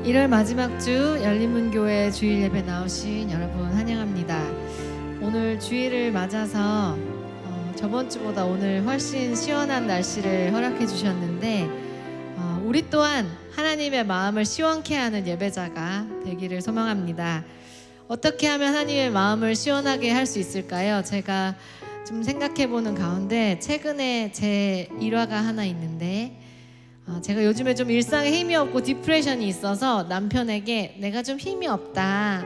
1월 마지막 주 열린문교회 주일 예배 나오신 여러분 환영합니다. 오늘 주일을 맞아서 저번 주보다 오늘 훨씬 시원한 날씨를 허락해 주셨는데 우리 또한 하나님의 마음을 시원케 하는 예배자가 되기를 소망합니다. 어떻게 하면 하나님의 마음을 시원하게 할 수 있을까요? 제가 좀 생각해보는 가운데 최근에 제 일화가 하나 있는데 제가 요즘에 좀 일상에 힘이 없고 디프레션이 있어서 남편에게 내가 좀 힘이 없다,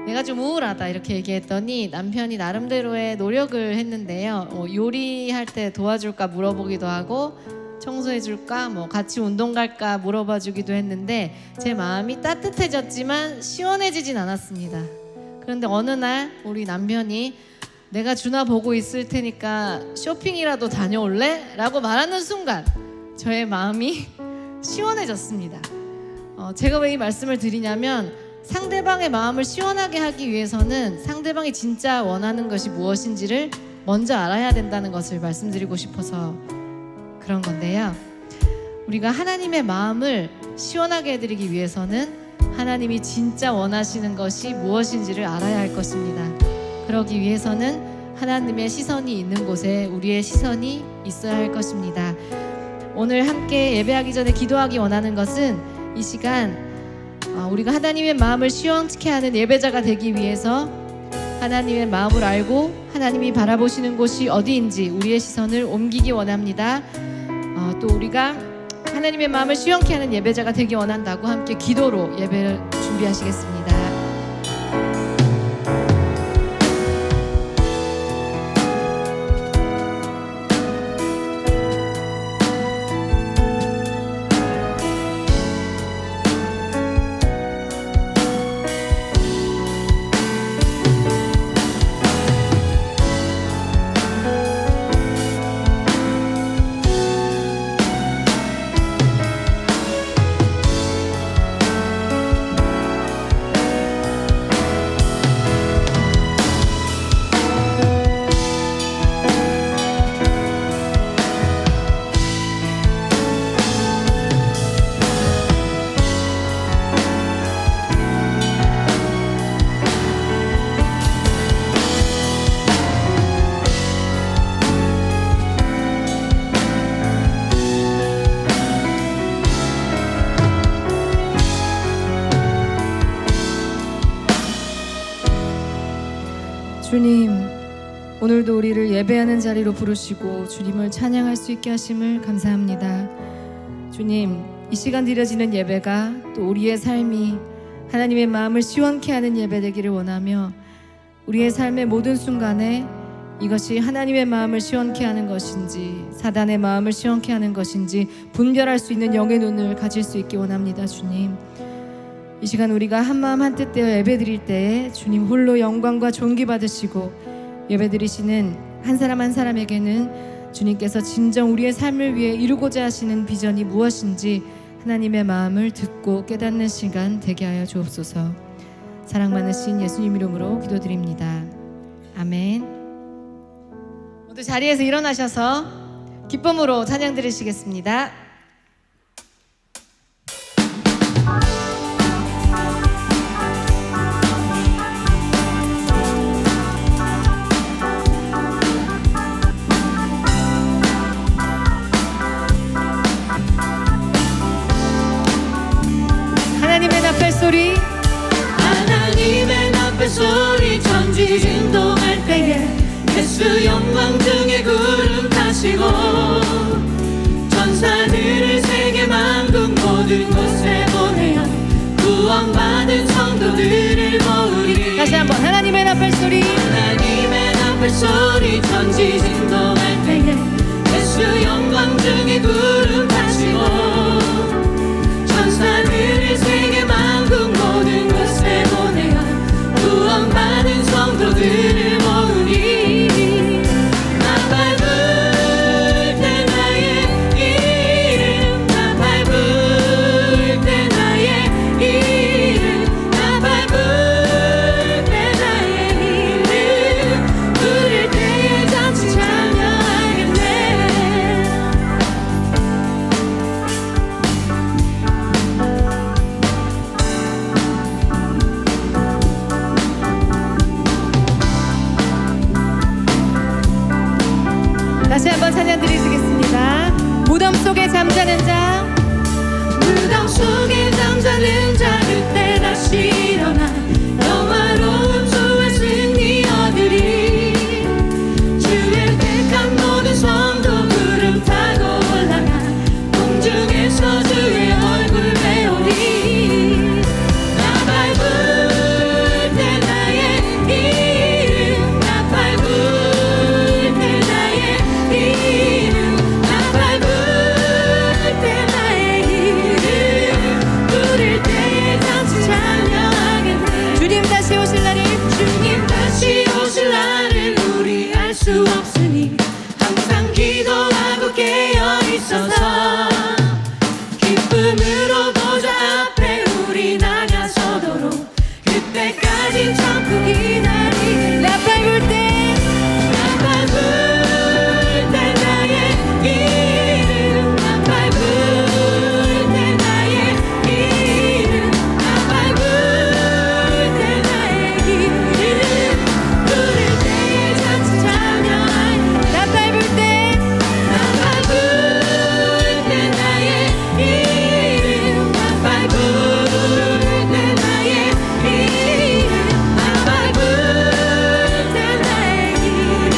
내가 좀 우울하다 이렇게 얘기했더니 남편이 나름대로의 노력을 했는데요. 요리할 때 도와줄까 물어보기도 하고 청소해줄까 같이 운동 갈까 물어봐 주기도 했는데 제 마음이 따뜻해졌지만 시원해지진 않았습니다. 그런데 어느 날 우리 남편이 내가 준아 보고 있을 테니까 쇼핑이라도 다녀올래? 라고 말하는 순간 저의 마음이 시원해졌습니다. 제가 왜 이 말씀을 드리냐면 상대방의 마음을 시원하게 하기 위해서는 상대방이 진짜 원하는 것이 무엇인지를 먼저 알아야 된다는 것을 말씀드리고 싶어서 그런 건데요. 우리가 하나님의 마음을 시원하게 해드리기 위해서는 하나님이 진짜 원하시는 것이 무엇인지를 알아야 할 것입니다. 그러기 위해서는 하나님의 시선이 있는 곳에 우리의 시선이 있어야 할 것입니다. 오늘 함께 예배하기 전에 기도하기 원하는 것은 이 시간 우리가 하나님의 마음을 시원케 하는 예배자가 되기 위해서 하나님의 마음을 알고 하나님이 바라보시는 곳이 어디인지 우리의 시선을 옮기기 원합니다. 또 우리가 하나님의 마음을 시원케 하는 예배자가 되기 원한다고 함께 기도로 예배를 준비하시겠습니다. 주님, 오늘도 우리를 예배하는 자리로 부르시고 주님을 찬양할 수 있게 하심을 감사합니다. 주님, 이 시간 드려지는 예배가 또 우리의 삶이 하나님의 마음을 시원케 하는 예배 되기를 원하며 우리의 삶의 모든 순간에 이것이 하나님의 마음을 시원케 하는 것인지 사단의 마음을 시원케 하는 것인지 분별할 수 있는 영의 눈을 가질 수 있게 원합니다. 주님, 이 시간 우리가 한마음 한뜻 되어 예배드릴 때에 주님 홀로 영광과 존귀 받으시고 예배드리시는 한 사람 한 사람에게는 주님께서 진정 우리의 삶을 위해 이루고자 하시는 비전이 무엇인지 하나님의 마음을 듣고 깨닫는 시간 되게 하여 주옵소서. 사랑 많으신 예수님 이름으로 기도드립니다. 아멘. 모두 자리에서 일어나셔서 기쁨으로 찬양 드리시겠습니다. 하나님의 나팔 소리, 하나님의 나팔 소리 천지 진동할 때에 예수 영광 등에 구름 타시고 천사들을 세계 만국 모든 곳에 보내어 구원받은 성도들을 모으리. 다시 한번 하나님의 나팔 소리, 하나님의 나팔 소리 천지 진동할 때에 예수 영광 등에 구름 타시고 천사들을 세계 만국 모든 곳에 보내어 구원받은 성도들을 모으리. 나팔 불 때 나의 이름, 나팔 불 때 나의 이름, 나팔 불 때 나의 이름 부를 때에 잔치 찬양 다시 한번 찬양 드리시겠습니다. 무덤 속에 잠자는 자, 무덤 속에 잠자는 자 그때 다시 일어나 영화로운 주의 승리 얻으리. 주의 택한 모든 성도 구름 타고 올라가 공중에서 주의 얼굴 배우리. 나 밟을 때 나의 이름, 나 밟을 때 나의 이름, 나 밟을 때 나의 이름, 부를 때에 같이 찬양하겠네. 주님 다시 오실 날을, 주님 다시 오실 날을 우리 알 수 없으니 항상 기도하고 깨어 있어서 기쁨으로 보좌 앞에 우리 나가서도록 그때까지 참고 기다리. 나 밟을 때, 나 밟을 때 나의 이름, 나 밟을 때 나의 이름, 나 밟을 때 나의 이름, 부를 때에 같이 찬양하리. 나 밟을 때, 나 밟을 때 나의 이름, 나 밟을 때 나의 이름, 나 밟을 때 나의 이름,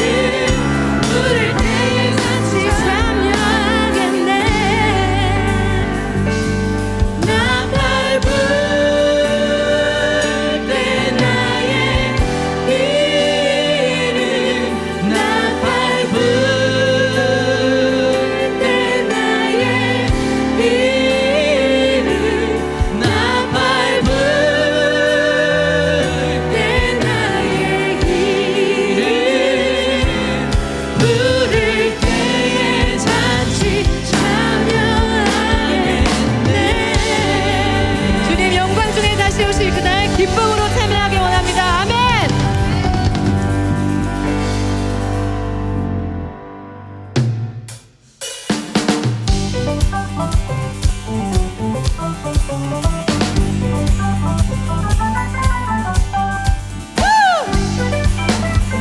부를 때에 같이 참여하겠네. 나 밟을 때 나의 이름, 나 밟을 때 나의 이름, 나 밟을 때 나의 이름, 부를 때에 같이 참여하겠네. 주님 영광 중에 다시 오실 그날 기쁨으로 참여하기 원합니다. 아멘.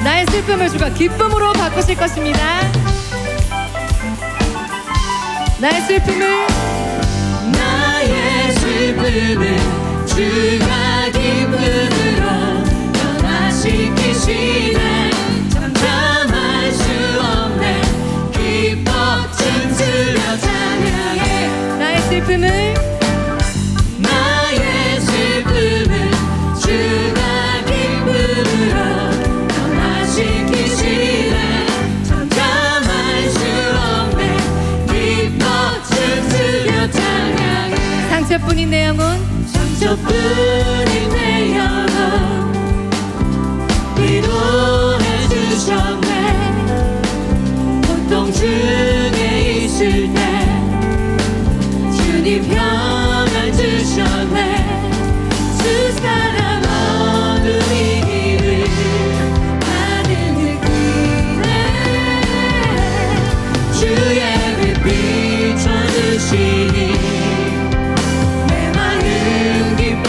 나의 슬픔을 주가 기쁨으로 바꾸실 것입니다. 나의 슬픔을, 나의 슬픔을 주가 기쁨으로 변화시키시네. 잠잠할 수 없네. 기뻐 춤추며 찬양해. 나의 슬픔을, 나의 슬픔을 주가 기쁨으로 변화시키시네. 잠잠할 수 없네. 기뻐 춤추며 찬양해. 상처뿐인 내 영혼, 상처뿐인 내 영혼 위로해 주셨네. 고통 중에 있을 때 주님 평안 주셨네. 두 사람 어둠이 길을 가는 느낌에 주의 빛 비춰주시니 내 마음 기뻐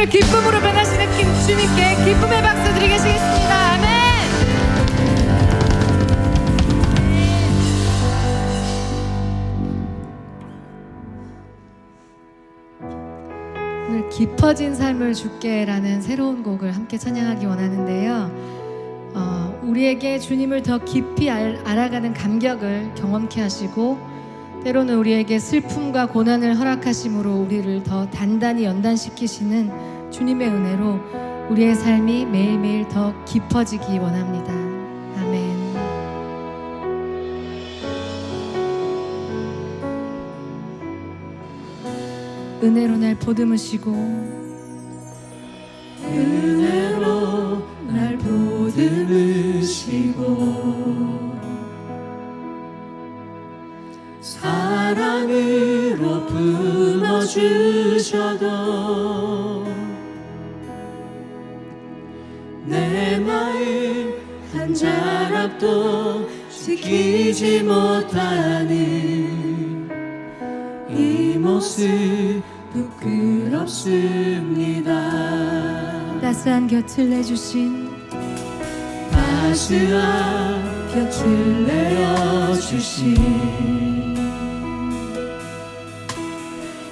삶을 기쁨으로 변하시는 주님께 기쁨의 박수 드리겠습니다. 아멘. 오늘 깊어진 삶을 주께라는 새로운 곡을 함께 찬양하기 원하는데요. 우리에게 주님을 더 깊이 알아가는 감격을 경험케 하시고 때로는 우리에게 슬픔과 고난을 허락하심으로 우리를 더 단단히 연단시키시는 주님의 은혜로 우리의 삶이 매일매일 더 깊어지기 원합니다. 아멘. 은혜로 날 보듬으시고 은혜로 날 보듬으시고 사랑으로 품어주셔도 내 마음 한 자락도 지키지 못하는 이 모습 부끄럽습니다. 따스한 곁을 내주신 따스한 곁을 내어주신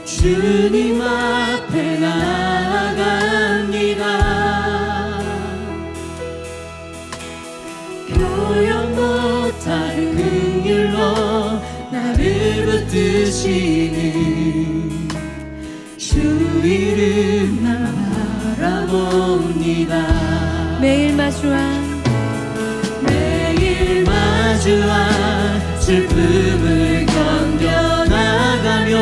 주님 앞에 나아갑니다. 표현 못할 긍휼로 나를 붙드시는 주 이름만 바라봅니다. 매일 마주한 슬픔을 견뎌나가며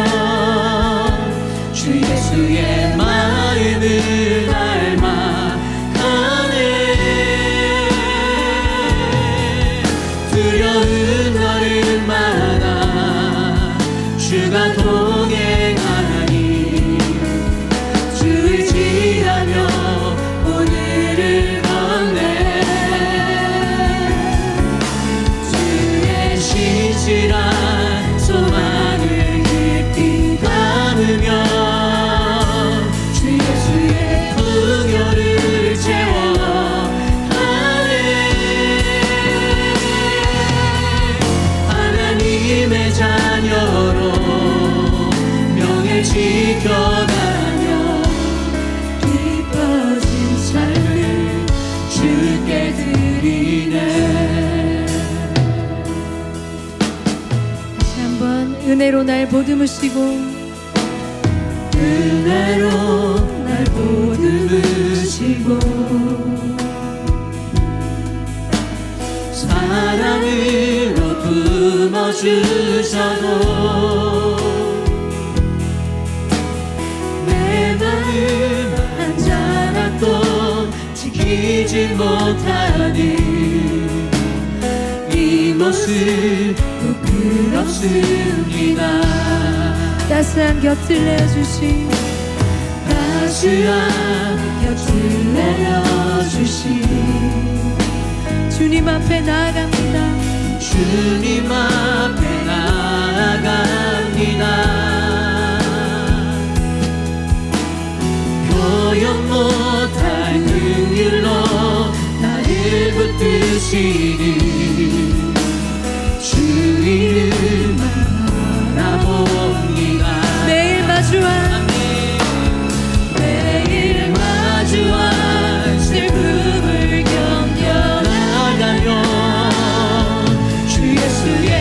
주 예수의 마음을 닮아가네. 두려운 걸음마다 주가 동행하니 주 의지하며 오늘을 걷네. 진실한 소망을 깊이 담으며 주 예수의 풍요를 채워가네. 하나님의 자녀로 명예 지켜가며 깊어진 삶을 주께 드리네. 은혜로 날 보듬으시고 은혜로 날 보듬으시고 사랑으로 품어주셔도 내 마음 한 자락도 지키지 못하는 이 모습 부끄럽습니다. 따스한 곁을 내주신 따스한 곁을 내어주신 주님 앞에 나아갑니다. 주님 앞에 나아갑니다. 표현 못할 긍휼로 나를 붙드시는 주 이름만 바라봅니다. 매일 마주한 슬픔을 견뎌나가며 주 예수의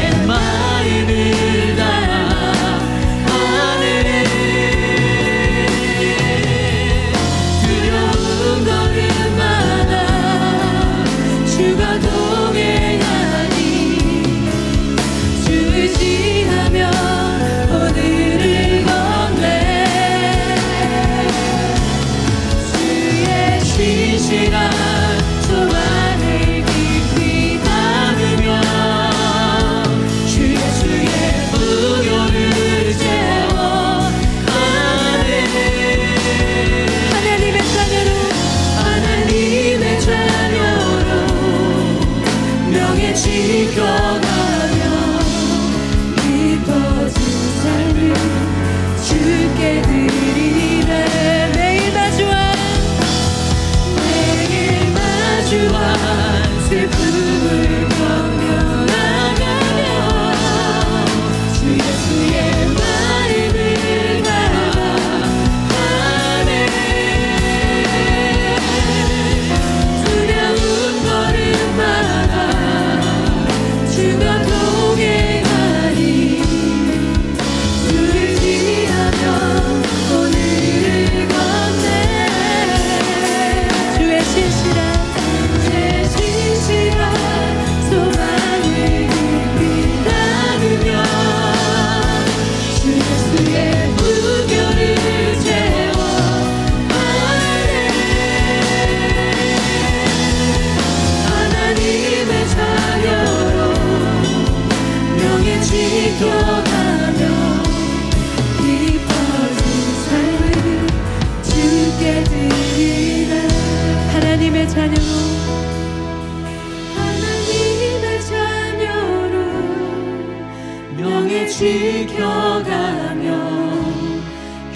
성령에 지켜가며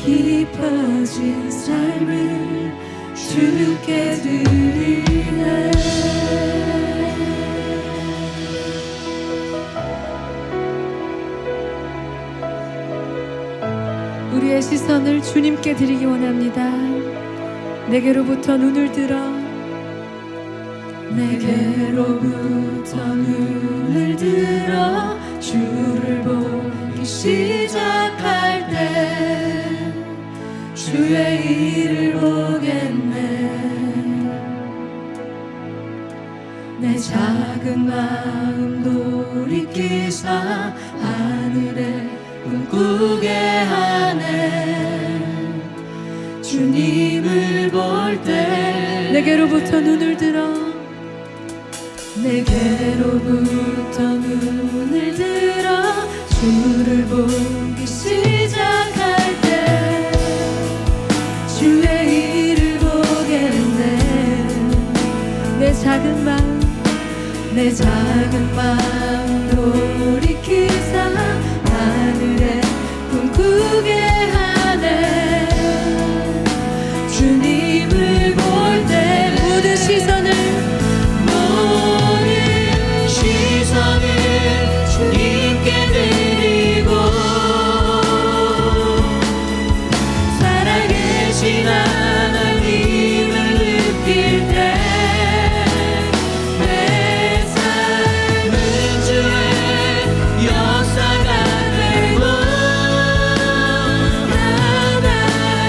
깊어진 삶을 주께 드리네. 우리의 시선을 주님께 드리기 원합니다. 내게로부터 눈을 들어 내게로부터 눈을 들어 주를 보기 시작할 때 주의 일을 보겠네. 내 작은 마음 돌이키사 하늘에 꿈꾸게 하네. 주님을 볼 때 내게로부터 눈을 들어 내게로부터 눈을 들어 주를 보기 시작할 때 주의 일을 보겠네. 내 작은 마음 돌이키사 하늘에 꿈꾸게 하네. 주님을 볼 때 모든 시선을 주님께 드리고 살아계신 하나님을 느낄 때 내 삶은 주의 역사가 되고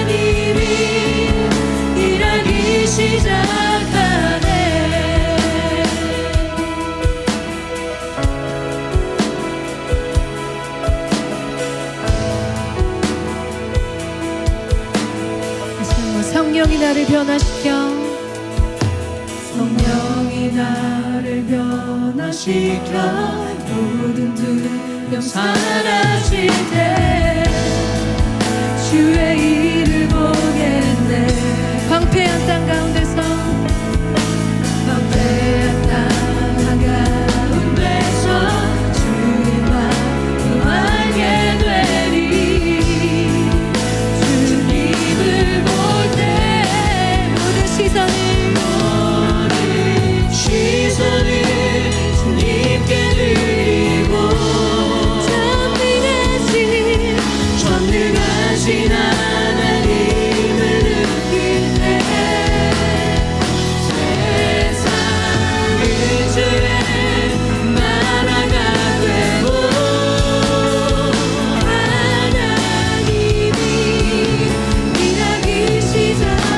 하나님이 일하기 시작하네. 성령이 나를 변화시켜 성령이 나를 변화시켜 모든 두려움 사라질 때 주의 일을 보겠네. 황폐한 땅 가운데서 황폐한 땅 한가운데서 주의 마음 알게 되리. 주님을 볼 때 모든 시선을 주님께 드리고 전능하신 하나님을 느낄 때 세상은 주의 나라가 되고 하나님이 일하기 시작한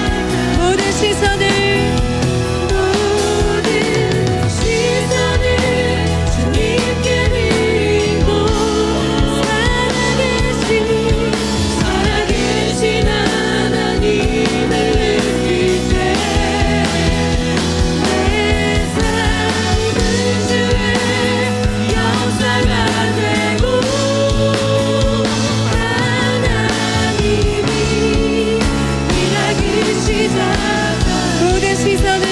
모든 시선을 주님께 드리고 살아계신 하나님을 느낄 때 내 삶은 주의 역사가 되고 하나님이 일하기 시작한 모든 시선을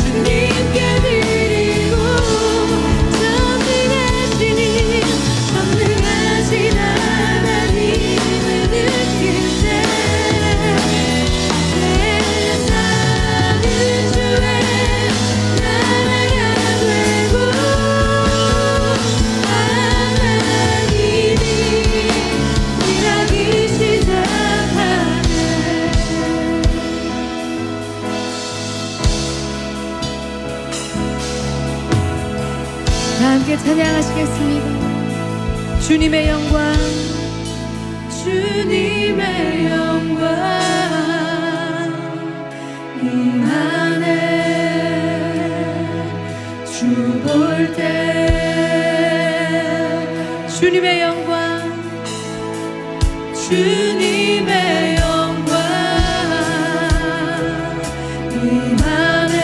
주님께 드리고 전능하신 하나님을 느낄 때 세상은 주의 나라가 되고 하나님이 일하기 시작하네. 다 함께 찬양하시겠습니다. 주님의 영광 주님의 영광 임하네. 주 볼 때 주님의 영광 주님의 영광 임하네.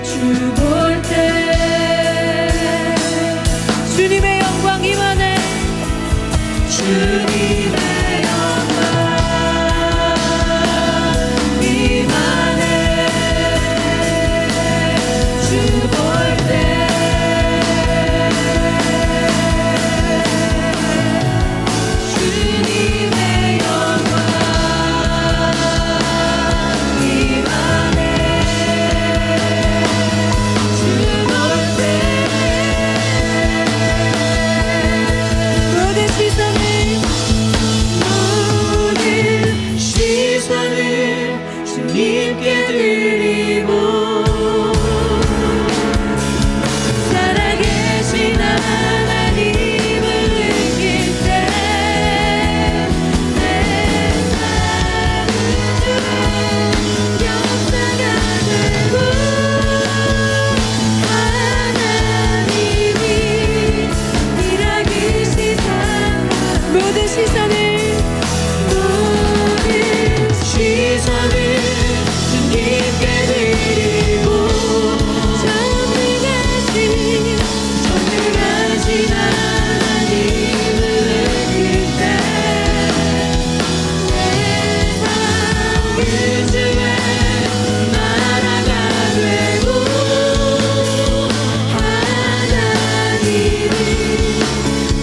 주 볼 때 주님의 영광 임하네. 주님의 영광 임하네. 주님의 영광 임하네 주 볼 때 모든 시선을 주님께 드리고 살아계신 하나님을 느낄 때 내 삶은 주의 역사가 되고 하나님이 일하기 시작한 모든 시선을 시선을 주님께 드리고 전능하신 하나님을 느낄 때 내 삶은 주의 나라가 되고 하나님이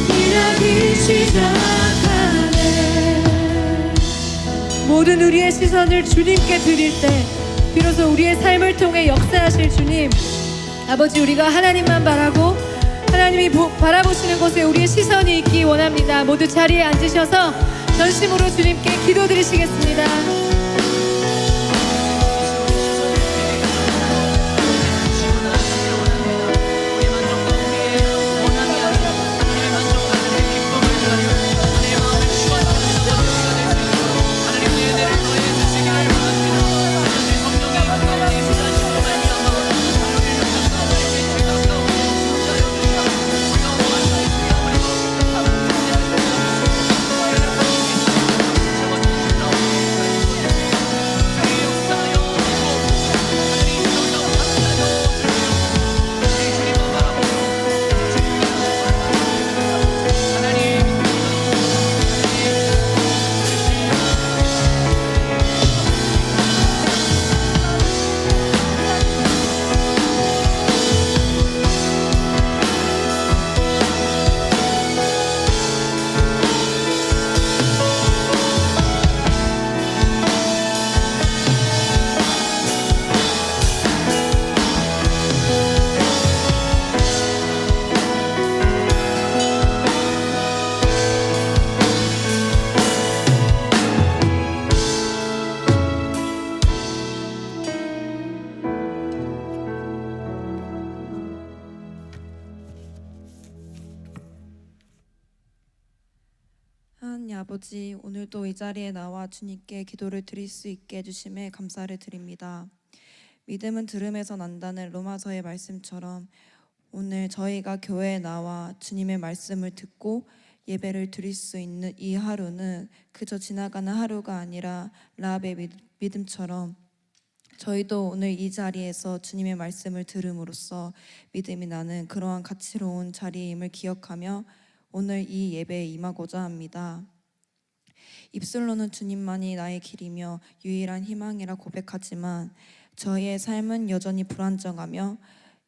일하기 시작하네. 모든 우리의 시선을 주님께 드릴 때 비로소 우리의 삶을 통해 역사하실 주님 아버지, 우리가 하나님만 바라고 하나님이 바라보시는 곳에 우리의 시선이 있기 원합니다. 모두 자리에 앉으셔서 전심으로 주님께 기도드리시겠습니다. 하나님 아버지, 오늘도 이 자리에 나와 주님께 기도를 드릴 수 있게 해주심에 감사를 드립니다. 믿음은 들음에서 난다는 로마서의 말씀처럼 오늘 저희가 교회에 나와 주님의 말씀을 듣고 예배를 드릴 수 있는 이 하루는 그저 지나가는 하루가 아니라 라합의 믿음처럼 저희도 오늘 이 자리에서 주님의 말씀을 들음으로써 믿음이 나는 그러한 가치로운 자리임을 기억하며 오늘 이 예배에 임하고자 합니다. 입술로는 주님만이 나의 길이며 유일한 희망이라 고백하지만 저희의 삶은 여전히 불안정하며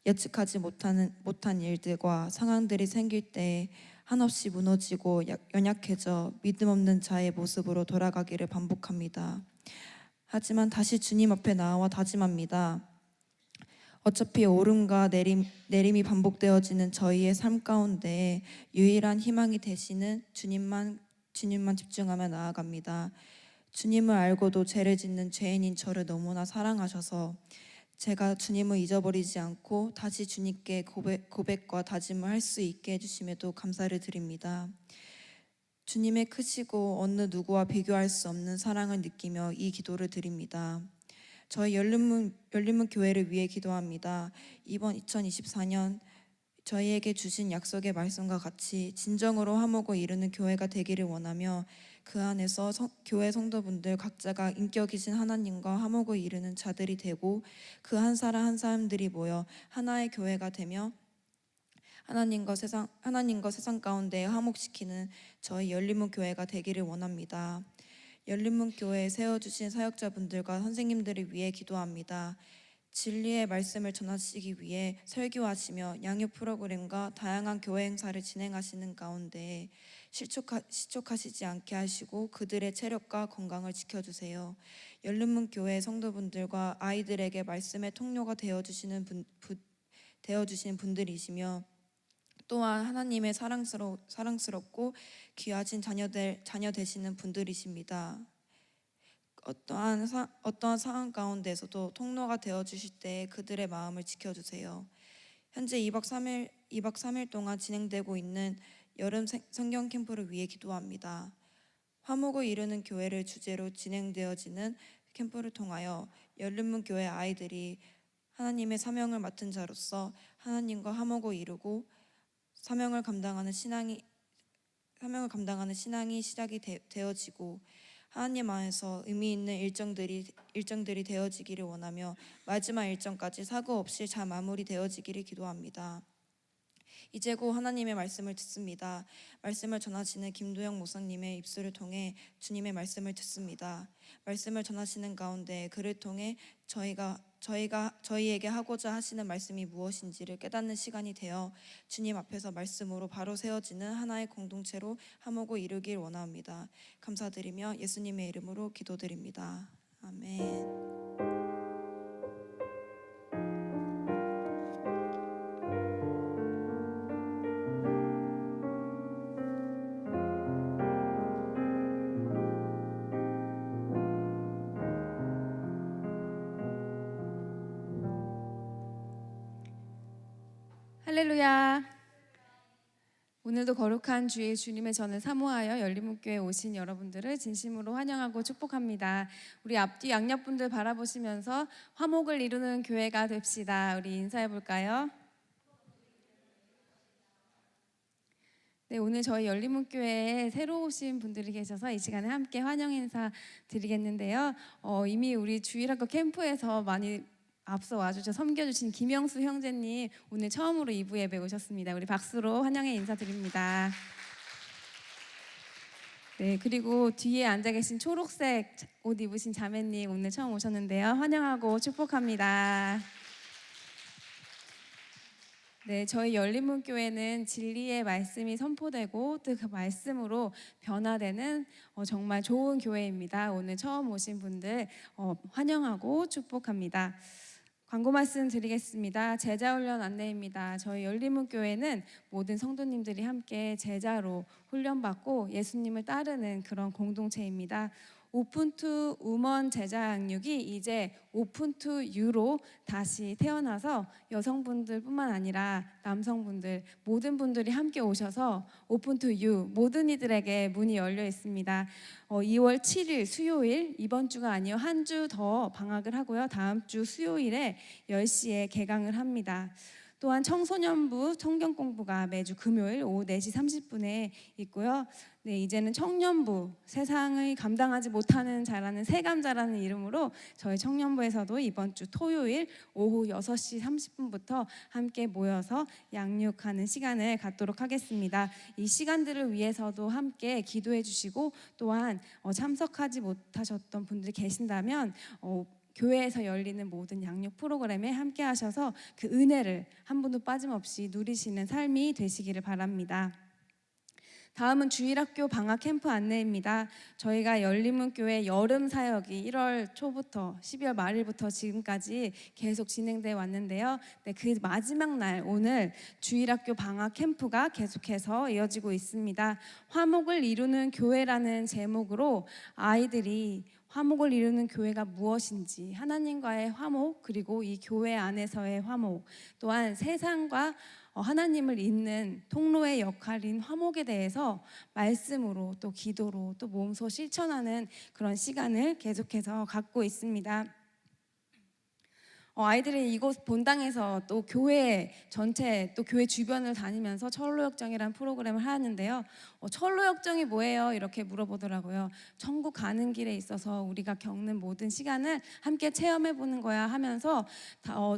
예측하지 못한 일들과 상황들이 생길 때 한없이 무너지고 연약해져 믿음 없는 자의 모습으로 돌아가기를 반복합니다. 하지만 다시 주님 앞에 나와 다짐합니다. 어차피 오름과 내림이 반복되어지는 저희의 삶 가운데 유일한 희망이 되시는 주님만 집중하며 나아갑니다. 주님을 알고도 죄를 짓는 죄인인 저를 너무나 사랑하셔서 제가 주님을 잊어버리지 않고 다시 주님께 고백과 다짐을 할 수 있게 해주심에도 감사를 드립니다. 주님의 크시고 어느 누구와 비교할 수 없는 사랑을 느끼며 이 기도를 드립니다. 저희 열린문 교회를 위해 기도합니다. 이번 2024년 저희에게 주신 약속의 말씀과 같이 진정으로 화목을 이루는 교회가 되기를 원하며 그 안에서 교회 성도분들 각자가 인격이신 하나님과 화목을 이루는 자들이 되고 그 한 사람 한 사람들이 모여 하나의 교회가 되며 하나님과 세상 가운데 화목시키는 저희 열린문 교회가 되기를 원합니다. 열린문 교회에 세워주신 사역자분들과 선생님들을 위해 기도합니다. 진리의 말씀을 전하시기 위해 설교하시며 양육 프로그램과 다양한 교회 행사를 진행하시는 가운데 실족하시지 않게 하시고 그들의 체력과 건강을 지켜주세요. 열린문 교회 성도분들과 아이들에게 말씀의 통로가 되어주시는 분들이시며 또한 하나님의 사랑스럽고 귀하신 자녀 되시는 분들이십니다. 어떠한 상황 가운데서도 통로가 되어주실 때 그들의 마음을 지켜주세요. 현재 2박 3일 동안 진행되고 있는 여름 성경 캠프를 위해 기도합니다. 화목을 이루는 교회를 주제로 진행되어지는 캠프를 통하여 열린문 교회 아이들이 하나님의 사명을 맡은 자로서 하나님과 화목을 이루고 사명을 감당하는 신앙이 시작이 되어지고 하나님 안에서 의미 있는 일정들이 되어지기를 원하며 마지막 일정까지 사고 없이 잘 마무리되어지기를 기도합니다. 이제 곧 하나님의 말씀을 듣습니다. 말씀을 전하시는 김도영 목사님의 입술을 통해 주님의 말씀을 듣습니다. 말씀을 전하시는 가운데 그를 통해 저희에게 하고자 하시는 말씀이 무엇인지를 깨닫는 시간이 되어 주님 앞에서 말씀으로 바로 세워지는 하나의 공동체로 화목을 이루길 원합니다. 감사드리며 예수님의 이름으로 기도드립니다. 아멘. 할렐루야. 오늘도 거룩한 주의 주님의 전을 사모하여 열린문교회에 오신 여러분들을 진심으로 환영하고 축복합니다. 우리 앞뒤 양옆분들 바라보시면서 화목을 이루는 교회가 됩시다. 우리 인사해 볼까요? 네, 오늘 저희 열린문교회에 새로 오신 분들이 계셔서 이 시간에 함께 환영 인사 드리겠는데요. 이미 우리 주일학교 캠프에서 많이 앞서 와주셔 섬겨주신 김영수 형제님 오늘 처음으로 2부 예배 오셨습니다. 우리 박수로 환영의 인사드립니다. 네, 그리고 뒤에 앉아 계신 초록색 옷 입으신 자매님 오늘 처음 오셨는데요. 환영하고 축복합니다. 네, 저희 열린문교회는 진리의 말씀이 선포되고 또 그 말씀으로 변화되는 정말 좋은 교회입니다. 오늘 처음 오신 분들 환영하고 축복합니다. 광고 말씀 드리겠습니다. 제자훈련 안내입니다. 저희 열린문교회는 모든 성도님들이 함께 제자로 훈련받고 예수님을 따르는 그런 공동체입니다. 오픈 투 우먼 제자 양육이 이제 오픈 투 유로 다시 태어나서 여성분들뿐만 아니라 남성분들 모든 분들이 함께 오셔서 오픈 투 유 모든 이들에게 문이 열려 있습니다. 2월 7일 수요일 이번 주가 아니요 한 주 더 방학을 하고요. 다음 주 수요일에 10시에 개강을 합니다. 또한 청소년부 성경 공부가 매주 금요일 오후 4시 30분에 있고요. 네, 이제는 청년부, 세상을 감당하지 못하는 자라는 새감자라는 이름으로 저희 청년부에서도 이번 주 토요일 오후 6시 30분부터 함께 모여서 양육하는 시간을 갖도록 하겠습니다. 이 시간들을 위해서도 함께 기도해 주시고 또한 참석하지 못하셨던 분들이 계신다면 교회에서 열리는 모든 양육 프로그램에 함께 하셔서 그 은혜를 한 분도 빠짐없이 누리시는 삶이 되시기를 바랍니다. 다음은 주일학교 방학 캠프 안내입니다. 저희가 열린문교회 여름 사역이 1월 초부터 12월 말일부터 지금까지 계속 진행돼 왔는데요. 네, 그 마지막 날 오늘 주일학교 방학 캠프가 계속해서 이어지고 있습니다. 화목을 이루는 교회라는 제목으로 아이들이 화목을 이루는 교회가 무엇인지 하나님과의 화목 그리고 이 교회 안에서의 화목 또한 세상과 하나님을 잇는 통로의 역할인 화목에 대해서 말씀으로 또 기도로 또 몸소 실천하는 그런 시간을 계속해서 갖고 있습니다. 아이들이 이곳 본당에서 또 교회 전체 또 교회 주변을 다니면서 철로역정이라는 프로그램을 하는데요. 철로역정이 뭐예요? 이렇게 물어보더라고요. 천국 가는 길에 있어서 우리가 겪는 모든 시간을 함께 체험해보는 거야 하면서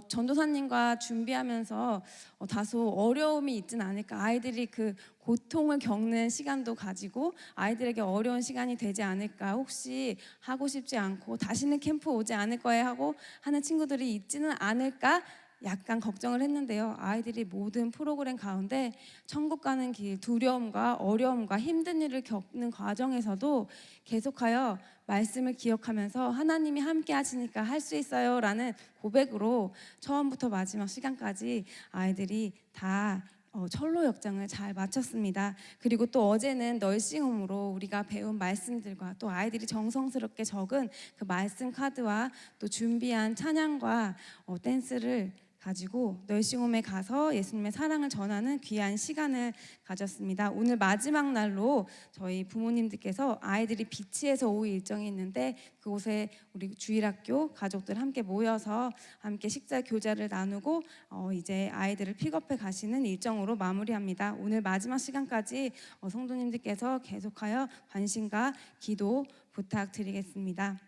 전도사님과 준비하면서 다소 어려움이 있진 않을까. 아이들이 그 고통을 겪는 시간도 가지고 아이들에게 어려운 시간이 되지 않을까, 혹시 하고 싶지 않고 다시는 캠프 오지 않을 거야 하고 하는 친구들이 있지는 않을까 약간 걱정을 했는데요. 아이들이 모든 프로그램 가운데 천국 가는 길, 두려움과 어려움과 힘든 일을 겪는 과정에서도 계속하여 말씀을 기억하면서 하나님이 함께 하시니까 할 수 있어요 라는 고백으로 처음부터 마지막 시간까지 아이들이 다 철로 역장을 잘 마쳤습니다. 그리고 또 어제는 널싱홈으로 우리가 배운 말씀들과 또 아이들이 정성스럽게 적은 그 말씀 카드와 또 준비한 찬양과 댄스를 가지고 널싱홈에 가서 예수님의 사랑을 전하는 귀한 시간을 가졌습니다. 오늘 마지막 날로 저희 부모님들께서 아이들이 비치에서 오후 일정이 있는데 그곳에 우리 주일학교 가족들 함께 모여서 함께 식사 교제를 나누고 이제 아이들을 픽업해 가시는 일정으로 마무리합니다. 오늘 마지막 시간까지 성도님들께서 계속하여 관심과 기도 부탁드리겠습니다.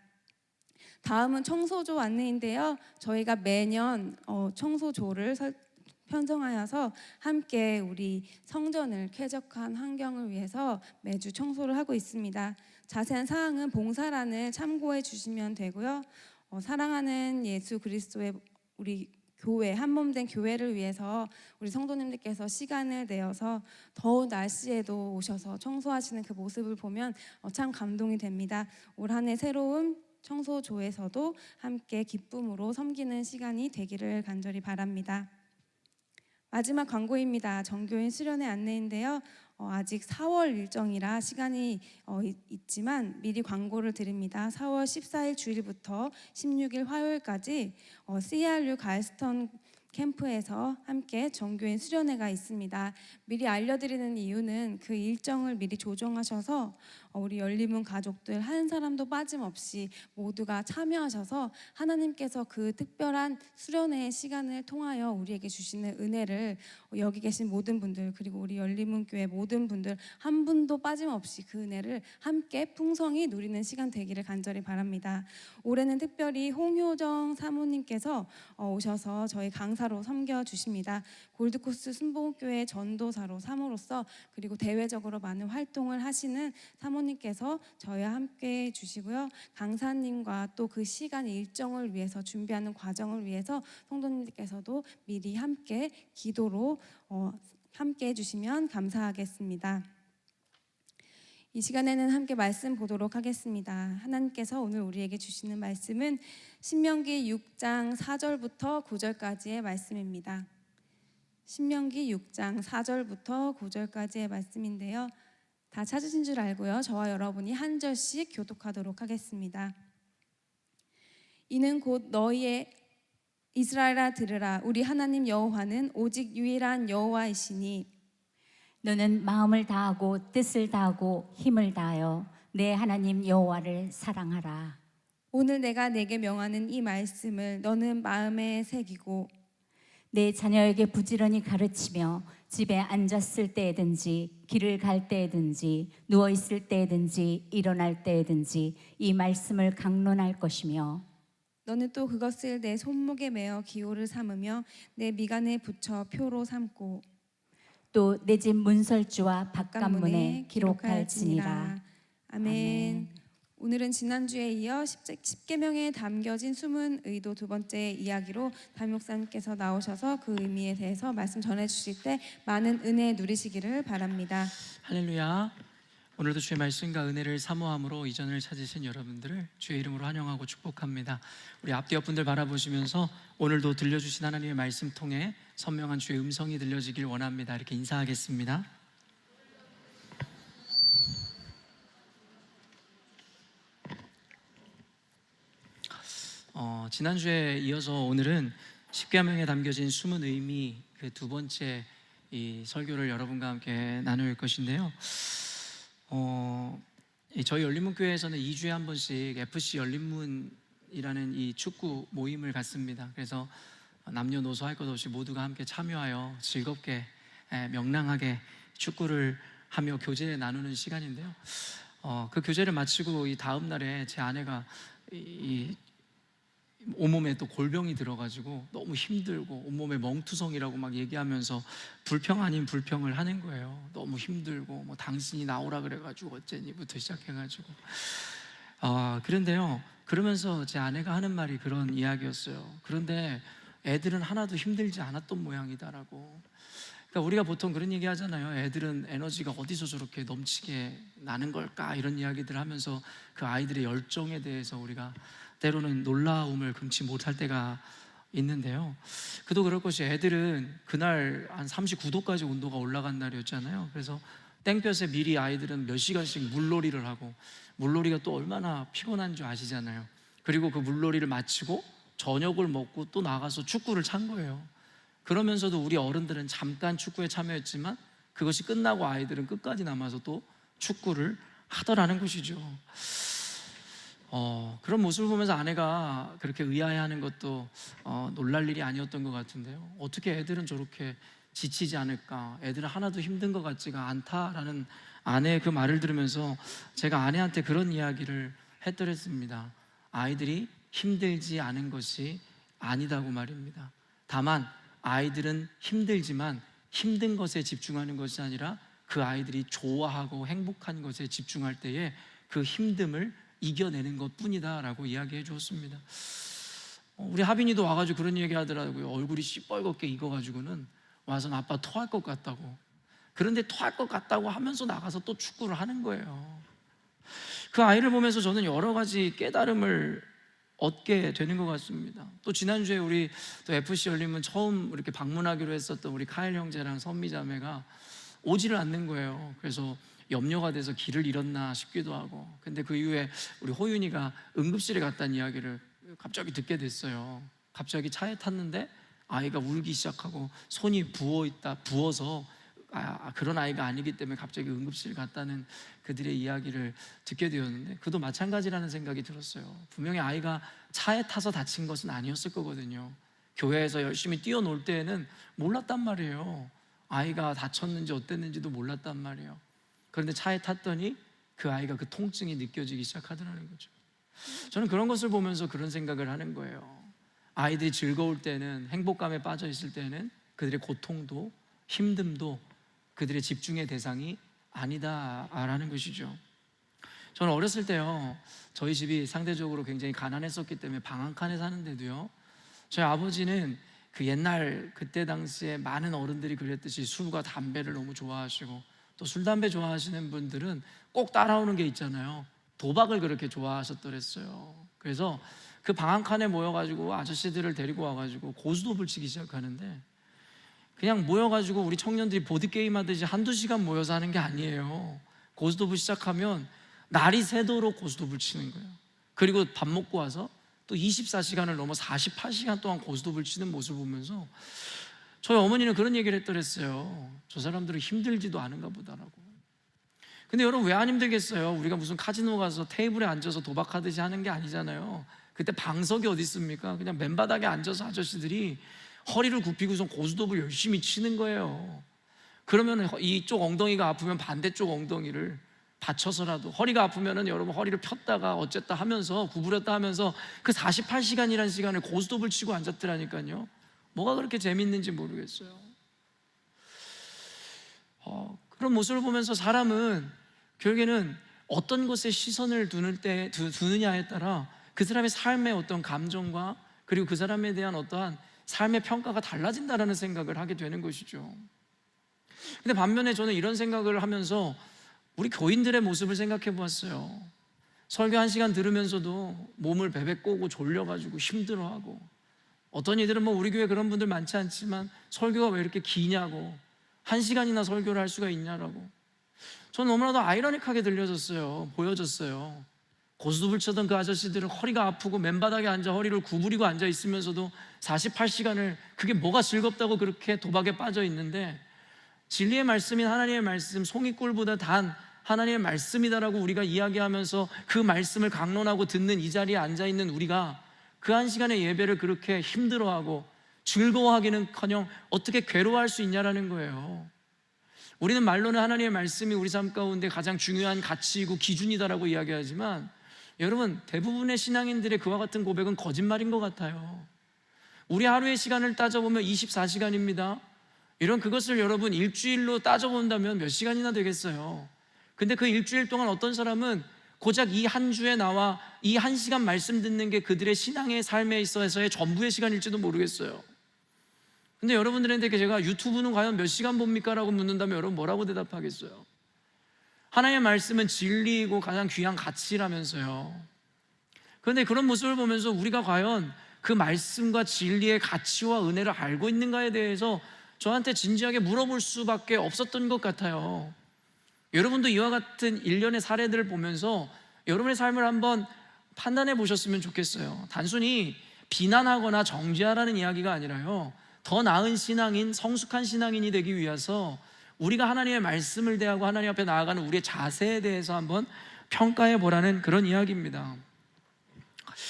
다음은 청소조 안내인데요. 저희가 매년 청소조를 편성하여서 함께 우리 성전을 쾌적한 환경을 위해서 매주 청소를 하고 있습니다. 자세한 사항은 봉사란을 참고해 주시면 되고요. 사랑하는 예수 그리스도의 우리 교회, 한몸된 교회를 위해서 우리 성도님들께서 시간을 내어서 더운 날씨에도 오셔서 청소하시는 그 모습을 보면 참 감동이 됩니다. 올 한 해 새로운 청소조에서도 함께 기쁨으로 섬기는 시간이 되기를 간절히 바랍니다. 마지막 광고입니다. 정교인 수련회 안내인데요. 아직 4월 일정이라 시간이 있지만 미리 광고를 드립니다. 4월 14일 주일부터 16일 화요일까지 CRU 가일스턴 캠프에서 함께 정교인 수련회가 있습니다. 미리 알려드리는 이유는 그 일정을 미리 조정하셔서 우리 열리문 가족들 한 사람도 빠짐없이 모두가 참여하셔서 하나님께서 그 특별한 수련회의 시간을 통하여 우리에게 주시는 은혜를 여기 계신 모든 분들 그리고 우리 열리문 교회 모든 분들 한 분도 빠짐없이 그 은혜를 함께 풍성히 누리는 시간 되기를 간절히 바랍니다. 올해는 특별히 홍효정 사모님께서 오셔서 저희 강사로 섬겨주십니다. 골드코스트 순복음교회 전도사로 사모로서 그리고 대외적으로 많은 활동을 하시는 사모님께서 저희와 함께 해주시고요. 강사님과 또 그 시간 일정을 위해서 준비하는 과정을 위해서 성도님들께서도 미리 함께 기도로 함께 해주시면 감사하겠습니다. 이 시간에는 함께 말씀 보도록 하겠습니다. 하나님께서 오늘 우리에게 주시는 말씀은 신명기 6장 4절부터 9절까지의 말씀입니다. 신명기 6장 4절부터 9절까지의 말씀인데요. 다 찾으신 줄 알고요. 저와 여러분이 한 절씩 교독하도록 하겠습니다. 이는 곧 너희의 이스라엘아 들으라. 우리 하나님 여호와는 오직 유일한 여호와이시니 너는 마음을 다하고 뜻을 다하고 힘을 다하여 내 하나님 여호와를 사랑하라. 오늘 내가 내게 명하는 이 말씀을 너는 마음에 새기고 내 자녀에게 부지런히 가르치며 집에 앉았을 때든지 길을 갈 때든지 누워 있을 때든지 일어날 때든지 이 말씀을 강론할 것이며 너는 또 그것을 내 손목에 메어 기호를 삼으며 내 미간에 붙여 표로 삼고 또 내 집 문설주와 바깥문에 기록할지니라. 아멘. 오늘은 지난주에 이어 십계명에 담겨진 숨은 의도 두 번째 이야기로 담임 목사님께서 나오셔서 그 의미에 대해서 말씀 전해주실 때 많은 은혜 누리시기를 바랍니다. 할렐루야. 오늘도 주의 말씀과 은혜를 사모함으로 이전을 찾으신 여러분들을 주의 이름으로 환영하고 축복합니다. 우리 앞뒤 옆분들 바라보시면서 오늘도 들려주신 하나님의 말씀 통해 선명한 주의 음성이 들려지길 원합니다. 이렇게 인사하겠습니다. 지난주에 이어서 오늘은 십계명에 담겨진 숨은 의미 그 두 번째 이 설교를 여러분과 함께 나눌 것인데요. 저희 열린문교회에서는 2주에 한 번씩 FC 열린문이라는 이 축구 모임을 갖습니다. 그래서 남녀노소 할 것 없이 모두가 함께 참여하여 즐겁게 명랑하게 축구를 하며 교제를 나누는 시간인데요. 그 교제를 마치고 이 다음 날에 제 아내가 온몸에 또 골병이 들어가지고 너무 힘들고 온몸에 멍투성이라고 막 얘기하면서 불평 아닌 불평을 하는 거예요. 너무 힘들고 뭐 당신이 나오라 그래가지고 어째니부터 시작해가지고 그런데요, 그러면서 제 아내가 하는 말이 그런 이야기였어요. 그런데 애들은 하나도 힘들지 않았던 모양이다라고. 그러니까 우리가 보통 그런 얘기 하잖아요. 애들은 에너지가 어디서 저렇게 넘치게 나는 걸까, 이런 이야기들을 하면서 그 아이들의 열정에 대해서 우리가 때로는 놀라움을 금치 못할 때가 있는데요, 그도 그럴 것이 애들은 그날 한 39도까지 온도가 올라간 날이었잖아요. 그래서 땡볕에 미리 아이들은 몇 시간씩 물놀이를 하고, 물놀이가 또 얼마나 피곤한 줄 아시잖아요. 그리고 그 물놀이를 마치고 저녁을 먹고 또 나가서 축구를 찬 거예요. 그러면서도 우리 어른들은 잠깐 축구에 참여했지만 그것이 끝나고 아이들은 끝까지 남아서 또 축구를 하더라는 것이죠. 그런 모습을 보면서 아내가 그렇게 의아해하는 것도 놀랄 일이 아니었던 것 같은데요, 어떻게 애들은 저렇게 지치지 않을까, 애들은 하나도 힘든 것 같지가 않다라는 아내의 그 말을 들으면서 제가 아내한테 그런 이야기를 했더랬습니다. 아이들이 힘들지 않은 것이 아니다고 말입니다. 다만 아이들은 힘들지만 힘든 것에 집중하는 것이 아니라 그 아이들이 좋아하고 행복한 것에 집중할 때에 그 힘듦을 이겨내는 것뿐이다 라고 이야기해 주었습니다. 우리 하빈이도 와가지고 그런 얘기 하더라고요. 얼굴이 시뻘겋게 익어가지고는 와서 아빠 토할 것 같다고. 그런데 토할 것 같다고 하면서 나가서 또 축구를 하는 거예요. 그 아이를 보면서 저는 여러 가지 깨달음을 얻게 되는 것 같습니다. 또 지난주에 우리 또 FC 열림은 처음 이렇게 방문하기로 했었던 우리 카일 형제랑 선미 자매가 오지를 않는 거예요. 그래서 염려가 돼서 길을 잃었나 싶기도 하고, 근데 그 이후에 우리 호윤이가 응급실에 갔다는 이야기를 갑자기 듣게 됐어요. 갑자기 차에 탔는데 아이가 울기 시작하고 손이 부어서 그런 아이가 아니기 때문에 갑자기 응급실 갔다는 그들의 이야기를 듣게 되었는데, 그도 마찬가지라는 생각이 들었어요. 분명히 아이가 차에 타서 다친 것은 아니었을 거거든요. 교회에서 열심히 뛰어놀 때에는 몰랐단 말이에요. 아이가 다쳤는지 어땠는지도 몰랐단 말이에요. 그런데 차에 탔더니 그 아이가 그 통증이 느껴지기 시작하더라는 거죠. 저는 그런 것을 보면서 그런 생각을 하는 거예요. 아이들이 즐거울 때는, 행복감에 빠져 있을 때는 그들의 고통도 힘듦도 그들의 집중의 대상이 아니다라는 것이죠. 저는 어렸을 때요, 저희 집이 상대적으로 굉장히 가난했었기 때문에 방 한 칸에 사는데도요, 저희 아버지는 그 옛날 그때 당시에 많은 어른들이 그랬듯이 술과 담배를 너무 좋아하시고, 또 술 담배 좋아하시는 분들은 꼭 따라오는 게 있잖아요. 도박을 그렇게 좋아하셨더랬어요. 그래서 그 방 한 칸에 모여가지고 아저씨들을 데리고 와가지고 고스톱을 치기 시작하는데, 그냥 모여가지고 우리 청년들이 보드게임 하듯이 한두 시간 모여서 하는 게 아니에요. 고스톱을 시작하면 날이 새도록 고스톱을 치는 거예요. 그리고 밥 먹고 와서 또 24시간을 넘어 48시간 동안 고스톱을 치는 모습을 보면서 저희 어머니는 그런 얘기를 했더랬어요. 저 사람들은 힘들지도 않은가 보다라고. 근데 여러분, 왜 안 힘들겠어요? 우리가 무슨 카지노 가서 테이블에 앉아서 도박하듯이 하는 게 아니잖아요. 그때 방석이 어디 있습니까? 그냥 맨바닥에 앉아서 아저씨들이 허리를 굽히고서 고스톱을 열심히 치는 거예요. 그러면 이쪽 엉덩이가 아프면 반대쪽 엉덩이를 받쳐서라도, 허리가 아프면은 여러분 허리를 폈다가 어쨌다 하면서 구부렸다 하면서 그 48시간이라는 시간을 고스톱을 치고 앉았더라니까요. 뭐가 그렇게 재밌는지 모르겠어요. 그런 모습을 보면서 사람은 결국에는 어떤 것에 시선을 두느냐에 따라 그 사람의 삶의 어떤 감정과 그리고 그 사람에 대한 어떠한 삶의 평가가 달라진다라는 생각을 하게 되는 것이죠. 근데 반면에 저는 이런 생각을 하면서 우리 교인들의 모습을 생각해 보았어요. 설교 1시간 들으면서도 몸을 베베 꼬고 졸려가지고 힘들어하고, 어떤 이들은 뭐 우리 교회 그런 분들 많지 않지만 설교가 왜 이렇게 기냐고, 1시간이나 설교를 할 수가 있냐라고. 저는 너무나도 아이러닉하게 보여졌어요. 고스톱을 치던 그 아저씨들은 허리가 아프고 맨바닥에 앉아 허리를 구부리고 앉아 있으면서도 48시간을, 그게 뭐가 즐겁다고 그렇게 도박에 빠져 있는데, 진리의 말씀인 하나님의 말씀, 송이꿀보다 단 하나님의 말씀이다라고 우리가 이야기하면서 그 말씀을 강론하고 듣는 이 자리에 앉아있는 우리가 그 1시간의 예배를 그렇게 힘들어하고 즐거워하기는커녕 어떻게 괴로워할 수 있냐라는 거예요. 우리는 말로는 하나님의 말씀이 우리 삶 가운데 가장 중요한 가치이고 기준이다라고 이야기하지만, 여러분, 대부분의 신앙인들의 그와 같은 고백은 거짓말인 것 같아요. 우리 하루의 시간을 따져보면 24시간입니다. 이런 그것을 여러분 일주일로 따져본다면 몇 시간이나 되겠어요. 근데 그 일주일 동안 어떤 사람은 고작 이 한 주에 나와 이 한 시간 말씀 듣는 게 그들의 신앙의 삶에 있어서의 전부의 시간일지도 모르겠어요. 근데 여러분들한테 제가 유튜브는 과연 몇 시간 봅니까? 라고 묻는다면 여러분 뭐라고 대답하겠어요? 하나님의 말씀은 진리이고 가장 귀한 가치라면서요. 그런데 그런 모습을 보면서 우리가 과연 그 말씀과 진리의 가치와 은혜를 알고 있는가에 대해서 저한테 진지하게 물어볼 수밖에 없었던 것 같아요. 여러분도 이와 같은 일련의 사례들을 보면서 여러분의 삶을 한번 판단해 보셨으면 좋겠어요. 단순히 비난하거나 정죄하라는 이야기가 아니라요, 더 나은 신앙인, 성숙한 신앙인이 되기 위해서 우리가 하나님의 말씀을 대하고 하나님 앞에 나아가는 우리의 자세에 대해서 한번 평가해 보라는 그런 이야기입니다.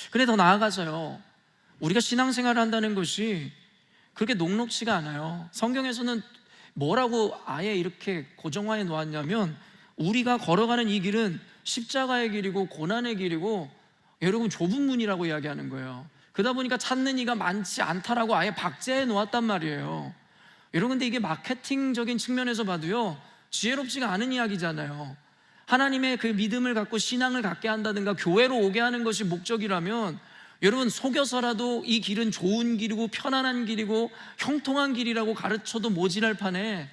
근데 더 나아가서요, 우리가 신앙생활을 한다는 것이 그렇게 녹록지가 않아요. 성경에서는 뭐라고 아예 이렇게 고정화해 놓았냐면, 우리가 걸어가는 이 길은 십자가의 길이고 고난의 길이고 여러분 좁은 문이라고 이야기하는 거예요. 그러다 보니까 찾는 이가 많지 않다라고 아예 박제해 놓았단 말이에요. 여러분, 근데 이게 마케팅적인 측면에서 봐도요, 지혜롭지가 않은 이야기잖아요. 하나님의 그 믿음을 갖고 신앙을 갖게 한다든가 교회로 오게 하는 것이 목적이라면 여러분, 속여서라도 이 길은 좋은 길이고 편안한 길이고 형통한 길이라고 가르쳐도 모자랄 판에,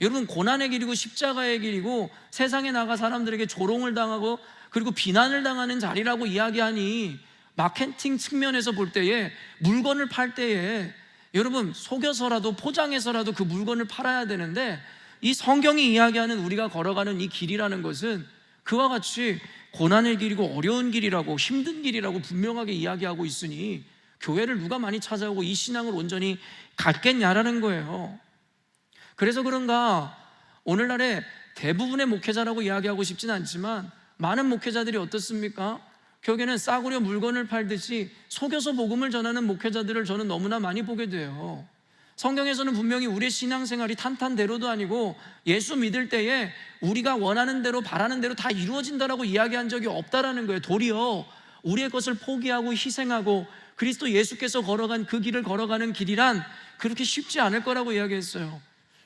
여러분 고난의 길이고 십자가의 길이고 세상에 나가 사람들에게 조롱을 당하고 그리고 비난을 당하는 자리라고 이야기하니, 마케팅 측면에서 볼 때에 물건을 팔 때에 여러분 속여서라도 포장해서라도 그 물건을 팔아야 되는데, 이 성경이 이야기하는 우리가 걸어가는 이 길이라는 것은 그와 같이 고난의 길이고 어려운 길이라고 힘든 길이라고 분명하게 이야기하고 있으니 교회를 누가 많이 찾아오고 이 신앙을 온전히 갖겠냐라는 거예요. 그래서 그런가 오늘날에 대부분의 목회자라고 이야기하고 싶진 않지만 많은 목회자들이 어떻습니까? 결국에는 싸구려 물건을 팔듯이 속여서 복음을 전하는 목회자들을 저는 너무나 많이 보게 돼요. 성경에서는 분명히 우리의 신앙생활이 탄탄대로도 아니고 예수 믿을 때에 우리가 원하는 대로 바라는 대로 다 이루어진다라고 이야기한 적이 없다라는 거예요. 도리어 우리의 것을 포기하고 희생하고 그리스도 예수께서 걸어간 그 길을 걸어가는 길이란 그렇게 쉽지 않을 거라고 이야기했어요.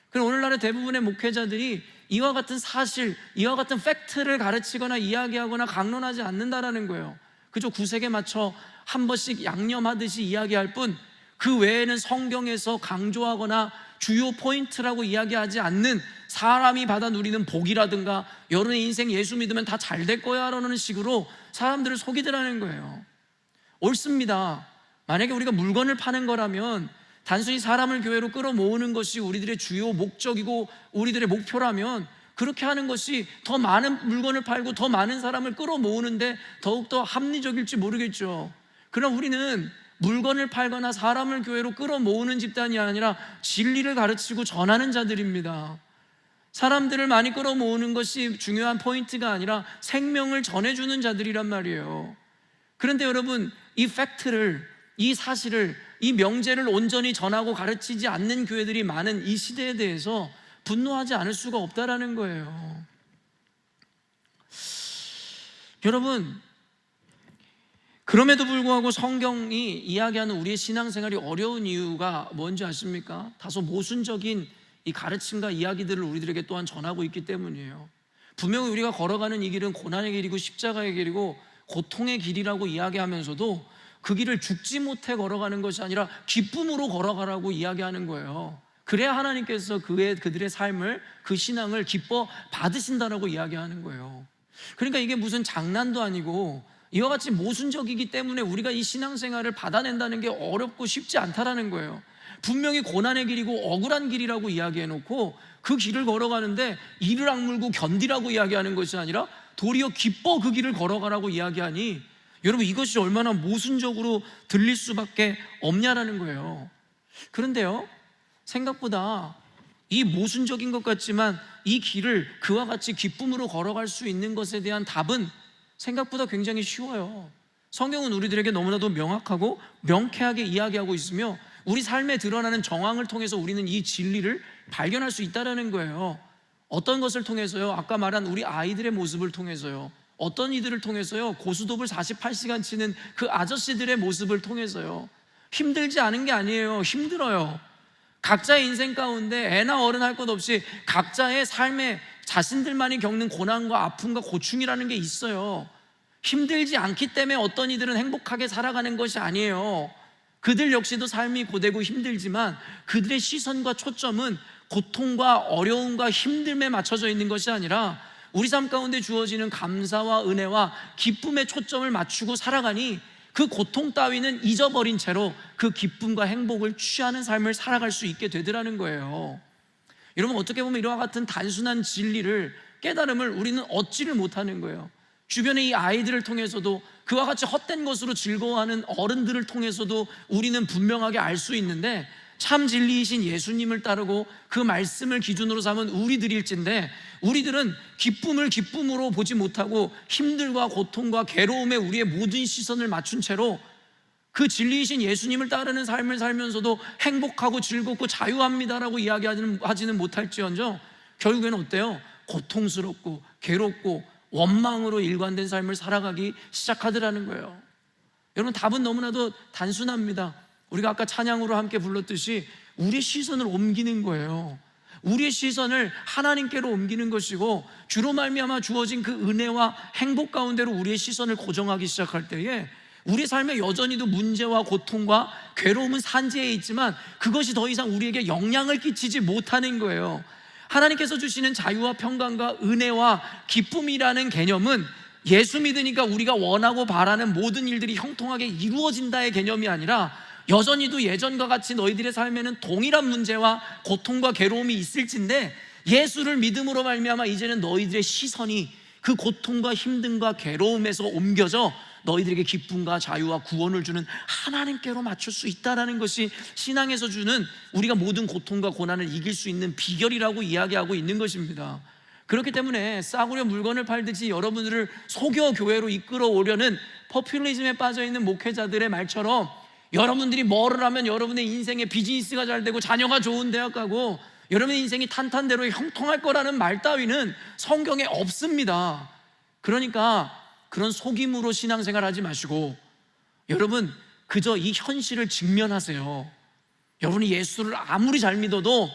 그럼 오늘날의 대부분의 목회자들이 이와 같은 사실, 이와 같은 팩트를 가르치거나 이야기하거나 강론하지 않는다라는 거예요. 그저 구색에 맞춰 한 번씩 양념하듯이 이야기할 뿐, 그 외에는 성경에서 강조하거나 주요 포인트라고 이야기하지 않는, 사람이 받아 누리는 복이라든가 여러분의 인생 예수 믿으면 다 잘 될 거야 라는 식으로 사람들을 속이더라는 거예요. 옳습니다. 만약에 우리가 물건을 파는 거라면, 단순히 사람을 교회로 끌어모으는 것이 우리들의 주요 목적이고 우리들의 목표라면 그렇게 하는 것이 더 많은 물건을 팔고 더 많은 사람을 끌어모으는데 더욱더 합리적일지 모르겠죠. 그러나 우리는 물건을 팔거나 사람을 교회로 끌어모으는 집단이 아니라 진리를 가르치고 전하는 자들입니다. 사람들을 많이 끌어모으는 것이 중요한 포인트가 아니라 생명을 전해주는 자들이란 말이에요. 그런데 여러분, 이 팩트를, 이 사실을, 이 명제를 온전히 전하고 가르치지 않는 교회들이 많은 이 시대에 대해서 분노하지 않을 수가 없다라는 거예요. 여러분, 그럼에도 불구하고 성경이 이야기하는 우리의 신앙생활이 어려운 이유가 뭔지 아십니까? 다소 모순적인 이 가르침과 이야기들을 우리들에게 또한 전하고 있기 때문이에요. 분명히 우리가 걸어가는 이 길은 고난의 길이고 십자가의 길이고 고통의 길이라고 이야기하면서도 그 길을 죽지 못해 걸어가는 것이 아니라 기쁨으로 걸어가라고 이야기하는 거예요. 그래야 하나님께서 그들의 삶을, 그 신앙을 기뻐 받으신다라고 이야기하는 거예요. 그러니까 이게 무슨 장난도 아니고 이와 같이 모순적이기 때문에 우리가 이 신앙생활을 받아낸다는 게 어렵고 쉽지 않다라는 거예요. 분명히 고난의 길이고 억울한 길이라고 이야기해놓고 그 길을 걸어가는데 이를 악물고 견디라고 이야기하는 것이 아니라 도리어 기뻐 그 길을 걸어가라고 이야기하니, 여러분 이것이 얼마나 모순적으로 들릴 수밖에 없냐라는 거예요. 그런데요, 생각보다 이 모순적인 것 같지만 이 길을 그와 같이 기쁨으로 걸어갈 수 있는 것에 대한 답은 생각보다 굉장히 쉬워요. 성경은 우리들에게 너무나도 명확하고 명쾌하게 이야기하고 있으며 우리 삶에 드러나는 정황을 통해서 우리는 이 진리를 발견할 수 있다는 거예요. 어떤 것을 통해서요? 아까 말한 우리 아이들의 모습을 통해서요. 어떤 이들을 통해서요? 고스톱을 48시간 치는 그 아저씨들의 모습을 통해서요. 힘들지 않은 게 아니에요. 힘들어요. 각자의 인생 가운데 애나 어른 할 것 없이 각자의 삶에 자신들만이 겪는 고난과 아픔과 고충이라는 게 있어요. 힘들지 않기 때문에 어떤 이들은 행복하게 살아가는 것이 아니에요. 그들 역시도 삶이 고되고 힘들지만 그들의 시선과 초점은 고통과 어려움과 힘듦에 맞춰져 있는 것이 아니라 우리 삶 가운데 주어지는 감사와 은혜와 기쁨에 초점을 맞추고 살아가니 그 고통 따위는 잊어버린 채로 그 기쁨과 행복을 취하는 삶을 살아갈 수 있게 되더라는 거예요. 여러분, 어떻게 보면 이와 같은 단순한 진리를, 깨달음을 우리는 얻지를 못하는 거예요. 주변의 이 아이들을 통해서도, 그와 같이 헛된 것으로 즐거워하는 어른들을 통해서도 우리는 분명하게 알 수 있는데, 참 진리이신 예수님을 따르고 그 말씀을 기준으로 삼은 우리들일진데, 우리들은 기쁨을 기쁨으로 보지 못하고 힘들과 고통과 괴로움에 우리의 모든 시선을 맞춘 채로 그 진리이신 예수님을 따르는 삶을 살면서도 행복하고 즐겁고 자유합니다라고 이야기하지는 못할지언정 결국에는 어때요? 고통스럽고 괴롭고 원망으로 일관된 삶을 살아가기 시작하더라는 거예요. 여러분, 답은 너무나도 단순합니다. 우리가 아까 찬양으로 함께 불렀듯이 우리의 시선을 옮기는 거예요. 우리의 시선을 하나님께로 옮기는 것이고, 주로 말미암아 주어진 그 은혜와 행복 가운데로 우리의 시선을 고정하기 시작할 때에 우리 삶에 여전히도 문제와 고통과 괴로움은 산재해 있지만 그것이 더 이상 우리에게 영향을 끼치지 못하는 거예요. 하나님께서 주시는 자유와 평강과 은혜와 기쁨이라는 개념은 예수 믿으니까 우리가 원하고 바라는 모든 일들이 형통하게 이루어진다의 개념이 아니라, 여전히도 예전과 같이 너희들의 삶에는 동일한 문제와 고통과 괴로움이 있을진데 예수를 믿음으로 말미암아 이제는 너희들의 시선이 그 고통과 힘듦과 괴로움에서 옮겨져 너희들에게 기쁨과 자유와 구원을 주는 하나님께로 맞출 수 있다는 것이 신앙에서 주는, 우리가 모든 고통과 고난을 이길 수 있는 비결이라고 이야기하고 있는 것입니다. 그렇기 때문에 싸구려 물건을 팔듯이 여러분들을 속여 교회로 이끌어 오려는 포퓰리즘에 빠져있는 목회자들의 말처럼, 여러분들이 뭐를 하면 여러분의 인생에 비즈니스가 잘 되고 자녀가 좋은 대학 가고 여러분의 인생이 탄탄대로 형통할 거라는 말 따위는 성경에 없습니다. 그러니까 그런 속임으로 신앙생활 하지 마시고 여러분, 그저 이 현실을 직면하세요. 여러분이 예수를 아무리 잘 믿어도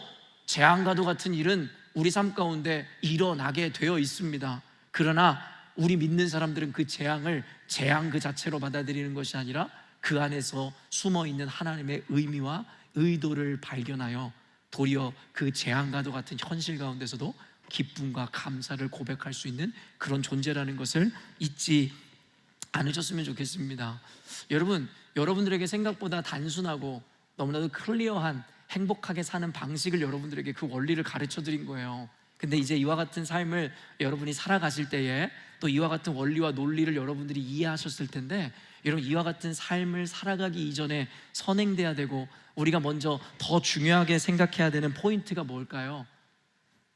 재앙과도 같은 일은 우리 삶 가운데 일어나게 되어 있습니다. 그러나 우리 믿는 사람들은 그 재앙을 재앙 그 자체로 받아들이는 것이 아니라 그 안에서 숨어있는 하나님의 의미와 의도를 발견하여 도리어 그 재앙과도 같은 현실 가운데서도 기쁨과 감사를 고백할 수 있는 그런 존재라는 것을 잊지 않으셨으면 좋겠습니다. 여러분, 여러분들에게 생각보다 단순하고 너무나도 클리어한 행복하게 사는 방식을 여러분들에게 그 원리를 가르쳐 드린 거예요. 근데 이제 이와 같은 삶을 여러분이 살아가실 때에 또 이와 같은 원리와 논리를 여러분들이 이해하셨을 텐데, 여러분, 이와 같은 삶을 살아가기 이전에 선행돼야 되고 우리가 먼저 더 중요하게 생각해야 되는 포인트가 뭘까요?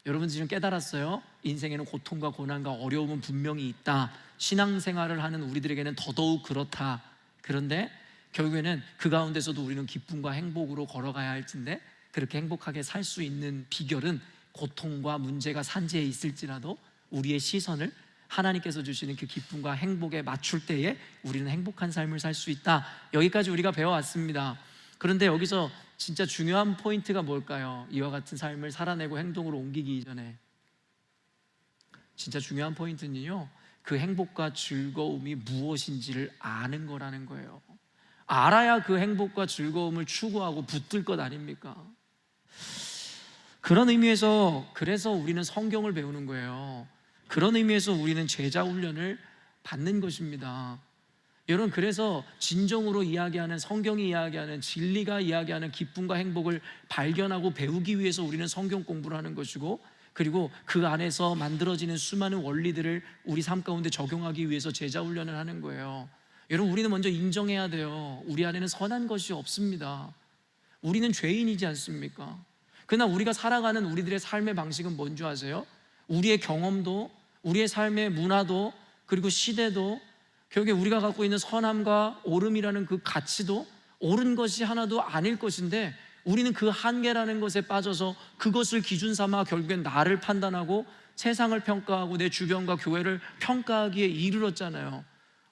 여러분 지금 깨달았어요? 인생에는 고통과 고난과 어려움은 분명히 있다. 신앙생활을 하는 우리들에게는 더더욱 그렇다. 그런데 결국에는 그 가운데서도 우리는 기쁨과 행복으로 걸어가야 할진데, 그렇게 행복하게 살 수 있는 비결은 고통과 문제가 산재해 있을지라도 우리의 시선을 하나님께서 주시는 그 기쁨과 행복에 맞출 때에 우리는 행복한 삶을 살 수 있다. 여기까지 우리가 배워왔습니다. 그런데 여기서 진짜 중요한 포인트가 뭘까요? 이와 같은 삶을 살아내고 행동으로 옮기기 이전에 진짜 중요한 포인트는요, 그 행복과 즐거움이 무엇인지를 아는 거라는 거예요. 알아야 그 행복과 즐거움을 추구하고 붙들 것 아닙니까? 그런 의미에서 그래서 우리는 성경을 배우는 거예요. 그런 의미에서 우리는 제자 훈련을 받는 것입니다. 여러분, 그래서 진정으로 이야기하는, 성경이 이야기하는, 진리가 이야기하는 기쁨과 행복을 발견하고 배우기 위해서 우리는 성경 공부를 하는 것이고, 그리고 그 안에서 만들어지는 수많은 원리들을 우리 삶 가운데 적용하기 위해서 제자 훈련을 하는 거예요. 여러분, 우리는 먼저 인정해야 돼요. 우리 안에는 선한 것이 없습니다. 우리는 죄인이지 않습니까? 그러나 우리가 살아가는 우리들의 삶의 방식은 뭔지 아세요? 우리의 경험도, 우리의 삶의 문화도, 그리고 시대도, 결국에 우리가 갖고 있는 선함과 옳음이라는 그 가치도 옳은 것이 하나도 아닐 것인데, 우리는 그 한계라는 것에 빠져서 그것을 기준 삼아 결국엔 나를 판단하고 세상을 평가하고 내 주변과 교회를 평가하기에 이르렀잖아요.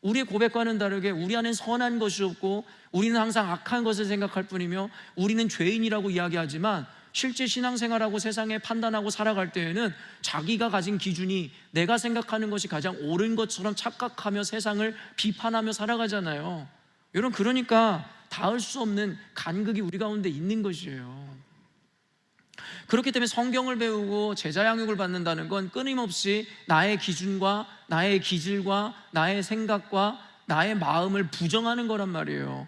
우리의 고백과는 다르게 우리 안엔 선한 것이 없고 우리는 항상 악한 것을 생각할 뿐이며 우리는 죄인이라고 이야기하지만 실제 신앙생활하고 세상에 판단하고 살아갈 때에는 자기가 가진 기준이 내가 생각하는 것이 가장 옳은 것처럼 착각하며 세상을 비판하며 살아가잖아요. 여러분, 그러니까 닿을 수 없는 간극이 우리 가운데 있는 것이에요. 그렇기 때문에 성경을 배우고 제자 양육을 받는다는 건 끊임없이 나의 기준과 나의 기질과 나의 생각과 나의 마음을 부정하는 거란 말이에요.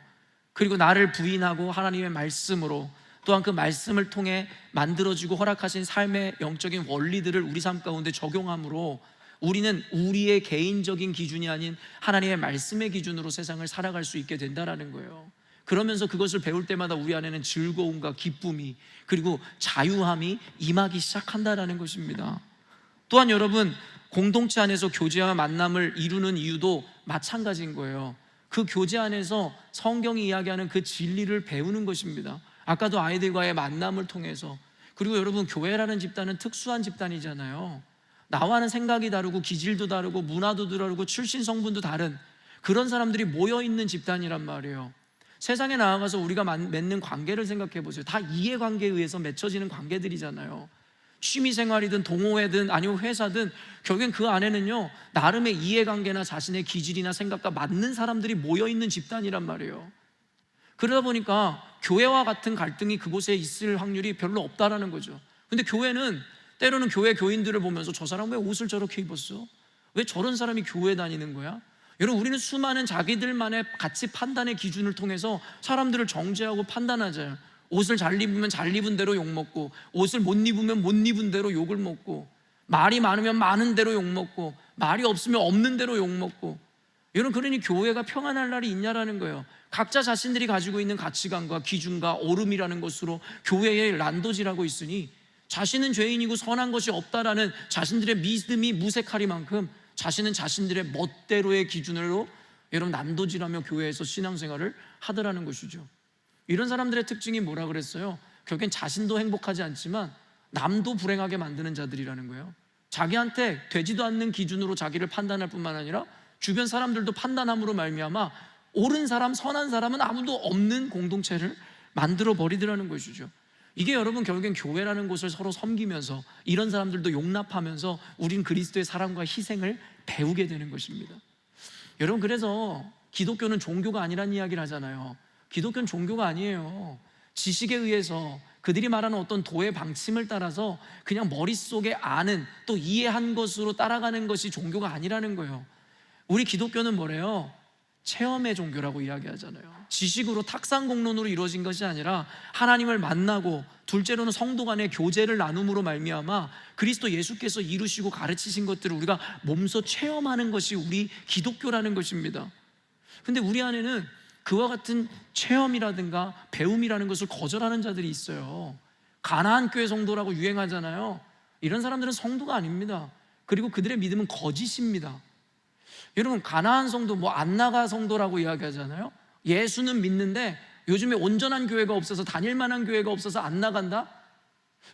그리고 나를 부인하고 하나님의 말씀으로, 또한 그 말씀을 통해 만들어지고 허락하신 삶의 영적인 원리들을 우리 삶 가운데 적용함으로 우리는 우리의 개인적인 기준이 아닌 하나님의 말씀의 기준으로 세상을 살아갈 수 있게 된다는 거예요. 그러면서 그것을 배울 때마다 우리 안에는 즐거움과 기쁨이, 그리고 자유함이 임하기 시작한다는 것입니다. 또한 여러분, 공동체 안에서 교제와 만남을 이루는 이유도 마찬가지인 거예요. 그 교제 안에서 성경이 이야기하는 그 진리를 배우는 것입니다. 아까도 아이들과의 만남을 통해서. 그리고 여러분, 교회라는 집단은 특수한 집단이잖아요. 나와는 생각이 다르고 기질도 다르고 문화도 다르고 출신 성분도 다른 그런 사람들이 모여있는 집단이란 말이에요. 세상에 나아가서 우리가 맺는 관계를 생각해 보세요. 다 이해관계에 의해서 맺혀지는 관계들이잖아요. 취미생활이든 동호회든 아니면 회사든 결국엔 그 안에는요, 나름의 이해관계나 자신의 기질이나 생각과 맞는 사람들이 모여있는 집단이란 말이에요. 그러다 보니까 교회와 같은 갈등이 그곳에 있을 확률이 별로 없다라는 거죠. 근데 교회는 때로는 교회 교인들을 보면서 저 사람 왜 옷을 저렇게 입었어? 왜 저런 사람이 교회 다니는 거야? 여러분, 우리는 수많은 자기들만의 가치 판단의 기준을 통해서 사람들을 정죄하고 판단하잖아요. 옷을 잘 입으면 잘 입은 대로 욕먹고, 옷을 못 입으면 못 입은 대로 욕을 먹고, 말이 많으면 많은 대로 욕먹고, 말이 없으면 없는 대로 욕먹고. 여러분, 그러니 교회가 평안할 날이 있냐라는 거예요. 각자 자신들이 가지고 있는 가치관과 기준과 옳음이라는 것으로 교회에 난도질하고 있으니 자신은 죄인이고 선한 것이 없다라는 자신들의 믿음이 무색하리만큼 자신은 자신들의 멋대로의 기준으로 여러분 난도질하며 교회에서 신앙생활을 하더라는 것이죠. 이런 사람들의 특징이 뭐라 그랬어요? 결국엔 자신도 행복하지 않지만 남도 불행하게 만드는 자들이라는 거예요. 자기한테 되지도 않는 기준으로 자기를 판단할 뿐만 아니라 주변 사람들도 판단함으로 말미암아 옳은 사람, 선한 사람은 아무도 없는 공동체를 만들어 버리더라는 것이죠. 이게 여러분 결국엔 교회라는 곳을 서로 섬기면서 이런 사람들도 용납하면서 우린 그리스도의 사랑과 희생을 배우게 되는 것입니다. 여러분, 그래서 기독교는 종교가 아니라는 이야기를 하잖아요. 기독교는 종교가 아니에요. 지식에 의해서 그들이 말하는 어떤 도의 방침을 따라서 그냥 머릿속에 아는 또 이해한 것으로 따라가는 것이 종교가 아니라는 거예요. 우리 기독교는 뭐래요? 체험의 종교라고 이야기하잖아요. 지식으로 탁상공론으로 이루어진 것이 아니라 하나님을 만나고 둘째로는 성도 간의 교제를 나눔으로 말미암아 그리스도 예수께서 이루시고 가르치신 것들을 우리가 몸소 체험하는 것이 우리 기독교라는 것입니다. 근데 우리 안에는 그와 같은 체험이라든가 배움이라는 것을 거절하는 자들이 있어요. 가나안 교회 성도라고 유행하잖아요. 이런 사람들은 성도가 아닙니다. 그리고 그들의 믿음은 거짓입니다. 여러분, 가나안 성도, 안나가 성도라고 이야기하잖아요. 예수는 믿는데 요즘에 온전한 교회가 없어서 다닐 만한 교회가 없어서 안 나간다?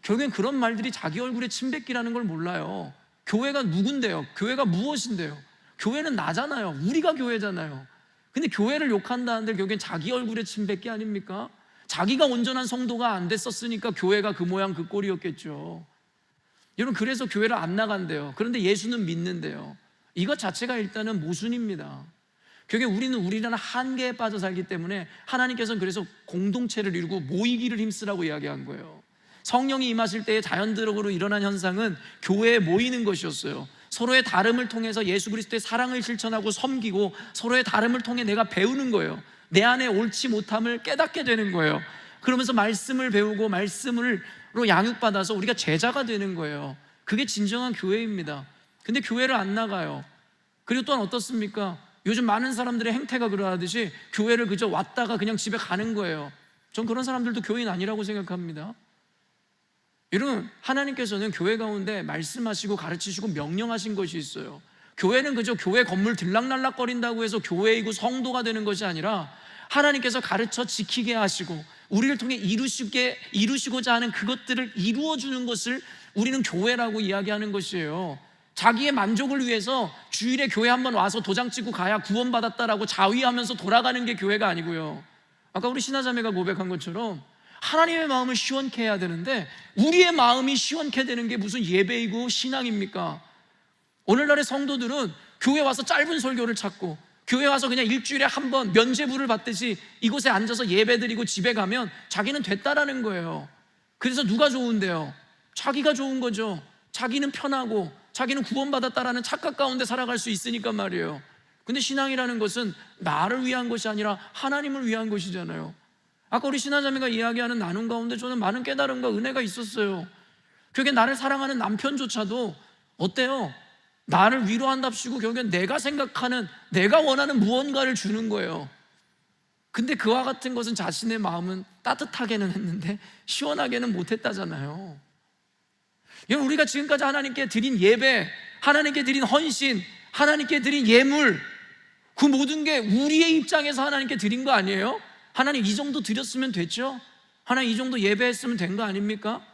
결국엔 그런 말들이 자기 얼굴에 침 뱉기라는 걸 몰라요. 교회가 누군데요? 교회가 무엇인데요? 교회는 나잖아요. 우리가 교회잖아요. 근데 교회를 욕한다는데 결국엔 자기 얼굴에 침 뱉기 아닙니까? 자기가 온전한 성도가 안 됐었으니까 교회가 그 모양 그 꼴이었겠죠. 여러분, 그래서 교회를 안 나간대요. 그런데 예수는 믿는데요. 이것 자체가 일단은 모순입니다. 결국에 우리는 우리라는 한계에 빠져 살기 때문에 하나님께서는 그래서 공동체를 이루고 모이기를 힘쓰라고 이야기한 거예요. 성령이 임하실 때의 자연적으로 일어난 현상은 교회에 모이는 것이었어요. 서로의 다름을 통해서 예수 그리스도의 사랑을 실천하고 섬기고 서로의 다름을 통해 내가 배우는 거예요. 내 안에 옳지 못함을 깨닫게 되는 거예요. 그러면서 말씀을 배우고 말씀으로 양육받아서 우리가 제자가 되는 거예요. 그게 진정한 교회입니다. 근데 교회를 안 나가요. 그리고 또한 어떻습니까? 요즘 많은 사람들의 행태가 그러하듯이 교회를 그저 왔다가 그냥 집에 가는 거예요. 전 그런 사람들도 교인 아니라고 생각합니다. 여러분, 하나님께서는 교회 가운데 말씀하시고 가르치시고 명령하신 것이 있어요. 교회는 그저 교회 건물 들락날락거린다고 해서 교회이고 성도가 되는 것이 아니라 하나님께서 가르쳐 지키게 하시고 우리를 통해 이루시고자 하는 그것들을 이루어주는 것을 우리는 교회라고 이야기하는 것이에요. 자기의 만족을 위해서 주일에 교회 한번 와서 도장 찍고 가야 구원받았다라고 자위하면서 돌아가는 게 교회가 아니고요. 아까 우리 신하자매가 고백한 것처럼 하나님의 마음을 시원케 해야 되는데 우리의 마음이 시원케 되는 게 무슨 예배이고 신앙입니까? 오늘날의 성도들은 교회 와서 짧은 설교를 찾고 교회 와서 그냥 일주일에 한 번 면죄부를 받듯이 이곳에 앉아서 예배드리고 집에 가면 자기는 됐다라는 거예요. 그래서 누가 좋은데요? 자기가 좋은 거죠. 자기는 편하고 자기는 구원받았다라는 착각 가운데 살아갈 수 있으니까 말이에요. 근데 신앙이라는 것은 나를 위한 것이 아니라 하나님을 위한 것이잖아요. 아까 우리 신하자매가 이야기하는 나눔 가운데 저는 많은 깨달음과 은혜가 있었어요. 그게 나를 사랑하는 남편조차도 어때요? 나를 위로한답시고 결국엔 내가 생각하는, 내가 원하는 무언가를 주는 거예요. 근데 그와 같은 것은 자신의 마음은 따뜻하게는 했는데 시원하게는 못했다잖아요. 여러분, 우리가 지금까지 하나님께 드린 예배, 하나님께 드린 헌신, 하나님께 드린 예물, 그 모든 게 우리의 입장에서 하나님께 드린 거 아니에요? 하나님 이 정도 드렸으면 됐죠? 하나님 이 정도 예배했으면 된 거 아닙니까?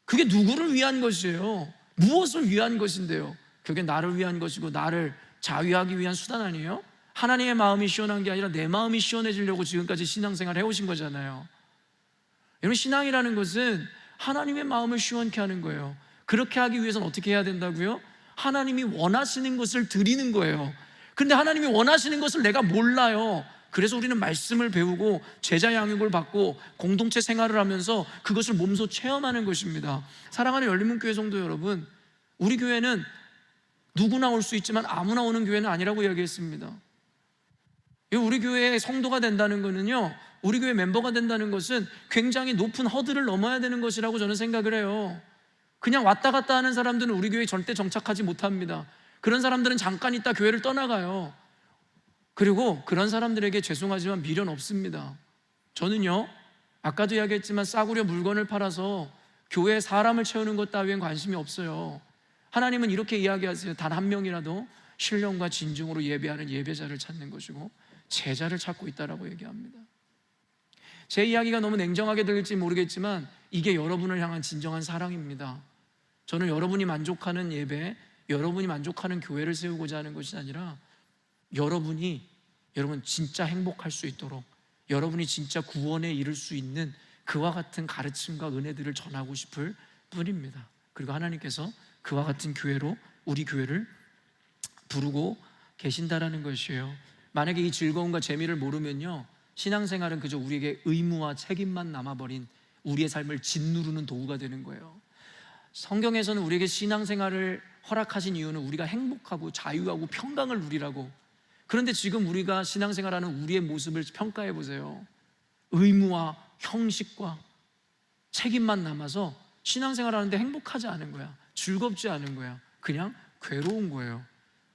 그게 누구를 위한 것이에요? 무엇을 위한 것인데요? 그게 나를 위한 것이고 나를 자위하기 위한 수단 아니에요? 하나님의 마음이 시원한 게 아니라 내 마음이 시원해지려고 지금까지 신앙생활 해오신 거잖아요. 여러분, 신앙이라는 것은 하나님의 마음을 시원케 하는 거예요. 그렇게 하기 위해서는 어떻게 해야 된다고요? 하나님이 원하시는 것을 드리는 거예요. 근데 하나님이 원하시는 것을 내가 몰라요. 그래서 우리는 말씀을 배우고 제자 양육을 받고 공동체 생활을 하면서 그것을 몸소 체험하는 것입니다. 사랑하는 열린문교회 성도 여러분, 우리 교회는 누구나 올 수 있지만 아무나 오는 교회는 아니라고 이야기했습니다. 우리 교회의 성도가 된다는 것은요, 우리 교회 멤버가 된다는 것은 굉장히 높은 허들을 넘어야 되는 것이라고 저는 생각을 해요. 그냥 왔다 갔다 하는 사람들은 우리 교회에 절대 정착하지 못합니다. 그런 사람들은 잠깐 있다 교회를 떠나가요. 그리고 그런 사람들에게 죄송하지만 미련 없습니다. 저는요, 아까도 이야기했지만 싸구려 물건을 팔아서 교회에 사람을 채우는 것 따위엔 관심이 없어요. 하나님은 이렇게 이야기하세요. 단 한 명이라도 신령과 진정으로 예배하는 예배자를 찾는 것이고 제자를 찾고 있다라고 얘기합니다. 제 이야기가 너무 냉정하게 들릴지 모르겠지만 이게 여러분을 향한 진정한 사랑입니다. 저는 여러분이 만족하는 예배, 여러분이 만족하는 교회를 세우고자 하는 것이 아니라 여러분 진짜 행복할 수 있도록, 여러분이 진짜 구원에 이를 수 있는 그와 같은 가르침과 은혜들을 전하고 싶을 뿐입니다. 그리고 하나님께서 그와 같은 교회로 우리 교회를 부르고 계신다라는 것이에요. 만약에 이 즐거움과 재미를 모르면요, 신앙생활은 그저 우리에게 의무와 책임만 남아버린 우리의 삶을 짓누르는 도구가 되는 거예요. 성경에서는 우리에게 신앙생활을 허락하신 이유는 우리가 행복하고 자유하고 평강을 누리라고. 그런데 지금 우리가 신앙생활하는 우리의 모습을 평가해 보세요. 의무와 형식과 책임만 남아서 신앙생활하는데 행복하지 않은 거야. 즐겁지 않은 거야. 그냥 괴로운 거예요.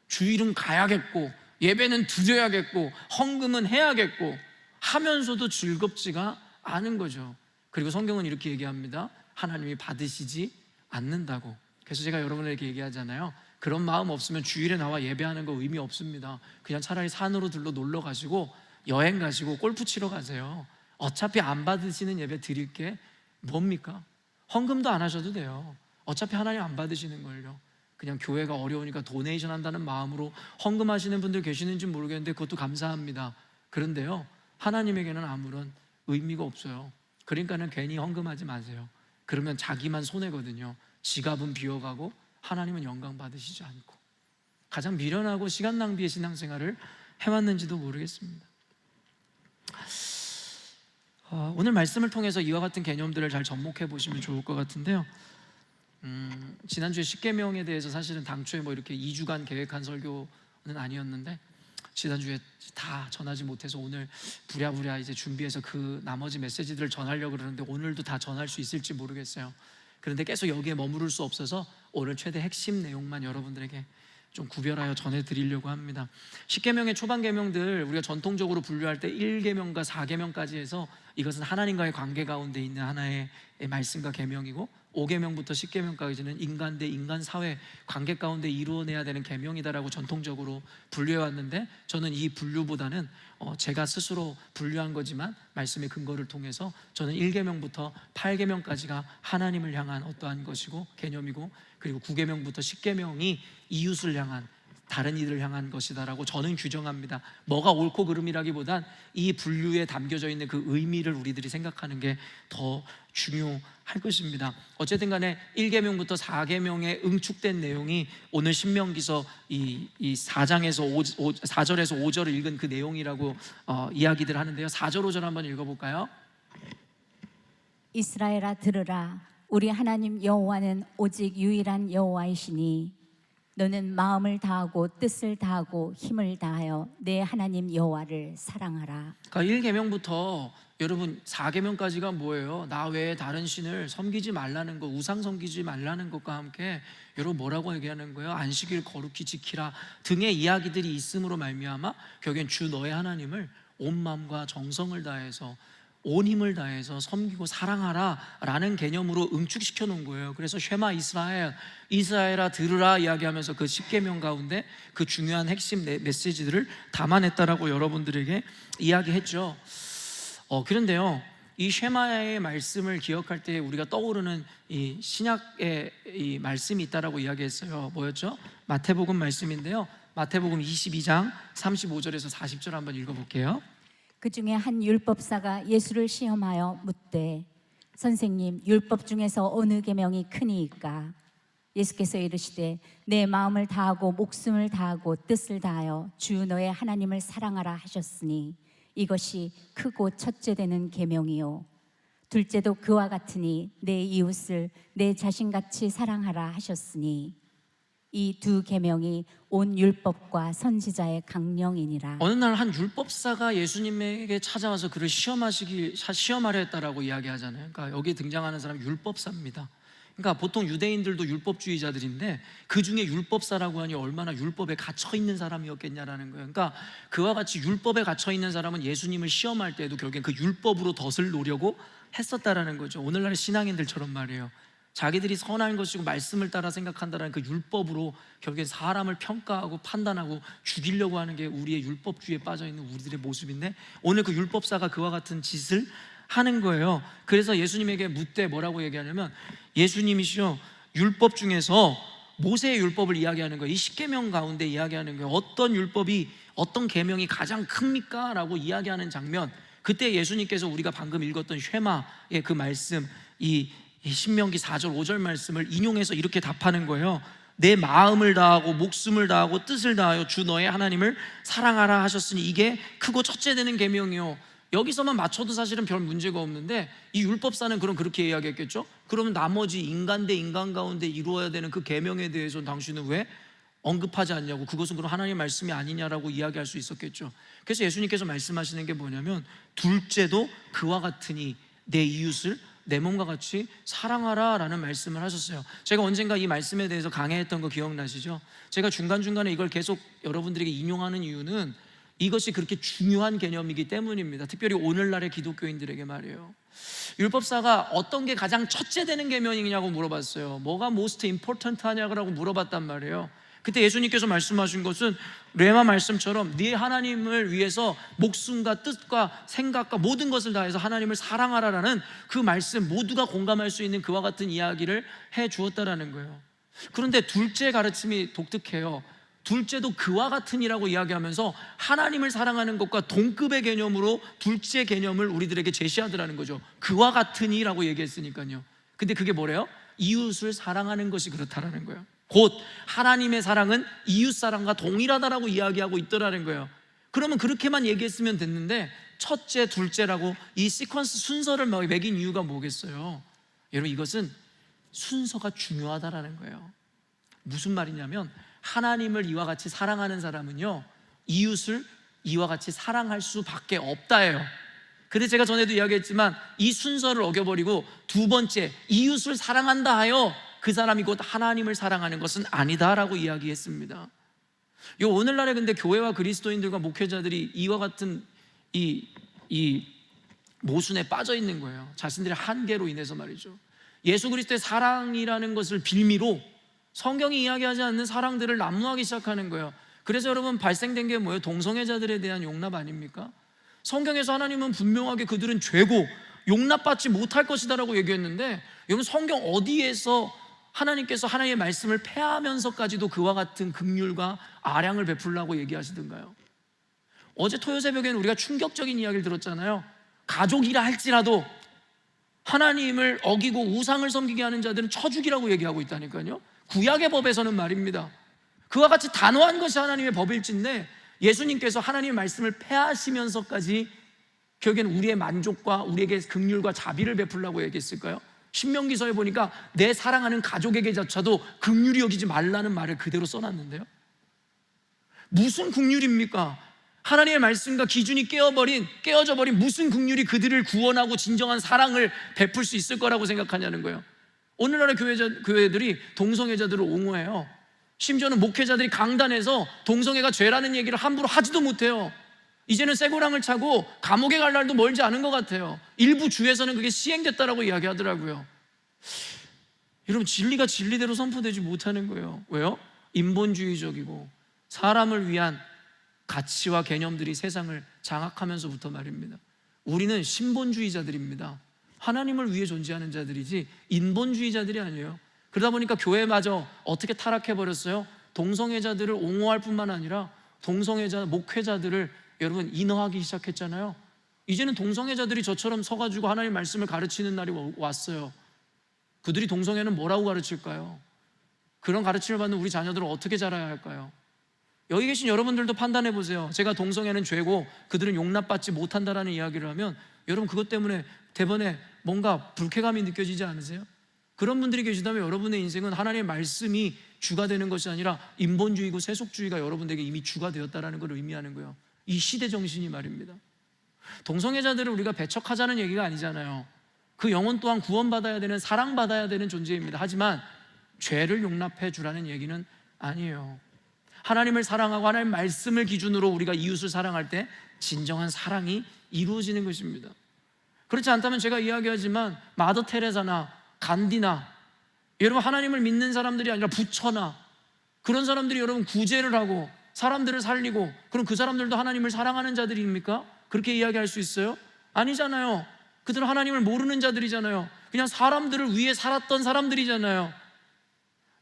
주일은 가야겠고 예배는 드려야겠고 헌금은 해야겠고 하면서도 즐겁지가 않은 거죠. 그리고 성경은 이렇게 얘기합니다. 하나님이 받으시지 않는다고. 그래서 제가 여러분에게 얘기하잖아요. 그런 마음 없으면 주일에 나와 예배하는 거 의미 없습니다. 그냥 차라리 산으로 놀러 가시고 여행 가시고 골프 치러 가세요. 어차피 안 받으시는 예배 드릴 게 뭡니까? 헌금도 안 하셔도 돼요. 어차피 하나님 안 받으시는 걸요. 그냥 교회가 어려우니까 도네이션 한다는 마음으로 헌금하시는 분들 계시는지 모르겠는데 그것도 감사합니다. 그런데요, 하나님에게는 아무런 의미가 없어요. 그러니까는 괜히 헌금하지 마세요. 그러면 자기만 손해거든요. 지갑은 비워가고 하나님은 영광 받으시지 않고 가장 미련하고 시간 낭비의 신앙생활을 해왔는지도 모르겠습니다. 오늘 말씀을 통해서 이와 같은 개념들을 잘 접목해 보시면 좋을 것 같은데요. 지난주에 십계명에 대해서 사실은 당초에 뭐 이렇게 2주간 계획한 설교는 아니었는데 지난주에 다 전하지 못해서 오늘 부랴부랴 이제 준비해서 그 나머지 메시지들을 전하려고 그러는데 오늘도 다 전할 수 있을지 모르겠어요. 그런데 계속 여기에 머무를 수 없어서 오늘 최대 핵심 내용만 여러분들에게 좀 구별하여 전해드리려고 합니다. 십계명의 초반 계명들 우리가 전통적으로 분류할 때 1계명과 4계명까지 해서 이것은 하나님과의 관계 가운데 있는 하나의 말씀과 계명이고 5계명부터 10계명까지는 인간 대 인간 사회 관계 가운데 이루어내야 되는 계명이다라고 전통적으로 분류해 왔는데, 저는 이 분류보다는 제가 스스로 분류한 거지만 말씀의 근거를 통해서 저는 1계명부터 8계명까지가 하나님을 향한 어떠한 것이고 개념이고, 그리고 9계명부터 10계명이 이웃을 향한, 다른 이들을 향한 것이다라고 저는 규정합니다. 뭐가 옳고 그름이라기보단 이 분류에 담겨져 있는 그 의미를 우리들이 생각하는 게 더 중요할 것입니다. 어쨌든 간에 1계명부터 4계명에 응축된 내용이 오늘 신명기서 이 4절에서 5절을 읽은 그 내용이라고 이야기들 하는데요. 4절 5절 한번 읽어볼까요? 이스라엘아 들으라. 우리 하나님 여호와는 오직 유일한 여호와이시니 너는 마음을 다하고 뜻을 다하고 힘을 다하여 내 하나님 여호와를 사랑하라. 그러니까 1계명부터 여러분 4계명까지가 뭐예요? 나 외에 다른 신을 섬기지 말라는 것, 우상 섬기지 말라는 것과 함께 여러분 뭐라고 얘기하는 거예요? 안식일 거룩히 지키라 등의 이야기들이 있음으로 말미암아 결국엔 주 너의 하나님을 온 마음과 정성을 다해서 온 힘을 다해서 섬기고 사랑하라 라는 개념으로 응축시켜 놓은 거예요. 그래서 쉐마 이스라엘, 이스라엘아 들으라 이야기하면서 그 10계명 가운데 그 중요한 핵심 메시지들을 담아냈다라고 여러분들에게 이야기했죠. 그런데요, 이 쉐마의 말씀을 기억할 때 우리가 떠오르는 이 신약의 이 말씀이 있다라고 이야기했어요. 뭐였죠? 마태복음 말씀인데요, 마태복음 22장 35절에서 40절 한번 읽어볼게요. 그 중에 한 율법사가 예수를 시험하여 묻되 선생님, 율법 중에서 어느 계명이 크니이까? 예수께서 이르시되 내 마음을 다하고 목숨을 다하고 뜻을 다하여 주 너의 하나님을 사랑하라 하셨으니 이것이 크고 첫째 되는 계명이요 둘째도 그와 같으니 내 이웃을 내 자신같이 사랑하라 하셨으니 이 두 계명이 온 율법과 선지자의 강령이니라. 어느 날 한 율법사가 예수님에게 찾아와서 그를 시험하려 했다라고 이야기하잖아요. 그러니까 여기에 등장하는 사람이 율법사입니다. 그러니까 보통 유대인들도 율법주의자들인데 그 중에 율법사라고 하니 얼마나 율법에 갇혀 있는 사람이었겠냐라는 거예요. 그러니까 그와 같이 율법에 갇혀 있는 사람은 예수님을 시험할 때도 결국엔 그 율법으로 덫을 놓으려고 했었다라는 거죠. 오늘날의 신앙인들처럼 말이에요. 자기들이 선한 것이고 말씀을 따라 생각한다는 그 율법으로 결국엔 사람을 평가하고 판단하고 죽이려고 하는 게 우리의 율법주의에 빠져있는 우리들의 모습인데, 오늘 그 율법사가 그와 같은 짓을 하는 거예요. 그래서 예수님에게 묻되 뭐라고 얘기하냐면, 예수님이시여 율법 중에서 모세의 율법을 이야기하는 거예요. 이 10계명 가운데 이야기하는 거예요. 어떤 율법이, 어떤 계명이 가장 큽니까? 라고 이야기하는 장면, 그때 예수님께서 우리가 방금 읽었던 쉐마의 그 말씀, 이 신명기 4절 5절 말씀을 인용해서 이렇게 답하는 거예요. 내 마음을 다하고 목숨을 다하고 뜻을 다하여 주 너의 하나님을 사랑하라 하셨으니 이게 크고 첫째 되는 계명이요. 여기서만 맞춰도 사실은 별 문제가 없는데 이 율법사는 그럼 그렇게 이야기했겠죠. 그러면 나머지 인간 대 인간 가운데 이루어야 되는 그 계명에 대해서 당신은 왜 언급하지 않냐고, 그것은 그럼 하나님의 말씀이 아니냐라고 이야기할 수 있었겠죠. 그래서 예수님께서 말씀하시는 게 뭐냐면, 둘째도 그와 같으니 내 이웃을 내 몸과 같이 사랑하라 라는 말씀을 하셨어요. 제가 언젠가 이 말씀에 대해서 강해했던 거 기억나시죠? 제가 중간중간에 이걸 계속 여러분들에게 인용하는 이유는 이것이 그렇게 중요한 개념이기 때문입니다. 특별히 오늘날의 기독교인들에게 말이에요. 율법사가 어떤 게 가장 첫째 되는 계명이냐고 물어봤어요. 뭐가 most important 하냐고 물어봤단 말이에요. 그때 예수님께서 말씀하신 것은 레마 말씀처럼 네 하나님을 위해서 목숨과 뜻과 생각과 모든 것을 다해서 하나님을 사랑하라라는 그 말씀, 모두가 공감할 수 있는 그와 같은 이야기를 해 주었다라는 거예요. 그런데 둘째 가르침이 독특해요. 둘째도 그와 같으니라고 이야기하면서 하나님을 사랑하는 것과 동급의 개념으로 둘째 개념을 우리들에게 제시하더라는 거죠. 그와 같으니라고 얘기했으니까요. 근데 그게 뭐래요? 이웃을 사랑하는 것이 그렇다라는 거예요. 곧 하나님의 사랑은 이웃 사랑과 동일하다라고 이야기하고 있더라는 거예요. 그러면 그렇게만 얘기했으면 됐는데 첫째, 둘째라고 이 시퀀스 순서를 매긴 이유가 뭐겠어요? 여러분, 이것은 순서가 중요하다라는 거예요. 무슨 말이냐면, 하나님을 이와 같이 사랑하는 사람은요, 이웃을 이와 같이 사랑할 수밖에 없다예요. 근데 제가 전에도 이야기했지만 이 순서를 어겨버리고 두 번째, 이웃을 사랑한다 하여 그 사람이 곧 하나님을 사랑하는 것은 아니다라고 이야기했습니다. 오늘날에 근데 교회와 그리스도인들과 목회자들이 이와 같은 이 모순에 빠져 있는 거예요. 자신들의 한계로 인해서 말이죠. 예수 그리스도의 사랑이라는 것을 빌미로 성경이 이야기하지 않는 사랑들을 난무하기 시작하는 거예요. 그래서 여러분 발생된 게 뭐예요? 동성애자들에 대한 용납 아닙니까? 성경에서 하나님은 분명하게 그들은 죄고 용납받지 못할 것이다라고 얘기했는데, 여러분 성경 어디에서 하나님께서 하나님의 말씀을 폐하면서까지도 그와 같은 긍휼과 아량을 베풀라고 얘기하시던가요? 어제 토요 새벽에는 우리가 충격적인 이야기를 들었잖아요. 가족이라 할지라도 하나님을 어기고 우상을 섬기게 하는 자들은 쳐죽이라고 얘기하고 있다니까요. 구약의 법에서는 말입니다. 그와 같이 단호한 것이 하나님의 법일진데 예수님께서 하나님의 말씀을 폐하시면서까지 결국엔 우리의 만족과 우리에게 긍휼과 자비를 베풀라고 얘기했을까요? 신명기서에 보니까 내 사랑하는 가족에게조차도 긍휼히 여기지 말라는 말을 그대로 써놨는데요. 무슨 긍휼입니까? 하나님의 말씀과 기준이 깨어져 버린 무슨 긍휼이 그들을 구원하고 진정한 사랑을 베풀 수 있을 거라고 생각하냐는 거예요. 오늘날의 교회들이 동성애자들을 옹호해요. 심지어는 목회자들이 강단에서 동성애가 죄라는 얘기를 함부로 하지도 못해요. 이제는 쇠고랑을 차고 감옥에 갈 날도 멀지 않은 것 같아요. 일부 주에서는 그게 시행됐다라고 이야기하더라고요. 여러분, 진리가 진리대로 선포되지 못하는 거예요. 왜요? 인본주의적이고 사람을 위한 가치와 개념들이 세상을 장악하면서부터 말입니다. 우리는 신본주의자들입니다. 하나님을 위해 존재하는 자들이지 인본주의자들이 아니에요. 그러다 보니까 교회마저 어떻게 타락해버렸어요? 동성애자들을 옹호할 뿐만 아니라 동성애자 목회자들을 여러분 인허하기 시작했잖아요. 이제는 동성애자들이 저처럼 서가지고 하나님 말씀을 가르치는 날이 왔어요. 그들이 동성애는 뭐라고 가르칠까요? 그런 가르침을 받는 우리 자녀들은 어떻게 자라야 할까요? 여기 계신 여러분들도 판단해 보세요. 제가 동성애는 죄고 그들은 용납받지 못한다라는 이야기를 하면 여러분 그것 때문에 대번에 뭔가 불쾌감이 느껴지지 않으세요? 그런 분들이 계시다면 여러분의 인생은 하나님의 말씀이 주가 되는 것이 아니라 인본주의고 세속주의가 여러분에게 이미 주가 되었다는 걸 의미하는 거예요. 이 시대 정신이 말입니다. 동성애자들을 우리가 배척하자는 얘기가 아니잖아요. 그 영혼 또한 구원받아야 되는, 사랑받아야 되는 존재입니다. 하지만 죄를 용납해 주라는 얘기는 아니에요. 하나님을 사랑하고 하나님의 말씀을 기준으로 우리가 이웃을 사랑할 때 진정한 사랑이 이루어지는 것입니다. 그렇지 않다면 제가 이야기하지만 마더 테레사나 간디나 여러분 하나님을 믿는 사람들이 아니라 부처나 그런 사람들이 여러분 구제를 하고 사람들을 살리고, 그럼 그 사람들도 하나님을 사랑하는 자들입니까? 그렇게 이야기할 수 있어요? 아니잖아요. 그들은 하나님을 모르는 자들이잖아요. 그냥 사람들을 위해 살았던 사람들이잖아요.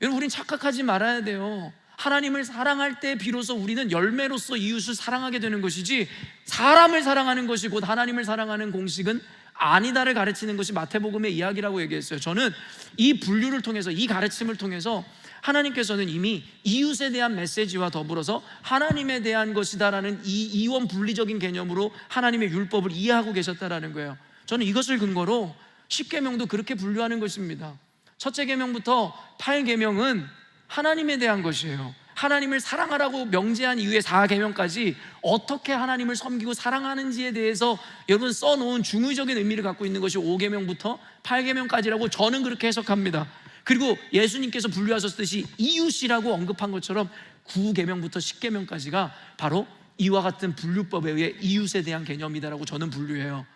여러분 우린 착각하지 말아야 돼요. 하나님을 사랑할 때 비로소 우리는 열매로서 이웃을 사랑하게 되는 것이지 사람을 사랑하는 것이 곧 하나님을 사랑하는 공식은 아니다를 가르치는 것이 마태복음의 이야기라고 얘기했어요. 저는 이 분류를 통해서, 이 가르침을 통해서 하나님께서는 이미 이웃에 대한 메시지와 더불어서 하나님에 대한 것이다라는 이 이원 분리적인 개념으로 하나님의 율법을 이해하고 계셨다라는 거예요. 저는 이것을 근거로 10계명도 그렇게 분류하는 것입니다. 첫째 계명부터 8계명은 하나님에 대한 것이에요. 하나님을 사랑하라고 명제한 이후에 4계명까지 어떻게 하나님을 섬기고 사랑하는지에 대해서 여러분 써놓은 중의적인 의미를 갖고 있는 것이 5계명부터 8계명까지라고 저는 그렇게 해석합니다. 그리고 예수님께서 분류하셨듯이 이웃이라고 언급한 것처럼 9계명부터 10계명까지가 바로 이와 같은 분류법에 의해 이웃에 대한 개념이다라고 저는 분류해요.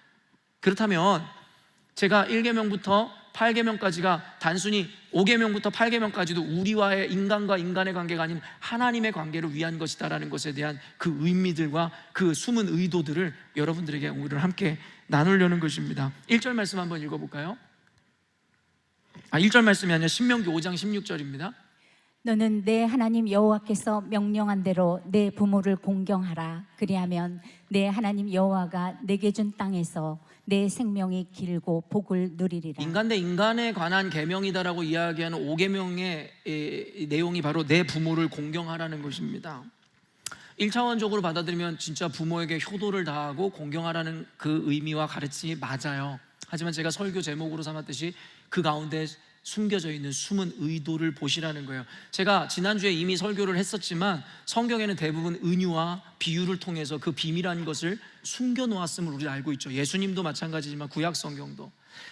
그렇다면 제가 1계명부터 8계명까지가 단순히 5계명부터 8계명까지도 우리와의 인간과 인간의 관계가 아닌 하나님의 관계를 위한 것이다라는 것에 대한 그 의미들과 그 숨은 의도들을 여러분들에게 오늘 함께 나누려는 것입니다. 1절 말씀 한번 읽어볼까요? 1절 말씀이 아니라 신명기 5장 16절입니다. 너는 내 하나님 여호와께서 명령한 대로 내 부모를 공경하라. 그리하면 내 하나님 여호와가 내게 준 땅에서 내 생명이 길고 복을 누리리라. 인간 대 인간에 관한 계명이다라고 이야기하는 5계명의 내용이 바로 내 부모를 공경하라는 것입니다. 1차원적으로 받아들이면 진짜 부모에게 효도를 다하고 공경하라는 그 의미와 가르침이 맞아요. 하지만 제가 설교 제목으로 삼았듯이 그 가운데 숨겨져 있는 숨은 의도를 보시라는 거예요. 제가 지난주에 이미 설교를 했었지만 성경에는 대부분 은유와 비유를 통해서 그 비밀한 것을 숨겨놓았음을 우리가 알고 있죠. 예수님도 마찬가지지만 구약 성경도.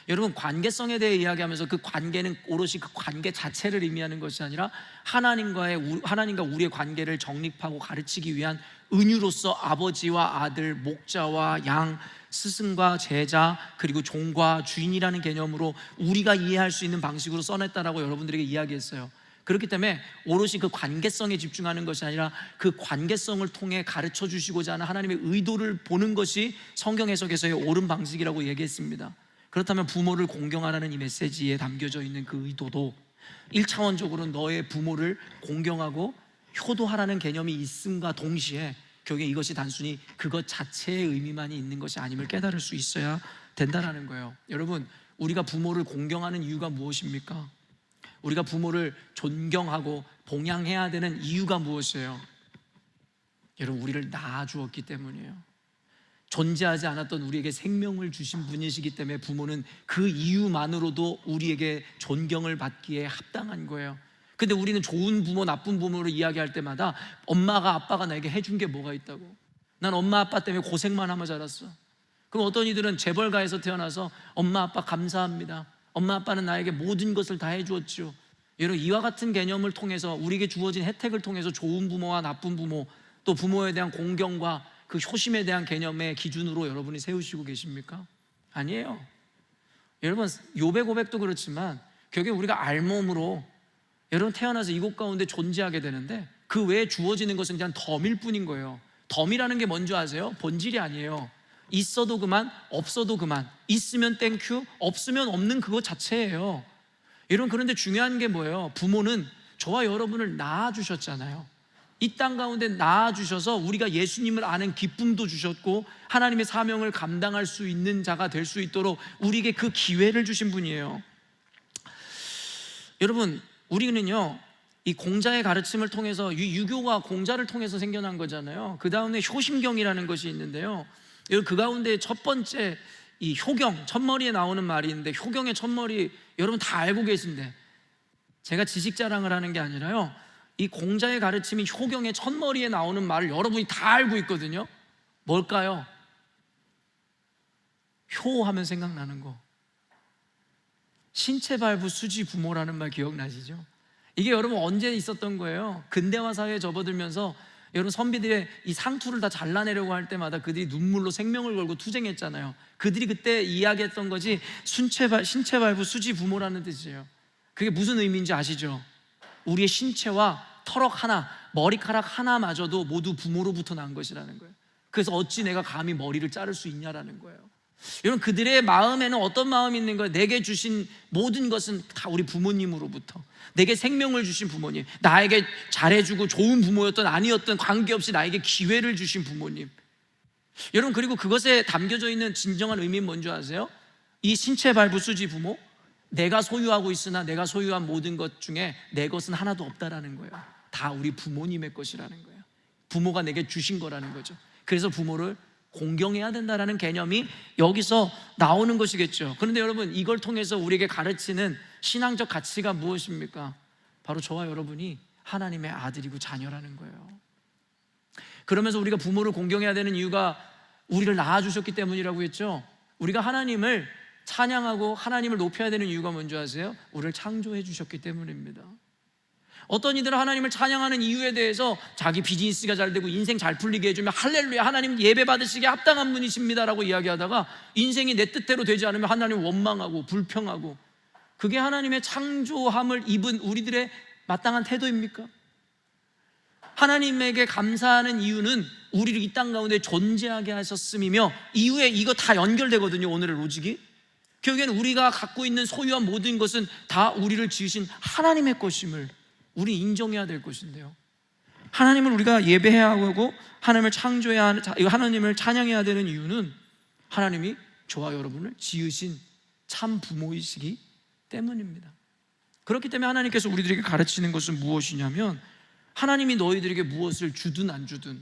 여러분, 관계성에 대해 이야기하면서 그 관계는 오롯이 그 관계 자체를 의미하는 것이 아니라 하나님과 우리의 관계를 정립하고 가르치기 위한 은유로서 아버지와 아들, 목자와 양, 스승과 제자, 그리고 종과 주인이라는 개념으로 우리가 이해할 수 있는 방식으로 써냈다라고 여러분들에게 이야기했어요. 그렇기 때문에 오롯이 그 관계성에 집중하는 것이 아니라 그 관계성을 통해 가르쳐 주시고자 하는 하나님의 의도를 보는 것이 성경 해석에서의 옳은 방식이라고 얘기했습니다. 그렇다면 부모를 공경하라는 이 메시지에 담겨져 있는 그 의도도 1차원적으로 너의 부모를 공경하고 효도하라는 개념이 있음과 동시에 결국에 이것이 단순히 그것 자체의 의미만이 있는 것이 아님을 깨달을 수 있어야 된다는 거예요. 여러분, 우리가 부모를 공경하는 이유가 무엇입니까? 우리가 부모를 존경하고 봉양해야 되는 이유가 무엇이에요? 여러분, 우리를 낳아주었기 때문이에요. 존재하지 않았던 우리에게 생명을 주신 분이시기 때문에 부모는 그 이유만으로도 우리에게 존경을 받기에 합당한 거예요. 근데 우리는 좋은 부모, 나쁜 부모를 이야기할 때마다 엄마가 아빠가 나에게 해준 게 뭐가 있다고, 난 엄마 아빠 때문에 고생만 하며 자랐어. 그럼 어떤 이들은 재벌가에서 태어나서 엄마 아빠 감사합니다, 엄마 아빠는 나에게 모든 것을 다 해주었지요. 여러분, 이와 같은 개념을 통해서 우리에게 주어진 혜택을 통해서 좋은 부모와 나쁜 부모, 또 부모에 대한 공경과 그 효심에 대한 개념의 기준으로 여러분이 세우시고 계십니까? 아니에요. 여러분, 욥의 고백도 그렇지만 결국에 우리가 알몸으로 여러분 태어나서 이곳 가운데 존재하게 되는데 그 외에 주어지는 것은 그냥 덤일 뿐인 거예요. 덤이라는 게 뭔지 아세요? 본질이 아니에요. 있어도 그만, 없어도 그만. 있으면 땡큐, 없으면 없는 그것 자체예요. 여러분, 그런데 중요한 게 뭐예요? 부모는 저와 여러분을 낳아주셨잖아요. 이 땅 가운데 낳아주셔서 우리가 예수님을 아는 기쁨도 주셨고 하나님의 사명을 감당할 수 있는 자가 될 수 있도록 우리에게 그 기회를 주신 분이에요. 여러분, 우리는요, 이 공자의 가르침을 통해서, 유교가 공자를 통해서 생겨난 거잖아요. 그 다음에 효심경이라는 것이 있는데요, 그 가운데 첫 번째 이 효경, 첫머리에 나오는 말이 있는데, 효경의 첫머리 여러분 다 알고 계신데 제가 지식 자랑을 하는 게 아니라요, 이 공자의 가르침이 효경의 첫머리에 나오는 말을 여러분이 다 알고 있거든요. 뭘까요? 효하면 생각나는 거, 신체발부 수지 부모라는 말 기억나시죠? 이게 여러분 언제 있었던 거예요? 근대화 사회에 접어들면서 여러분 선비들의 이 상투를 다 잘라내려고 할 때마다 그들이 눈물로 생명을 걸고 투쟁했잖아요. 그들이 그때 이야기했던 것이 신체발부 수지 부모라는 뜻이에요. 그게 무슨 의미인지 아시죠? 우리의 신체와 털럭 하나, 머리카락 하나마저도 모두 부모로부터 난 것이라는 거예요. 그래서 어찌 내가 감히 머리를 자를 수 있냐라는 거예요. 여러분, 그들의 마음에는 어떤 마음이 있는 거예요? 내게 주신 모든 것은 다 우리 부모님으로부터, 내게 생명을 주신 부모님, 나에게 잘해주고 좋은 부모였던 아니었던 관계없이 나에게 기회를 주신 부모님. 여러분, 그리고 그것에 담겨져 있는 진정한 의미는 뭔지 아세요? 이 신체발부수지 부모, 내가 소유하고 있으나 내가 소유한 모든 것 중에 내 것은 하나도 없다라는 거예요. 다 우리 부모님의 것이라는 거예요. 부모가 내게 주신 거라는 거죠. 그래서 부모를 공경해야 된다라는 개념이 여기서 나오는 것이겠죠. 그런데 여러분, 이걸 통해서 우리에게 가르치는 신앙적 가치가 무엇입니까? 바로 저와 여러분이 하나님의 아들이고 자녀라는 거예요. 그러면서 우리가 부모를 공경해야 되는 이유가 우리를 낳아주셨기 때문이라고 했죠. 우리가 하나님을 찬양하고 하나님을 높여야 되는 이유가 뭔지 아세요? 우리를 창조해 주셨기 때문입니다. 어떤 이들은 하나님을 찬양하는 이유에 대해서 자기 비즈니스가 잘 되고 인생 잘 풀리게 해주면 할렐루야, 하나님 예배 받으시기에 합당한 분이십니다라고 이야기하다가 인생이 내 뜻대로 되지 않으면 하나님 원망하고 불평하고, 그게 하나님의 창조함을 입은 우리들의 마땅한 태도입니까? 하나님에게 감사하는 이유는 우리를 이 땅 가운데 존재하게 하셨음이며, 이후에 이거 다 연결되거든요. 오늘의 로직이 결국에는 우리가 갖고 있는 소유한 모든 것은 다 우리를 지으신 하나님의 것임을 우리 인정해야 될 것인데요, 하나님을 우리가 예배해야 하고 하나님을 창조해야 하는, 하나님을 찬양해야 되는 이유는 하나님이 저와 여러분을 지으신 참 부모이시기 때문입니다. 그렇기 때문에 하나님께서 우리들에게 가르치는 것은 무엇이냐면, 하나님이 너희들에게 무엇을 주든 안 주든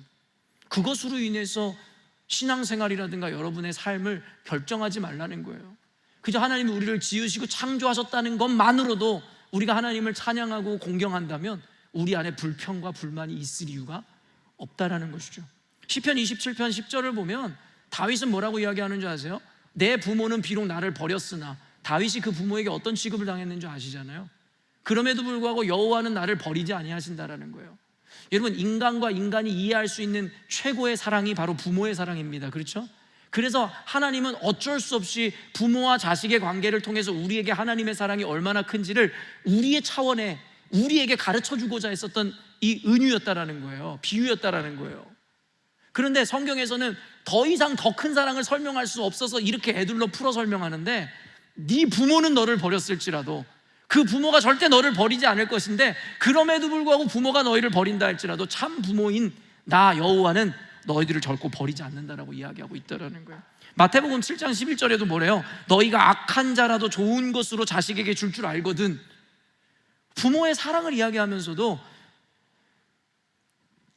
그것으로 인해서 신앙생활이라든가 여러분의 삶을 결정하지 말라는 거예요. 그저 하나님이 우리를 지으시고 창조하셨다는 것만으로도 우리가 하나님을 찬양하고 공경한다면 우리 안에 불평과 불만이 있을 이유가 없다라는 것이죠. 시편 27편 10절을 보면 다윗은 뭐라고 이야기하는 줄 아세요? 내 부모는 비록 나를 버렸으나 다윗이 그 부모에게 어떤 취급을 당했는지 아시잖아요. 그럼에도 불구하고 여호와는 나를 버리지 아니하신다라는 거예요. 여러분, 인간과 인간이 이해할 수 있는 최고의 사랑이 바로 부모의 사랑입니다. 그렇죠? 그래서 하나님은 어쩔 수 없이 부모와 자식의 관계를 통해서 우리에게 하나님의 사랑이 얼마나 큰지를 우리의 차원에 우리에게 가르쳐 주고자 했었던 이 은유였다라는 거예요. 비유였다라는 거예요. 그런데 성경에서는 더 이상 더 큰 사랑을 설명할 수 없어서 이렇게 애들로 풀어 설명하는데, 네 부모는 너를 버렸을지라도 그 부모가 절대 너를 버리지 않을 것인데, 그럼에도 불구하고 부모가 너희를 버린다 할지라도 참 부모인 나 여호와는 너희들을 결코 버리지 않는다라고 이야기하고 있다라는 거예요. 마태복음 7장 11절에도 뭐래요? 너희가 악한 자라도 좋은 것으로 자식에게 줄 줄 알거든. 부모의 사랑을 이야기하면서도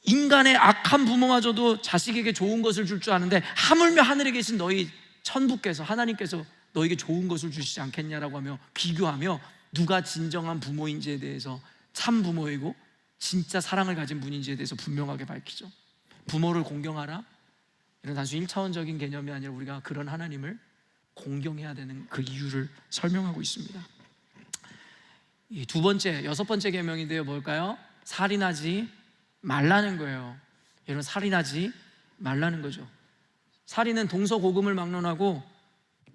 인간의 악한 부모마저도 자식에게 좋은 것을 줄 줄 아는데 하물며 하늘에 계신 너희 천부께서, 하나님께서 너에게 좋은 것을 주시지 않겠냐라고 하며 비교하며 누가 진정한 부모인지에 대해서, 참 부모이고 진짜 사랑을 가진 분인지에 대해서 분명하게 밝히죠. 부모를 공경하라, 이런 단순히 1차원적인 개념이 아니라 우리가 그런 하나님을 공경해야 되는 그 이유를 설명하고 있습니다. 이 두 번째, 여섯 번째 계명인데요, 뭘까요? 살인하지 말라는 거예요. 여러분, 살인하지 말라는 거죠. 살인은 동서고금을 막론하고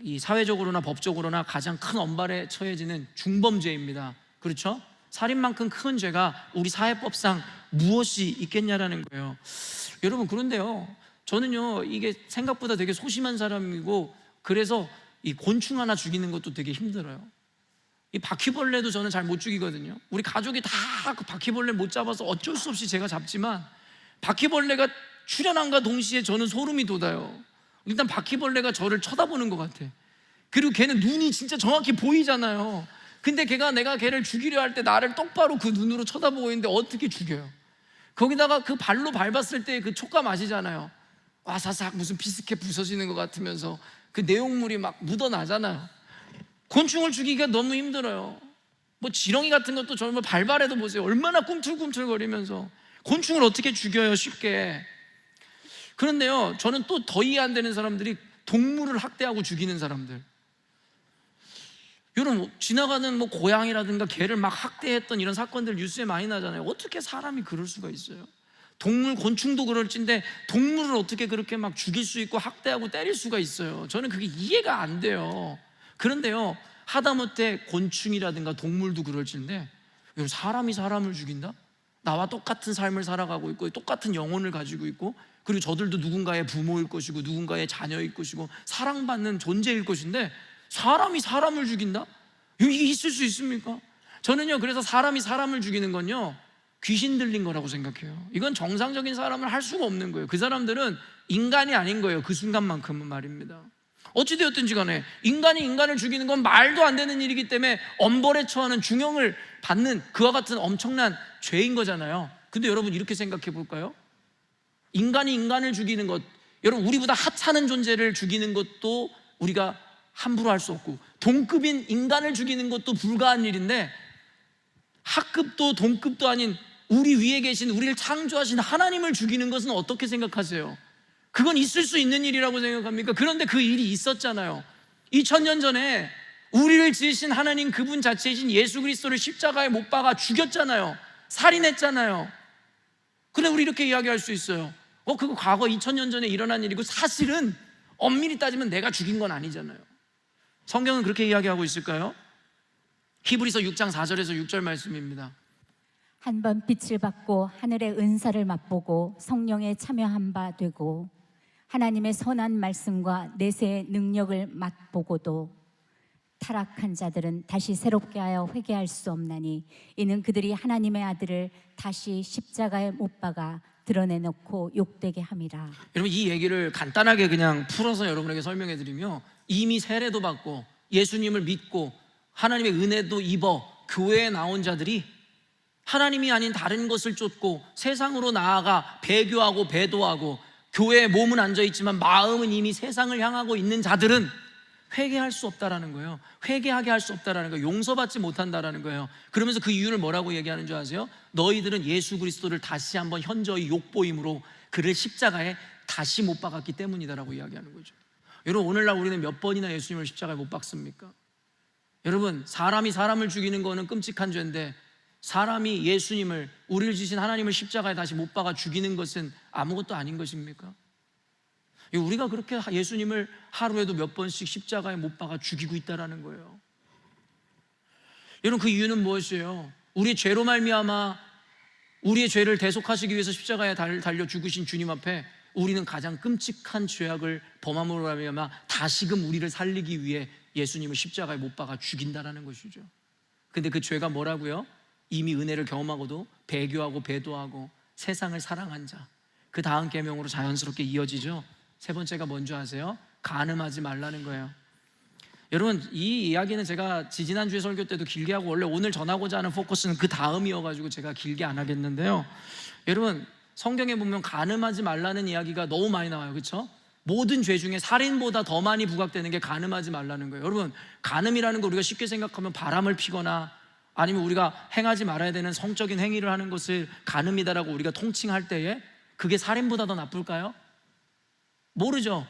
이 사회적으로나 법적으로나 가장 큰 엄벌에 처해지는 중범죄입니다. 그렇죠? 살인만큼 큰 죄가 우리 사회법상 무엇이 있겠냐라는 거예요. 여러분, 그런데요, 저는요, 이게 생각보다 되게 소심한 사람이고, 그래서 이 곤충 하나 죽이는 것도 되게 힘들어요. 이 바퀴벌레도 저는 잘 못 죽이거든요. 우리 가족이 다 그 바퀴벌레 못 잡아서 어쩔 수 없이 제가 잡지만, 바퀴벌레가 출현함과 동시에 저는 소름이 돋아요. 일단 바퀴벌레가 저를 쳐다보는 것 같아. 그리고 걔는 눈이 진짜 정확히 보이잖아요. 근데 내가 걔를 죽이려 할 때 나를 똑바로 그 눈으로 쳐다보고 있는데 어떻게 죽여요? 거기다가 그 발로 밟았을 때 그 촉감 아시잖아요. 와사삭 무슨 비스켓 부서지는 것 같으면서 그 내용물이 막 묻어나잖아요. 곤충을 죽이기가 너무 힘들어요. 뭐 지렁이 같은 것도 정말 발발해도 보세요. 얼마나 꿈틀꿈틀거리면서. 곤충을 어떻게 죽여요, 쉽게. 그런데요, 저는 또 더 이해 안 되는 사람들이 동물을 학대하고 죽이는 사람들. 여러분, 지나가는 뭐 고양이라든가 개를 막 학대했던 이런 사건들 뉴스에 많이 나잖아요. 어떻게 사람이 그럴 수가 있어요? 동물, 곤충도 그럴진데 동물을 어떻게 그렇게 막 죽일 수 있고 학대하고 때릴 수가 있어요? 저는 그게 이해가 안 돼요. 그런데요, 하다못해 곤충이라든가 동물도 그럴진데, 여러분, 사람이 사람을 죽인다? 나와 똑같은 삶을 살아가고 있고 똑같은 영혼을 가지고 있고, 그리고 저들도 누군가의 부모일 것이고 누군가의 자녀일 것이고 사랑받는 존재일 것인데 사람이 사람을 죽인다? 이게 있을 수 있습니까? 저는요, 그래서 사람이 사람을 죽이는 건요, 귀신 들린 거라고 생각해요. 이건 정상적인 사람을 할 수가 없는 거예요. 그 사람들은 인간이 아닌 거예요. 그 순간만큼은 말입니다. 어찌되었든지 간에 인간이 인간을 죽이는 건 말도 안 되는 일이기 때문에 엄벌에 처하는 중형을 받는 그와 같은 엄청난 죄인 거잖아요. 근데 여러분, 이렇게 생각해 볼까요? 인간이 인간을 죽이는 것, 여러분, 우리보다 하찮은 존재를 죽이는 것도 우리가 함부로 할 수 없고, 동급인 인간을 죽이는 것도 불가한 일인데, 하급도 동급도 아닌 우리 위에 계신, 우리를 창조하신 하나님을 죽이는 것은 어떻게 생각하세요? 그건 있을 수 있는 일이라고 생각합니까? 그런데 그 일이 있었잖아요. 2000년 전에 우리를 지으신 하나님, 그분 자체이신 예수 그리스도를 십자가에 못 박아 죽였잖아요. 살인했잖아요. 근데 우리 이렇게 이야기할 수 있어요. 그거 과거 2000년 전에 일어난 일이고, 사실은 엄밀히 따지면 내가 죽인 건 아니잖아요. 성경은 그렇게 이야기하고 있을까요? 히브리서 6장 4절에서 6절 말씀입니다. 한 번 빛을 받고 하늘의 은사를 맛보고 성령에 참여한 바 되고 하나님의 선한 말씀과 내세의 능력을 맛보고도 타락한 자들은 다시 새롭게 하여 회개할 수 없나니 이는 그들이 하나님의 아들을 다시 십자가에 못 박아 드러내놓고 욕되게 함이라. 여러분, 이 얘기를 간단하게 그냥 풀어서 여러분에게 설명해 드리면, 이미 세례도 받고 예수님을 믿고 하나님의 은혜도 입어 교회에 나온 자들이 하나님이 아닌 다른 것을 쫓고 세상으로 나아가 배교하고 배도하고 교회에 몸은 앉아있지만 마음은 이미 세상을 향하고 있는 자들은 회개할 수 없다라는 거예요. 회개하게 할 수 없다라는 거예요. 용서받지 못한다라는 거예요. 그러면서 그 이유를 뭐라고 얘기하는 줄 아세요? 너희들은 예수 그리스도를 다시 한번 현저히 욕보임으로 그를 십자가에 다시 못 박았기 때문이다라고 이야기하는 거죠. 여러분, 오늘날 우리는 몇 번이나 예수님을 십자가에 못 박습니까? 여러분, 사람이 사람을 죽이는 거는 끔찍한 죄인데 사람이 예수님을, 우리를 지신 하나님을 십자가에 다시 못 박아 죽이는 것은 아무것도 아닌 것입니까? 우리가 그렇게 예수님을 하루에도 몇 번씩 십자가에 못 박아 죽이고 있다는 거예요. 여러분, 그 이유는 무엇이에요? 우리의 죄로 말미암아 우리의 죄를 대속하시기 위해서 십자가에 달려 죽으신 주님 앞에 우리는 가장 끔찍한 죄악을 범함으로 말미암아 다시금 우리를 살리기 위해 예수님을 십자가에 못 박아 죽인다라는 것이죠. 근데 그 죄가 뭐라고요? 이미 은혜를 경험하고도 배교하고 배도하고 세상을 사랑한 자. 그 다음 계명으로 자연스럽게 이어지죠. 세 번째가 뭔지 아세요? 간음하지 말라는 거예요. 여러분, 이 이야기는 제가 지지난주에 설교 때도 길게 하고 원래 오늘 전하고자 하는 포커스는 그 다음이어가지고 제가 길게 안 하겠는데요. 여러분, 성경에 보면 간음하지 말라는 이야기가 너무 많이 나와요. 그렇죠? 모든 죄 중에 살인보다 더 많이 부각되는 게 간음하지 말라는 거예요. 여러분, 간음이라는 거 우리가 쉽게 생각하면 바람을 피거나 아니면 우리가 행하지 말아야 되는 성적인 행위를 하는 것을 간음이다라고 우리가 통칭할 때에 그게 살인보다 더 나쁠까요? 모르죠.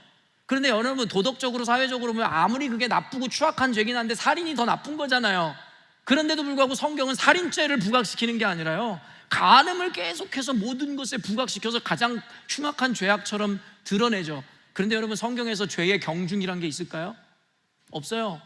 그런데 여러분, 도덕적으로 사회적으로 보면 아무리 그게 나쁘고 추악한 죄긴 한데 살인이 더 나쁜 거잖아요. 그런데도 불구하고 성경은 살인죄를 부각시키는 게 아니라요, 간음을 계속해서 모든 것에 부각시켜서 가장 흉악한 죄악처럼 드러내죠. 그런데 여러분, 성경에서 죄의 경중이란 게 있을까요? 없어요.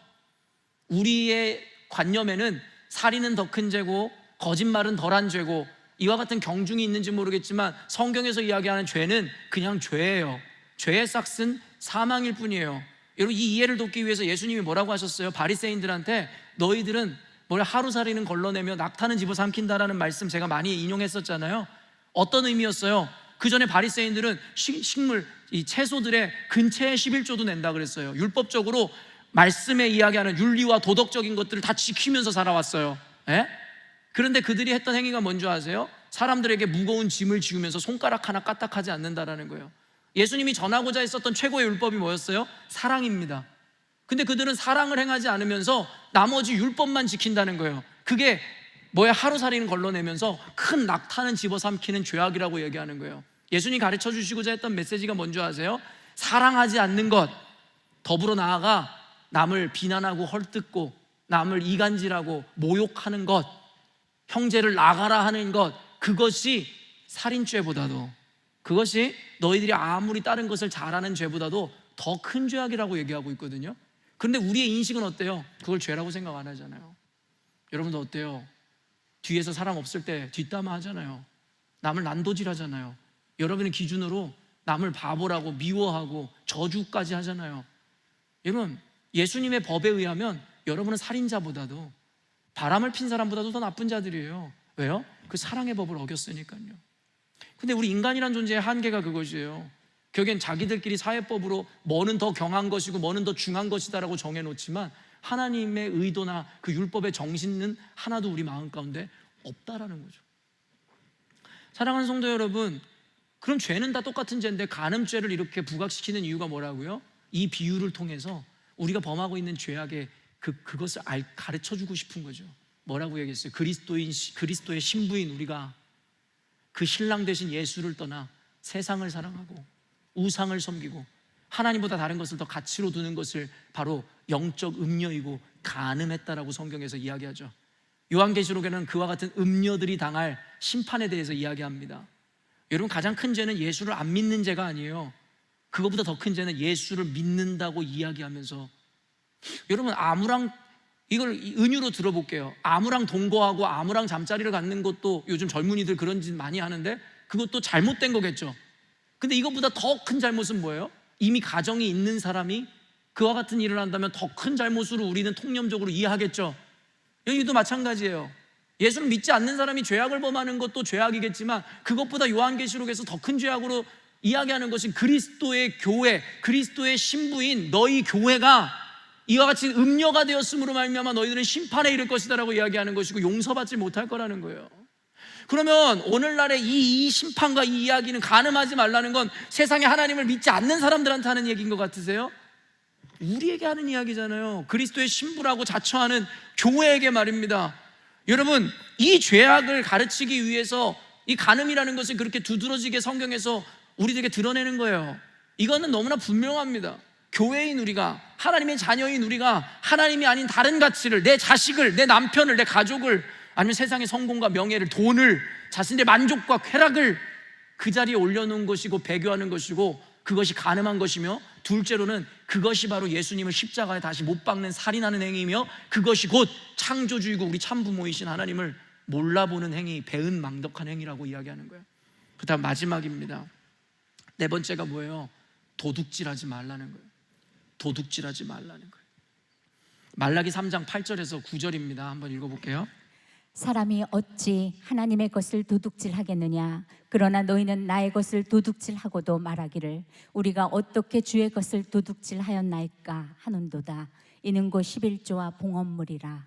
우리의 관념에는 살인은 더 큰 죄고 거짓말은 덜한 죄고 이와 같은 경중이 있는지 모르겠지만 성경에서 이야기하는 죄는 그냥 죄예요. 죄의 싹은 사망일 뿐이에요. 여러분, 이 이해를 돕기 위해서 예수님이 뭐라고 하셨어요? 바리새인들한테 너희들은 하루살이는 걸러내며 낙타는 집어삼킨다라는 말씀 제가 많이 인용했었잖아요. 어떤 의미였어요? 그 전에 바리새인들은 식물, 이 채소들의 근처에 11조도 낸다 그랬어요. 율법적으로 말씀에 이야기하는 윤리와 도덕적인 것들을 다 지키면서 살아왔어요. 예? 그런데 그들이 했던 행위가 뭔지 아세요? 사람들에게 무거운 짐을 지우면서 손가락 하나 까딱하지 않는다라는 거예요. 예수님이 전하고자 했었던 최고의 율법이 뭐였어요? 사랑입니다. 근데 그들은 사랑을 행하지 않으면서 나머지 율법만 지킨다는 거예요. 그게 하루살이는 걸러내면서 큰 낙타는 집어삼키는 죄악이라고 얘기하는 거예요. 예수님이 가르쳐 주시고자 했던 메시지가 뭔지 아세요? 사랑하지 않는 것, 더불어 나아가 남을 비난하고 헐뜯고 남을 이간질하고 모욕하는 것, 형제를 나가라 하는 것, 그것이 살인죄보다도, 그것이 너희들이 아무리 다른 것을 잘하는 죄보다도 더 큰 죄악이라고 얘기하고 있거든요. 그런데 우리의 인식은 어때요? 그걸 죄라고 생각 안 하잖아요. 여러분도 어때요? 뒤에서 사람 없을 때 뒷담화 하잖아요. 남을 난도질하잖아요. 여러분의 기준으로 남을 바보라고 미워하고 저주까지 하잖아요. 여러분, 예수님의 법에 의하면 여러분은 살인자보다도, 바람을 핀 사람보다도 더 나쁜 자들이에요. 왜요? 그 사랑의 법을 어겼으니까요. 근데 우리 인간이란 존재의 한계가 그것이에요. 결국엔 자기들끼리 사회법으로 뭐는 더 경한 것이고 뭐는 더 중한 것이다라고 정해놓지만 하나님의 의도나 그 율법의 정신은 하나도 우리 마음 가운데 없다라는 거죠. 사랑하는 성도 여러분, 그럼 죄는 다 똑같은 죄인데 간음죄를 이렇게 부각시키는 이유가 뭐라고요? 이 비유를 통해서 우리가 범하고 있는 죄악의 그것을 가르쳐주고 싶은 거죠. 뭐라고 얘기했어요? 그리스도의 신부인 우리가 그 신랑 되신 예수를 떠나 세상을 사랑하고 우상을 섬기고 하나님보다 다른 것을 더 가치로 두는 것을 바로 영적 음녀이고 간음했다라고 성경에서 이야기하죠. 요한계시록에는 그와 같은 음녀들이 당할 심판에 대해서 이야기합니다. 여러분, 가장 큰 죄는 예수를 안 믿는 죄가 아니에요. 그것보다 더 큰 죄는 예수를 믿는다고 이야기하면서, 여러분, 이걸 은유로 들어볼게요. 아무랑 동거하고 아무랑 잠자리를 갖는 것도 요즘 젊은이들 그런 짓 많이 하는데 그것도 잘못된 거겠죠. 근데 이것보다 더 큰 잘못은 뭐예요? 이미 가정이 있는 사람이 그와 같은 일을 한다면 더 큰 잘못으로 우리는 통념적으로 이해하겠죠. 여기도 마찬가지예요. 예수를 믿지 않는 사람이 죄악을 범하는 것도 죄악이겠지만 그것보다 요한계시록에서 더 큰 죄악으로 이야기하는 것은 그리스도의 교회, 그리스도의 신부인 너희 교회가 이와 같이 음녀가 되었으므로 말미암아 너희들은 심판에 이를 것이다라고 이야기하는 것이고 용서받지 못할 거라는 거예요. 그러면 오늘날의 이 심판과 이 이야기는, 간음하지 말라는 건 세상에 하나님을 믿지 않는 사람들한테 하는 얘기인 것 같으세요? 우리에게 하는 이야기잖아요. 그리스도의 신부라고 자처하는 교회에게 말입니다. 여러분, 이 죄악을 가르치기 위해서 이 간음이라는 것을 그렇게 두드러지게 성경에서 우리들에게 드러내는 거예요. 이거는 너무나 분명합니다. 교회인 우리가, 하나님의 자녀인 우리가 하나님이 아닌 다른 가치를, 내 자식을, 내 남편을, 내 가족을, 아니면 세상의 성공과 명예를, 돈을, 자신의 만족과 쾌락을 그 자리에 올려놓은 것이고 배교하는 것이고, 그것이 가늠한 것이며, 둘째로는 그것이 바로 예수님을 십자가에 다시 못 박는 살인하는 행위이며, 그것이 곧 창조주이고 우리 참부모이신 하나님을 몰라보는 행위, 배은망덕한 행위라고 이야기하는 거예요. 그 다음 마지막입니다. 네 번째가 뭐예요? 도둑질하지 말라는 거예요. 도둑질하지 말라는 거예요. 말라기 3장 8절에서 9절입니다. 한번 읽어볼게요. 사람이 어찌 하나님의 것을 도둑질하겠느냐? 그러나 너희는 나의 것을 도둑질하고도 말하기를 우리가 어떻게 주의 것을 도둑질하였나이까 하는도다. 이는 곧 11조와 봉헌물이라.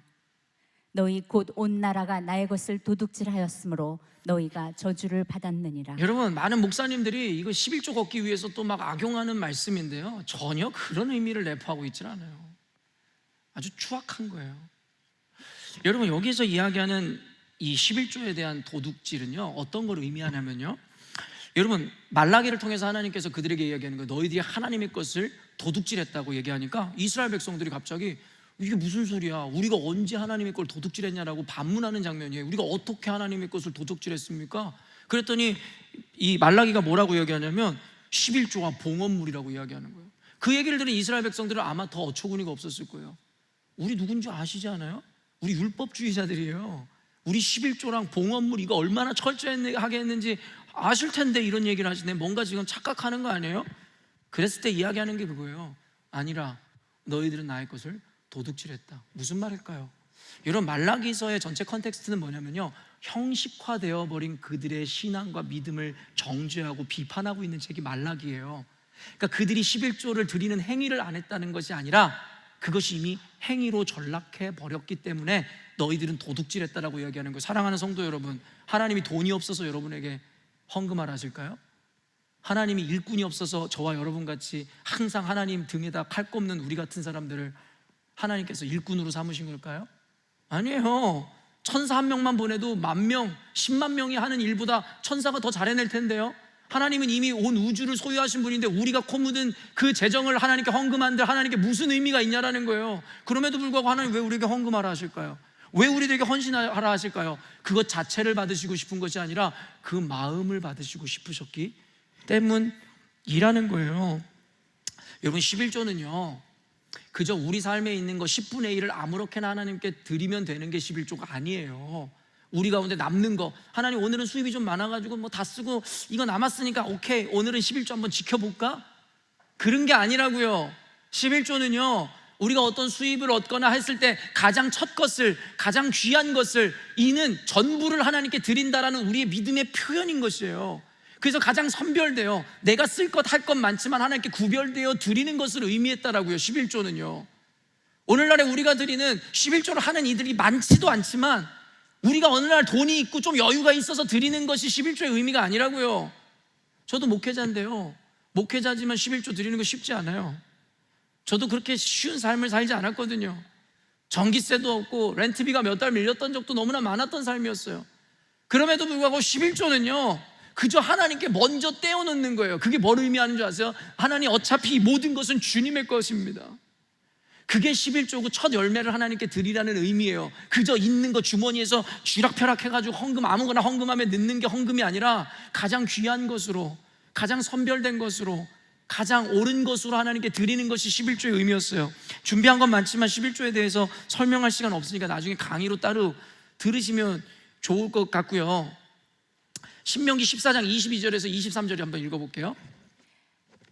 너희 곧 온 나라가 나의 것을 도둑질하였으므로 너희가 저주를 받았느니라. 여러분, 많은 목사님들이 이거 11조 걷기 위해서 또 막 악용하는 말씀인데요, 전혀 그런 의미를 내포하고 있질 않아요. 아주 추악한 거예요. 여러분, 여기서 이야기하는 이 11조에 대한 도둑질은요, 어떤 걸 의미하냐면요, 여러분, 말라기를 통해서 하나님께서 그들에게 이야기하는 거예요. 너희들이 하나님의 것을 도둑질했다고 얘기하니까 이스라엘 백성들이 갑자기 이게 무슨 소리야, 우리가 언제 하나님의 걸 도둑질했냐라고 반문하는 장면이에요. 우리가 어떻게 하나님의 것을 도둑질했습니까? 그랬더니 이 말라기가 뭐라고 이야기하냐면 11조와 봉헌물이라고 이야기하는 거예요. 그 얘기를 들은 이스라엘 백성들은 아마 더 어처구니가 없었을 거예요. 우리 누군지 아시지 않아요? 우리 율법주의자들이에요. 우리 11조랑 봉헌물 이거 얼마나 철저하게 했는지 아실 텐데 이런 얘기를 하시네. 뭔가 지금 착각하는 거 아니에요? 그랬을 때 이야기하는 게 그거예요. 아니라 너희들은 나의 것을 도둑질했다. 무슨 말일까요? 여러분, 말라기서의 전체 컨텍스트는 뭐냐면요, 형식화되어 버린 그들의 신앙과 믿음을 정죄하고 비판하고 있는 책이 말라기예요. 그러니까 그들이 11조를 드리는 행위를 안 했다는 것이 아니라 그것이 이미 행위로 전락해 버렸기 때문에 너희들은 도둑질했다라고 이야기하는 거예요. 사랑하는 성도 여러분, 하나님이 돈이 없어서 여러분에게 헌금하라 하실까요? 하나님이 일꾼이 없어서 저와 여러분같이 항상 하나님 등에다 칼 꼽는 우리 같은 사람들을 하나님께서 일꾼으로 삼으신 걸까요? 아니에요. 천사 한 명만 보내도 10,000명, 10만 명이 하는 일보다 천사가 더 잘해낼 텐데요. 하나님은 이미 온 우주를 소유하신 분인데 우리가 코 묻은 그 재정을 하나님께 헌금한들 하나님께 무슨 의미가 있냐라는 거예요. 그럼에도 불구하고 하나님 왜 우리에게 헌금하라 하실까요? 왜 우리들에게 헌신하라 하실까요? 그것 자체를 받으시고 싶은 것이 아니라 그 마음을 받으시고 싶으셨기 때문이라는 거예요. 여러분, 11조는요 그저 우리 삶에 있는 거 10분의 1을 아무렇게나 하나님께 드리면 되는 게 11조가 아니에요. 우리 가운데 남는 거, 하나님 오늘은 수입이 좀 많아가지고 뭐 다 쓰고 이거 남았으니까 오케이, 오늘은 11조 한번 지켜볼까? 그런 게 아니라고요. 11조는요 우리가 어떤 수입을 얻거나 했을 때 가장 첫 것을, 가장 귀한 것을, 이는 전부를 하나님께 드린다라는 우리의 믿음의 표현인 것이에요. 그래서 가장 선별되어 내가 쓸 것 할 것 많지만 하나님께 구별되어 드리는 것을 의미했다라고요. 11조는요 오늘날에 우리가 드리는 11조를 하는 이들이 많지도 않지만 우리가 어느 날 돈이 있고 좀 여유가 있어서 드리는 것이 11조의 의미가 아니라고요. 저도 목회자인데요, 목회자지만 11조 드리는 거 쉽지 않아요. 저도 그렇게 쉬운 삶을 살지 않았거든요. 전기세도 없고 렌트비가 몇 달 밀렸던 적도 너무나 많았던 삶이었어요. 그럼에도 불구하고 11조는요 그저 하나님께 먼저 떼어놓는 거예요. 그게 뭘 의미하는 줄 아세요? 하나님 어차피 이 모든 것은 주님의 것입니다. 그게 11조고 첫 열매를 하나님께 드리라는 의미예요. 그저 있는 거 주머니에서 쥐락펴락 해가지고 헌금 아무거나 헌금하면 넣는 게 헌금이 아니라 가장 귀한 것으로, 가장 선별된 것으로, 가장 옳은 것으로 하나님께 드리는 것이 11조의 의미였어요. 준비한 건 많지만 11조에 대해서 설명할 시간 없으니까 나중에 강의로 따로 들으시면 좋을 것 같고요. 신명기 14장 22절에서 23절에 한번 읽어볼게요.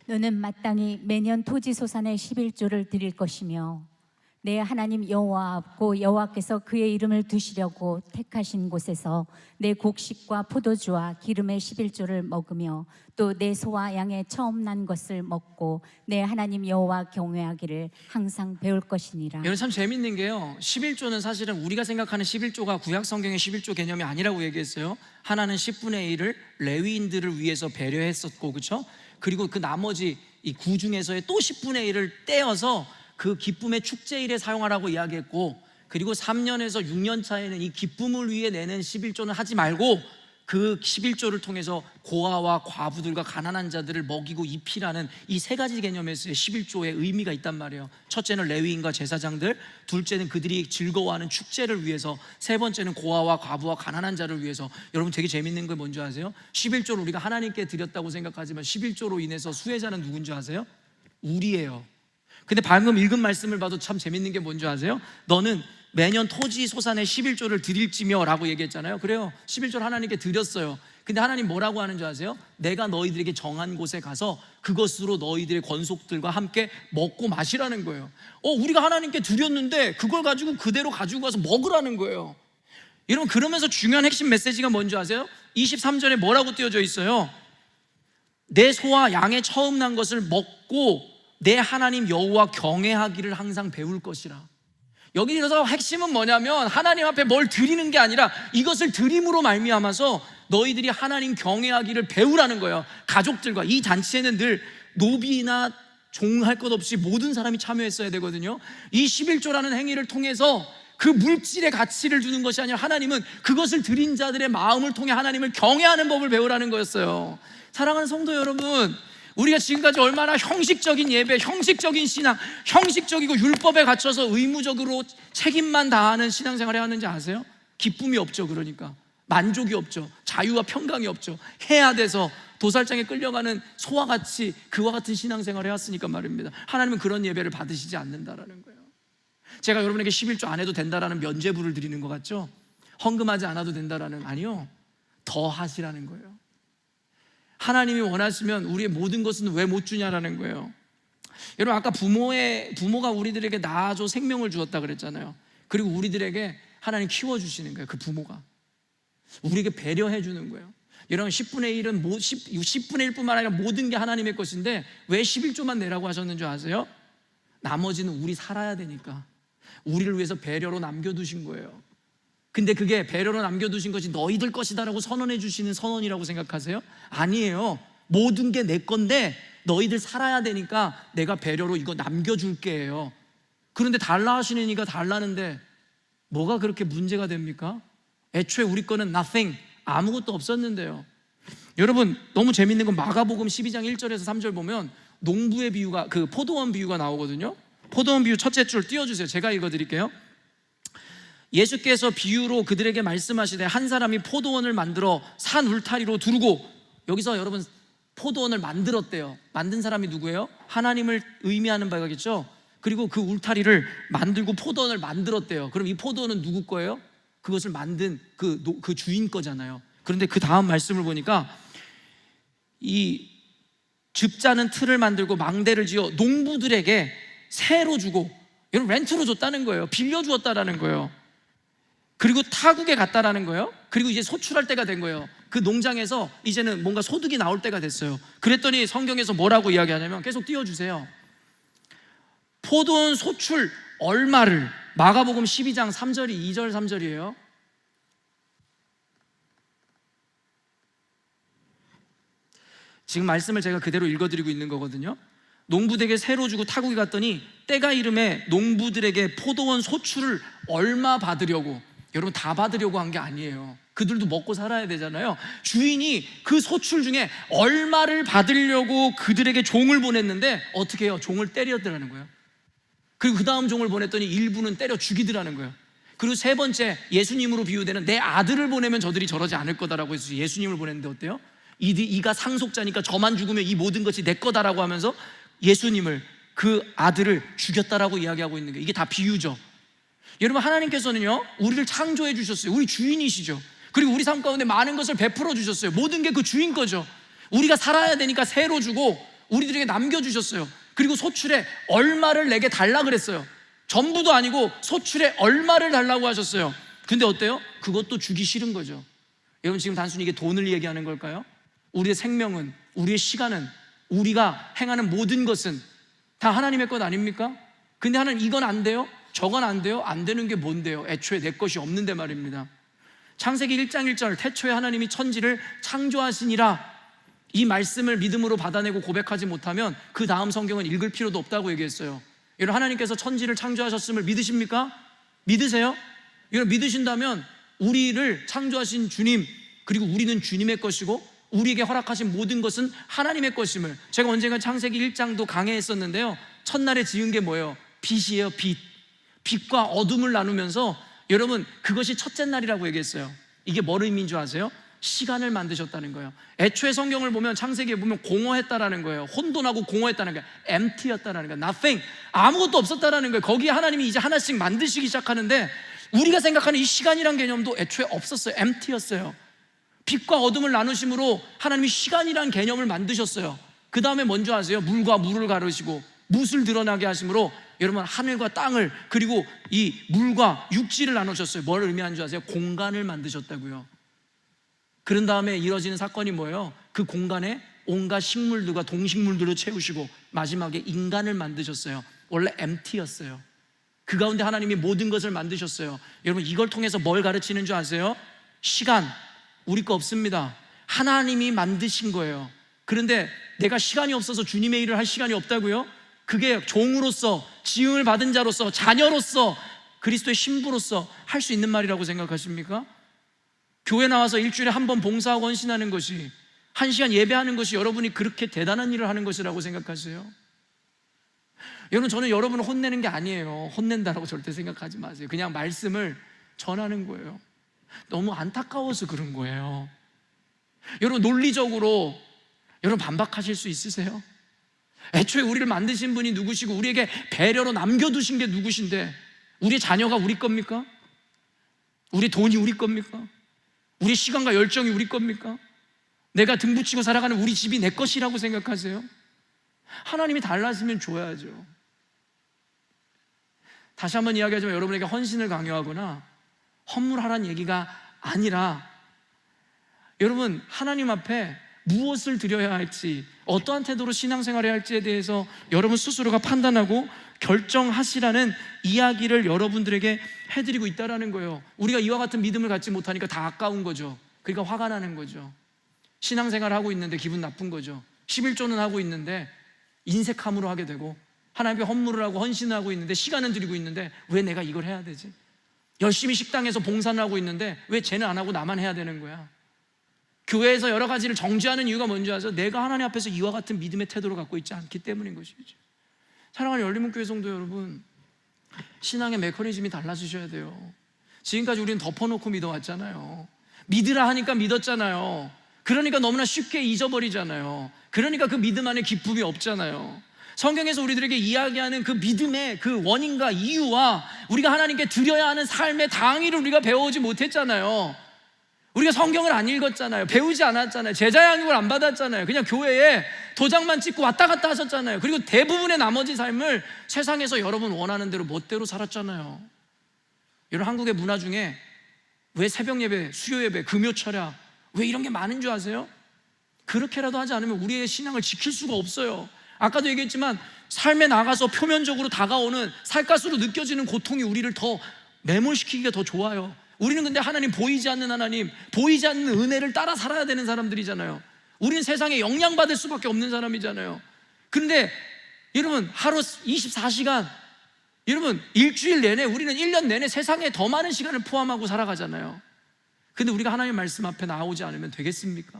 너는 마땅히 매년 토지소산의 11조를 드릴 것이며 내 하나님 여호와고 여호와께서 그의 이름을 두시려고 택하신 곳에서 내 곡식과 포도주와 기름의 11조를 먹으며 또 내 소와 양의 처음 난 것을 먹고 내 하나님 여호와 경외하기를 항상 배울 것이니라. 여러분, 참 재밌는 게요 11조는 사실은 우리가 생각하는 11조가 구약 성경의 11조 개념이 아니라고 얘기했어요. 하나는 10분의 1을 레위인들을 위해서 배려했었고, 그렇죠? 그리고 그 나머지 이 구 중에서의 또 10분의 1을 떼어서 그 기쁨의 축제일에 사용하라고 이야기했고, 그리고 3년에서 6년 차에는 이 기쁨을 위해 내는 11조는 하지 말고 그 11조를 통해서 고아와 과부들과 가난한 자들을 먹이고 입히라는 이 세 가지 개념에서의 11조의 의미가 있단 말이에요. 첫째는 레위인과 제사장들, 둘째는 그들이 즐거워하는 축제를 위해서, 세 번째는 고아와 과부와 가난한 자를 위해서. 여러분 되게 재밌는 거 뭔지 아세요? 11조를 우리가 하나님께 드렸다고 생각하지만 11조로 인해서 수혜자는 누군지 아세요? 우리예요. 근데 방금 읽은 말씀을 봐도 참 재밌는 게 뭔지 아세요? 너는 매년 토지 소산의 11조를 드릴지며 라고 얘기했잖아요. 그래요, 11조를 하나님께 드렸어요. 근데 하나님 뭐라고 하는 줄 아세요? 내가 너희들에게 정한 곳에 가서 그것으로 너희들의 권속들과 함께 먹고 마시라는 거예요. 우리가 하나님께 드렸는데 그걸 가지고 그대로 가지고 가서 먹으라는 거예요. 여러분, 그러면서 중요한 핵심 메시지가 뭔지 아세요? 23절에 뭐라고 띄어져 있어요? 내 소와 양의 처음 난 것을 먹고 내 하나님 여호와 경외하기를 항상 배울 것이라. 여기서 핵심은 뭐냐면 하나님 앞에 뭘 드리는 게 아니라 이것을 드림으로 말미암아서 너희들이 하나님 경외하기를 배우라는 거예요. 가족들과. 이 잔치에는 늘 노비나 종할 것 없이 모든 사람이 참여했어야 되거든요. 이 11조라는 행위를 통해서 그 물질의 가치를 주는 것이 아니라 하나님은 그것을 드린 자들의 마음을 통해 하나님을 경외하는 법을 배우라는 거였어요. 사랑하는 성도 여러분, 우리가 지금까지 얼마나 형식적인 예배, 형식적인 신앙, 형식적이고 율법에 갇혀서 의무적으로 책임만 다하는 신앙생활을 해왔는지 아세요? 기쁨이 없죠. 그러니까 만족이 없죠. 자유와 평강이 없죠. 해야 돼서 도살장에 끌려가는 소와 같이 그와 같은 신앙생활을 해왔으니까 말입니다. 하나님은 그런 예배를 받으시지 않는다라는 거예요. 제가 여러분에게 11조 안 해도 된다라는 면죄부를 드리는 것 같죠? 헌금하지 않아도 된다라는, 아니요, 더 하시라는 거예요. 하나님이 원하시면 우리의 모든 것은 왜 못 주냐라는 거예요. 여러분, 아까 부모가 우리들에게 낳아줘 생명을 주었다 그랬잖아요. 그리고 우리들에게 하나님 키워주시는 거예요. 그 부모가 우리에게 배려해 주는 거예요. 여러분, 10분의 1은 10분의 1뿐만 아니라 모든 게 하나님의 것인데 왜 11조만 내라고 하셨는 줄 아세요? 나머지는 우리 살아야 되니까 우리를 위해서 배려로 남겨두신 거예요. 근데 그게 배려로 남겨두신 것이 너희들 것이다라고 선언해 주시는 선언이라고 생각하세요? 아니에요. 모든 게 내 건데 너희들 살아야 되니까 내가 배려로 이거 남겨줄게요. 그런데 달라 하시는 이가 달라는데 뭐가 그렇게 문제가 됩니까? 애초에 우리 거는 nothing, 아무것도 없었는데요. 여러분, 너무 재밌는 건 마가복음 12장 1절에서 3절 보면 농부의 비유가, 그 포도원 비유가 나오거든요. 포도원 비유 첫째 줄 띄워주세요. 제가 읽어드릴게요. 예수께서 비유로 그들에게 말씀하시되 한 사람이 포도원을 만들어 산 울타리로 두르고, 여기서 여러분 포도원을 만들었대요. 만든 사람이 누구예요? 하나님을 의미하는 바겠죠. 그리고 그 울타리를 만들고 포도원을 만들었대요. 그럼 이 포도원은 누구 거예요? 그것을 만든 그 주인 거잖아요. 그런데 그 다음 말씀을 보니까 이 즙자는 틀을 만들고 망대를 지어 농부들에게 세로 주고, 여러분 렌트로 줬다는 거예요. 빌려주었다라는 거예요. 그리고 타국에 갔다라는 거예요. 그리고 이제 소출할 때가 된 거예요. 그 농장에서 이제는 뭔가 소득이 나올 때가 됐어요. 그랬더니 성경에서 뭐라고 이야기하냐면, 계속 띄워주세요. 포도원 소출 얼마를, 마가복음 12장 3절이 2절 3절이에요. 지금 말씀을 제가 그대로 읽어드리고 있는 거거든요. 농부들에게 세로 주고 타국에 갔더니 때가 이름에 농부들에게 포도원 소출을 얼마 받으려고, 여러분 다 받으려고 한 게 아니에요. 그들도 먹고 살아야 되잖아요. 주인이 그 소출 중에 얼마를 받으려고 그들에게 종을 보냈는데 어떻게 해요? 종을 때렸더라는 거예요. 그리고 그 다음 종을 보냈더니 일부는 때려 죽이더라는 거예요. 그리고 세 번째, 예수님으로 비유되는 내 아들을 보내면 저들이 저러지 않을 거다라고 해서 예수님을 보냈는데 어때요? 이가 상속자니까 저만 죽으면 이 모든 것이 내 거다라고 하면서 예수님을, 그 아들을 죽였다라고 이야기하고 있는 게, 이게 다 비유죠. 여러분, 하나님께서는요 우리를 창조해 주셨어요. 우리 주인이시죠. 그리고 우리 삶 가운데 많은 것을 베풀어 주셨어요. 모든 게 그 주인 거죠. 우리가 살아야 되니까 세로 주고 우리들에게 남겨주셨어요. 그리고 소출에 얼마를 내게 달라 그랬어요. 전부도 아니고 소출에 얼마를 달라고 하셨어요. 근데 어때요? 그것도 주기 싫은 거죠. 여러분, 지금 단순히 이게 돈을 얘기하는 걸까요? 우리의 생명은, 우리의 시간은, 우리가 행하는 모든 것은 다 하나님의 것 아닙니까? 근데 하나님 이건 안 돼요? 저건 안 돼요? 안 되는 게 뭔데요? 애초에 내 것이 없는데 말입니다. 창세기 1장 1절, 태초에 하나님이 천지를 창조하시니라, 이 말씀을 믿음으로 받아내고 고백하지 못하면 그 다음 성경은 읽을 필요도 없다고 얘기했어요. 여러분, 하나님께서 천지를 창조하셨음을 믿으십니까? 믿으세요? 여러분, 믿으신다면 우리를 창조하신 주님, 그리고 우리는 주님의 것이고 우리에게 허락하신 모든 것은 하나님의 것임을, 제가 언젠가 창세기 1장도 강해했었는데요, 첫날에 지은 게 뭐예요? 빛이에요. 빛과 어둠을 나누면서 여러분 그것이 첫째 날이라고 얘기했어요. 이게 뭘 의미인 줄 아세요? 시간을 만드셨다는 거예요. 애초에 성경을 보면 창세기에 보면 공허했다라는 거예요. 혼돈하고 공허했다는 거예요. empty였다라는 거예요. nothing, 아무것도 없었다라는 거예요. 거기에 하나님이 이제 하나씩 만드시기 시작하는데 우리가 생각하는 이 시간이란 개념도 애초에 없었어요. empty였어요. 빛과 어둠을 나누심으로 하나님이 시간이란 개념을 만드셨어요. 그 다음에 뭔지 아세요? 물과 물을 가르시고 뭇을 드러나게 하심으로 여러분 하늘과 땅을, 그리고 이 물과 육지를 나누셨어요. 뭘 의미하는 줄 아세요? 공간을 만드셨다고요. 그런 다음에 이루어지는 사건이 뭐예요? 그 공간에 온갖 식물들과 동식물들을 채우시고 마지막에 인간을 만드셨어요. 원래 empty였어요. 그 가운데 하나님이 모든 것을 만드셨어요. 여러분 이걸 통해서 뭘 가르치는 줄 아세요? 시간, 우리 거 없습니다. 하나님이 만드신 거예요. 그런데 내가 시간이 없어서 주님의 일을 할 시간이 없다고요? 그게 종으로서, 지음을 받은 자로서, 자녀로서, 그리스도의 신부로서 할 수 있는 말이라고 생각하십니까? 교회 나와서 일주일에 한 번 봉사하고 헌신하는 것이, 1시간 예배하는 것이 여러분이 그렇게 대단한 일을 하는 것이라고 생각하세요? 여러분 저는 여러분을 혼내는 게 아니에요. 혼낸다라고 절대 생각하지 마세요. 그냥 말씀을 전하는 거예요. 너무 안타까워서 그런 거예요. 여러분 논리적으로 여러분 반박하실 수 있으세요? 애초에 우리를 만드신 분이 누구시고 우리에게 배려로 남겨두신 게 누구신데 우리 자녀가 우리 겁니까? 우리 돈이 우리 겁니까? 우리 시간과 열정이 우리 겁니까? 내가 등붙이고 살아가는 우리 집이 내 것이라고 생각하세요? 하나님이 달라지면 줘야죠. 다시 한번 이야기하자면 여러분에게 헌신을 강요하거나 헌물하라는 얘기가 아니라 여러분 하나님 앞에 무엇을 드려야 할지, 어떠한 태도로 신앙생활을 할지에 대해서 여러분 스스로가 판단하고 결정하시라는 이야기를 여러분들에게 해드리고 있다는 거예요. 우리가 이와 같은 믿음을 갖지 못하니까 다 아까운 거죠. 그러니까 화가 나는 거죠. 신앙생활을 하고 있는데 기분 나쁜 거죠. 11조는 하고 있는데 인색함으로 하게 되고, 하나님께 헌물을 하고 헌신을 하고 있는데 시간은 드리고 있는데 왜 내가 이걸 해야 되지? 열심히 식당에서 봉사를 하고 있는데 왜 쟤는 안 하고 나만 해야 되는 거야? 교회에서 여러 가지를 정죄하는 이유가 뭔지 아세요? 내가 하나님 앞에서 이와 같은 믿음의 태도를 갖고 있지 않기 때문인 것이죠. 사랑하는 열린문교회 성도 여러분, 신앙의 메커니즘이 달라지셔야 돼요. 지금까지 우리는 덮어놓고 믿어왔잖아요. 믿으라 하니까 믿었잖아요. 그러니까 너무나 쉽게 잊어버리잖아요. 그러니까 그 믿음 안에 기쁨이 없잖아요. 성경에서 우리들에게 이야기하는 그 믿음의 그 원인과 이유와 우리가 하나님께 드려야 하는 삶의 당위를 우리가 배워오지 못했잖아요. 우리가 성경을 안 읽었잖아요. 배우지 않았잖아요. 제자 양육을 안 받았잖아요. 그냥 교회에 도장만 찍고 왔다 갔다 하셨잖아요. 그리고 대부분의 나머지 삶을 세상에서 여러분 원하는 대로 멋대로 살았잖아요. 여러분 한국의 문화 중에 왜 새벽 예배, 수요 예배, 금요 철야 왜 이런 게 많은 줄 아세요? 그렇게라도 하지 않으면 우리의 신앙을 지킬 수가 없어요. 아까도 얘기했지만 삶에 나가서 표면적으로 다가오는 살갗으로 느껴지는 고통이 우리를 더 매몰시키기가 더 좋아요. 우리는 근데 하나님, 보이지 않는 하나님, 보이지 않는 은혜를 따라 살아야 되는 사람들이잖아요. 우리는 세상에 영향받을 수밖에 없는 사람이잖아요. 그런데 여러분 하루 24시간, 여러분 일주일 내내, 우리는 1년 내내 세상에 더 많은 시간을 포함하고 살아가잖아요. 근데 우리가 하나님의 말씀 앞에 나오지 않으면 되겠습니까?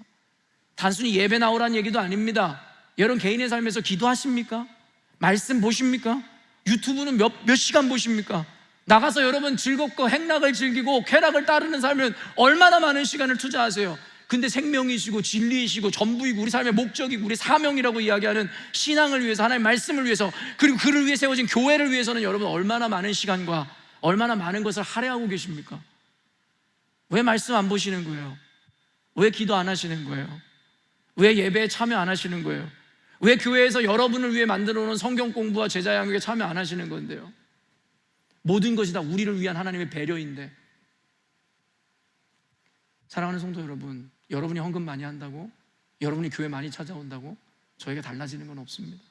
단순히 예배 나오라는 얘기도 아닙니다. 여러분 개인의 삶에서 기도하십니까? 말씀 보십니까? 유튜브는 몇 시간 보십니까? 나가서 여러분 즐겁고 행락을 즐기고 쾌락을 따르는 삶은 얼마나 많은 시간을 투자하세요? 근데 생명이시고 진리이시고 전부이고 우리 삶의 목적이고 우리 사명이라고 이야기하는 신앙을 위해서, 하나님의 말씀을 위해서, 그리고 그를 위해 세워진 교회를 위해서는 여러분 얼마나 많은 시간과 얼마나 많은 것을 할애하고 계십니까? 왜 말씀 안 보시는 거예요? 왜 기도 안 하시는 거예요? 왜 예배에 참여 안 하시는 거예요? 왜 교회에서 여러분을 위해 만들어 놓은 성경 공부와 제자 양육에 참여 안 하시는 건데요? 모든 것이 다 우리를 위한 하나님의 배려인데. 사랑하는 성도 여러분, 여러분이 헌금 많이 한다고, 여러분이 교회 많이 찾아온다고 저희가 달라지는 건 없습니다.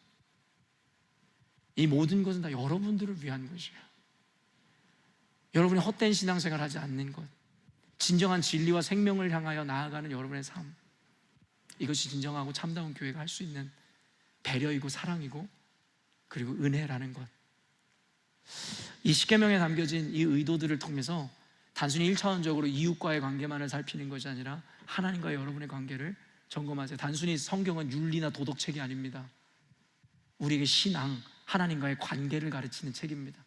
이 모든 것은 다 여러분들을 위한 것이에요. 여러분이 헛된 신앙생활 하지 않는 것, 진정한 진리와 생명을 향하여 나아가는 여러분의 삶, 이것이 진정하고 참다운 교회가 할 수 있는 배려이고 사랑이고 그리고 은혜라는 것. 이 십계명에 담겨진 이 의도들을 통해서 단순히 1차원적으로 이웃과의 관계만을 살피는 것이 아니라 하나님과 여러분의 관계를 점검하세요. 단순히 성경은 윤리나 도덕책이 아닙니다. 우리에게 신앙, 하나님과의 관계를 가르치는 책입니다.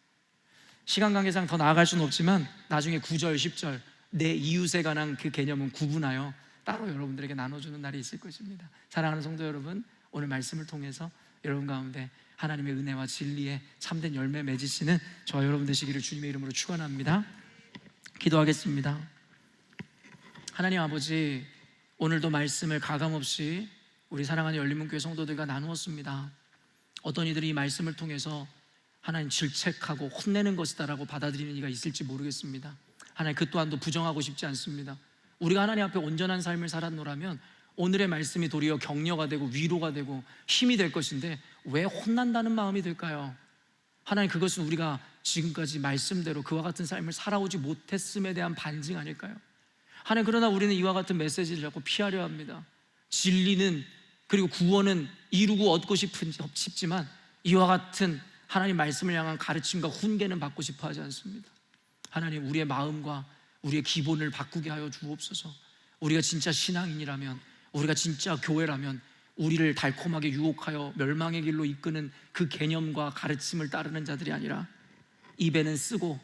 시간 관계상 더 나아갈 수는 없지만 나중에 9절, 10절 내 이웃에 관한 그 개념은 구분하여 따로 여러분들에게 나눠주는 날이 있을 것입니다. 사랑하는 성도 여러분, 오늘 말씀을 통해서 여러분 가운데 하나님의 은혜와 진리에 참된 열매 맺으시는 저와 여러분 되시기를 주님의 이름으로 축원합니다. 기도하겠습니다. 하나님 아버지, 오늘도 말씀을 가감없이 우리 사랑하는 열린문교회 성도들과 나누었습니다. 어떤 이들이 이 말씀을 통해서 하나님 질책하고 혼내는 것이다라고 받아들이는 이가 있을지 모르겠습니다. 하나님 그 또한도 부정하고 싶지 않습니다. 우리가 하나님 앞에 온전한 삶을 살았노라면 오늘의 말씀이 도리어 격려가 되고 위로가 되고 힘이 될 것인데 왜 혼난다는 마음이 들까요? 하나님, 그것은 우리가 지금까지 말씀대로 그와 같은 삶을 살아오지 못했음에 대한 반증 아닐까요? 하나님, 그러나 우리는 이와 같은 메시지를 자꾸 피하려 합니다. 진리는, 그리고 구원은 이루고 얻고 싶지만 이와 같은 하나님 말씀을 향한 가르침과 훈계는 받고 싶어 하지 않습니다. 하나님, 우리의 마음과 우리의 기본을 바꾸게 하여 주옵소서. 우리가 진짜 신앙인이라면, 우리가 진짜 교회라면 우리를 달콤하게 유혹하여 멸망의 길로 이끄는 그 개념과 가르침을 따르는 자들이 아니라 입에는 쓰고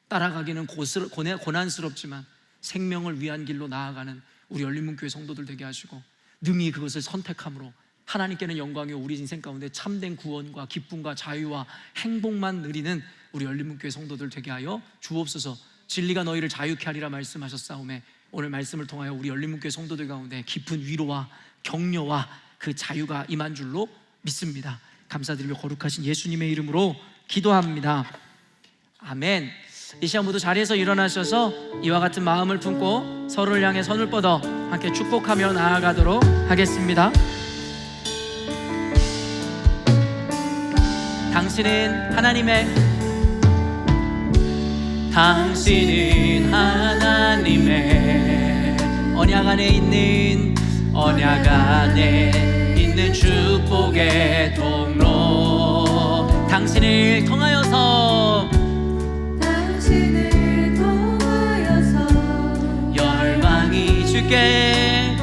따라가기는 고난스럽지만 생명을 위한 길로 나아가는 우리 열린문교회 성도들 되게 하시고 능히 그것을 선택함으로 하나님께는 영광이요 우리 인생 가운데 참된 구원과 기쁨과 자유와 행복만 누리는 우리 열린문교회 성도들 되게 하여 주옵소서. 진리가 너희를 자유케 하리라 말씀하셨사오매 오늘 말씀을 통하여 우리 열린문교회 성도들 가운데 깊은 위로와 격려와 그 자유가 임한 줄로 믿습니다. 감사드리며 거룩하신 예수님의 이름으로 기도합니다. 아멘. 이 시간 모두 자리에서 일어나셔서 이와 같은 마음을 품고 서로를 향해 손을 뻗어 함께 축복하며 나아가도록 하겠습니다. 당신은 하나님의 언약 안에 있는 축복의 통로. 당신을 통하여서 열방이 주께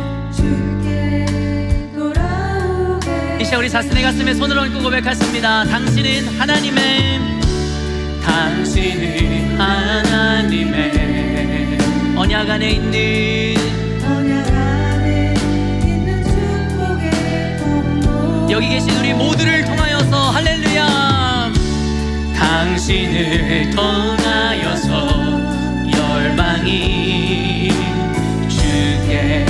돌아오게. 이 시간 우리 자신의 가슴에 손을 얹고 고백하십니다. 당신은 하나님의 언약 안에 있는 축복의 통로. 여기 계신 우리 모두를 통하여서 할렐루야. 당신을 통하여서 열방이 주께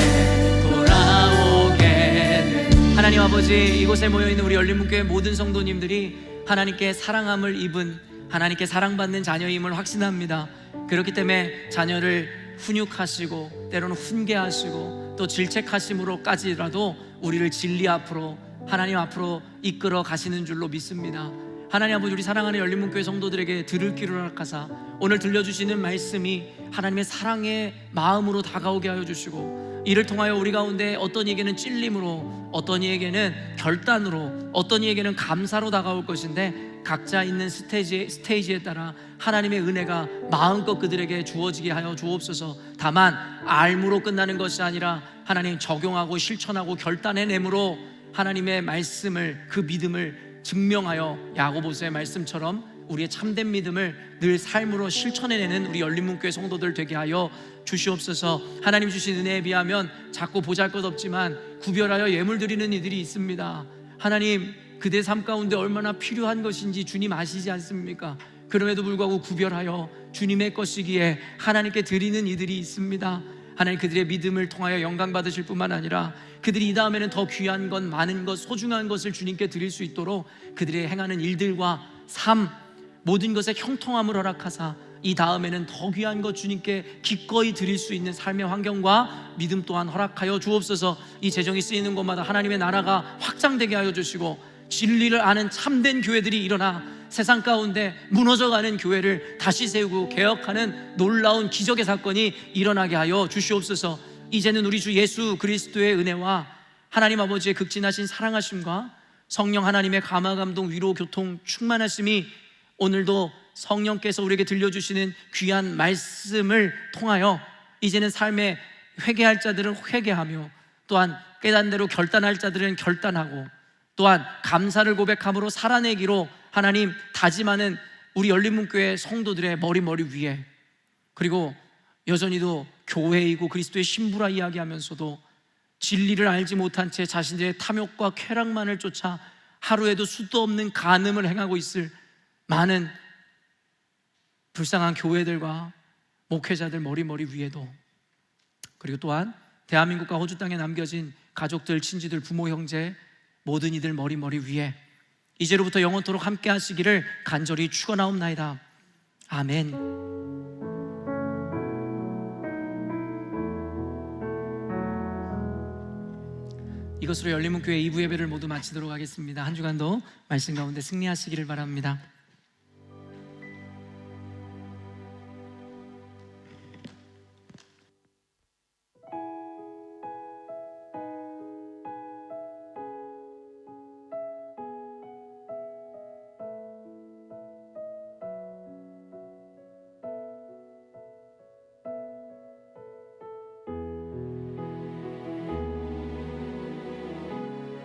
돌아오게 된. 하나님 아버지, 이곳에 모여있는 우리 열린문교회 모든 성도님들이 하나님께 사랑함을 입은, 하나님께 사랑받는 자녀임을 확신합니다. 그렇기 때문에 자녀를 훈육하시고 때로는 훈계하시고 또 질책하심으로까지라도 우리를 진리 앞으로, 하나님 앞으로 이끌어 가시는 줄로 믿습니다. 하나님 아버지, 우리 사랑하는 열린문교회 성도들에게 들을 귀를 허락하사 오늘 들려주시는 말씀이 하나님의 사랑의 마음으로 다가오게 하여 주시고, 이를 통하여 우리 가운데 어떤 이에게는 찔림으로, 어떤 이에게는 결단으로, 어떤 이에게는 감사로 다가올 것인데 각자 있는 스테이지에 따라 하나님의 은혜가 마음껏 그들에게 주어지게 하여 주옵소서. 다만 알므로 끝나는 것이 아니라 하나님 적용하고 실천하고 결단해내므로 하나님의 말씀을, 그 믿음을 증명하여 야고보서의 말씀처럼 우리의 참된 믿음을 늘 삶으로 실천해내는 우리 열린문교회 성도들 되게 하여 주시옵소서. 하나님 주신 은혜에 비하면 작고 보잘것없지만 구별하여 예물 드리는 이들이 있습니다. 하나님, 그대 삶 가운데 얼마나 필요한 것인지 주님 아시지 않습니까? 그럼에도 불구하고 구별하여 주님의 것이기에 하나님께 드리는 이들이 있습니다. 하나님, 그들의 믿음을 통하여 영광 받으실 뿐만 아니라 그들이 이 다음에는 더 귀한 것, 많은 것, 소중한 것을 주님께 드릴 수 있도록 그들의 행하는 일들과 삶, 모든 것에 형통함을 허락하사 이 다음에는 더 귀한 것 주님께 기꺼이 드릴 수 있는 삶의 환경과 믿음 또한 허락하여 주옵소서. 이 재정이 쓰이는 곳마다 하나님의 나라가 확장되게 하여 주시고 진리를 아는 참된 교회들이 일어나 세상 가운데 무너져가는 교회를 다시 세우고 개혁하는 놀라운 기적의 사건이 일어나게 하여 주시옵소서. 이제는 우리 주 예수 그리스도의 은혜와 하나님 아버지의 극진하신 사랑하심과 성령 하나님의 감화 감동 위로 교통 충만하심이 오늘도 성령께서 우리에게 들려주시는 귀한 말씀을 통하여 이제는 삶에 회개할 자들은 회개하며, 또한 깨달은 대로 결단할 자들은 결단하고, 또한 감사를 고백함으로 살아내기로 하나님 다짐하는 우리 열린문교회 성도들의 머리 위에, 그리고 여전히도 교회이고 그리스도의 신부라 이야기하면서도 진리를 알지 못한 채 자신들의 탐욕과 쾌락만을 쫓아 하루에도 수도 없는 간음을 행하고 있을 많은 불쌍한 교회들과 목회자들 머리 위에도, 그리고 또한 대한민국과 호주 땅에 남겨진 가족들, 친지들, 부모, 형제 모든 이들 머리 위에 이제로부터 영원토록 함께 하시기를 간절히 축원하옵나이다. 아멘. 이것으로 열린문교회 2부 예배를 모두 마치도록 하겠습니다. 한 주간도 말씀 가운데 승리하시기를 바랍니다.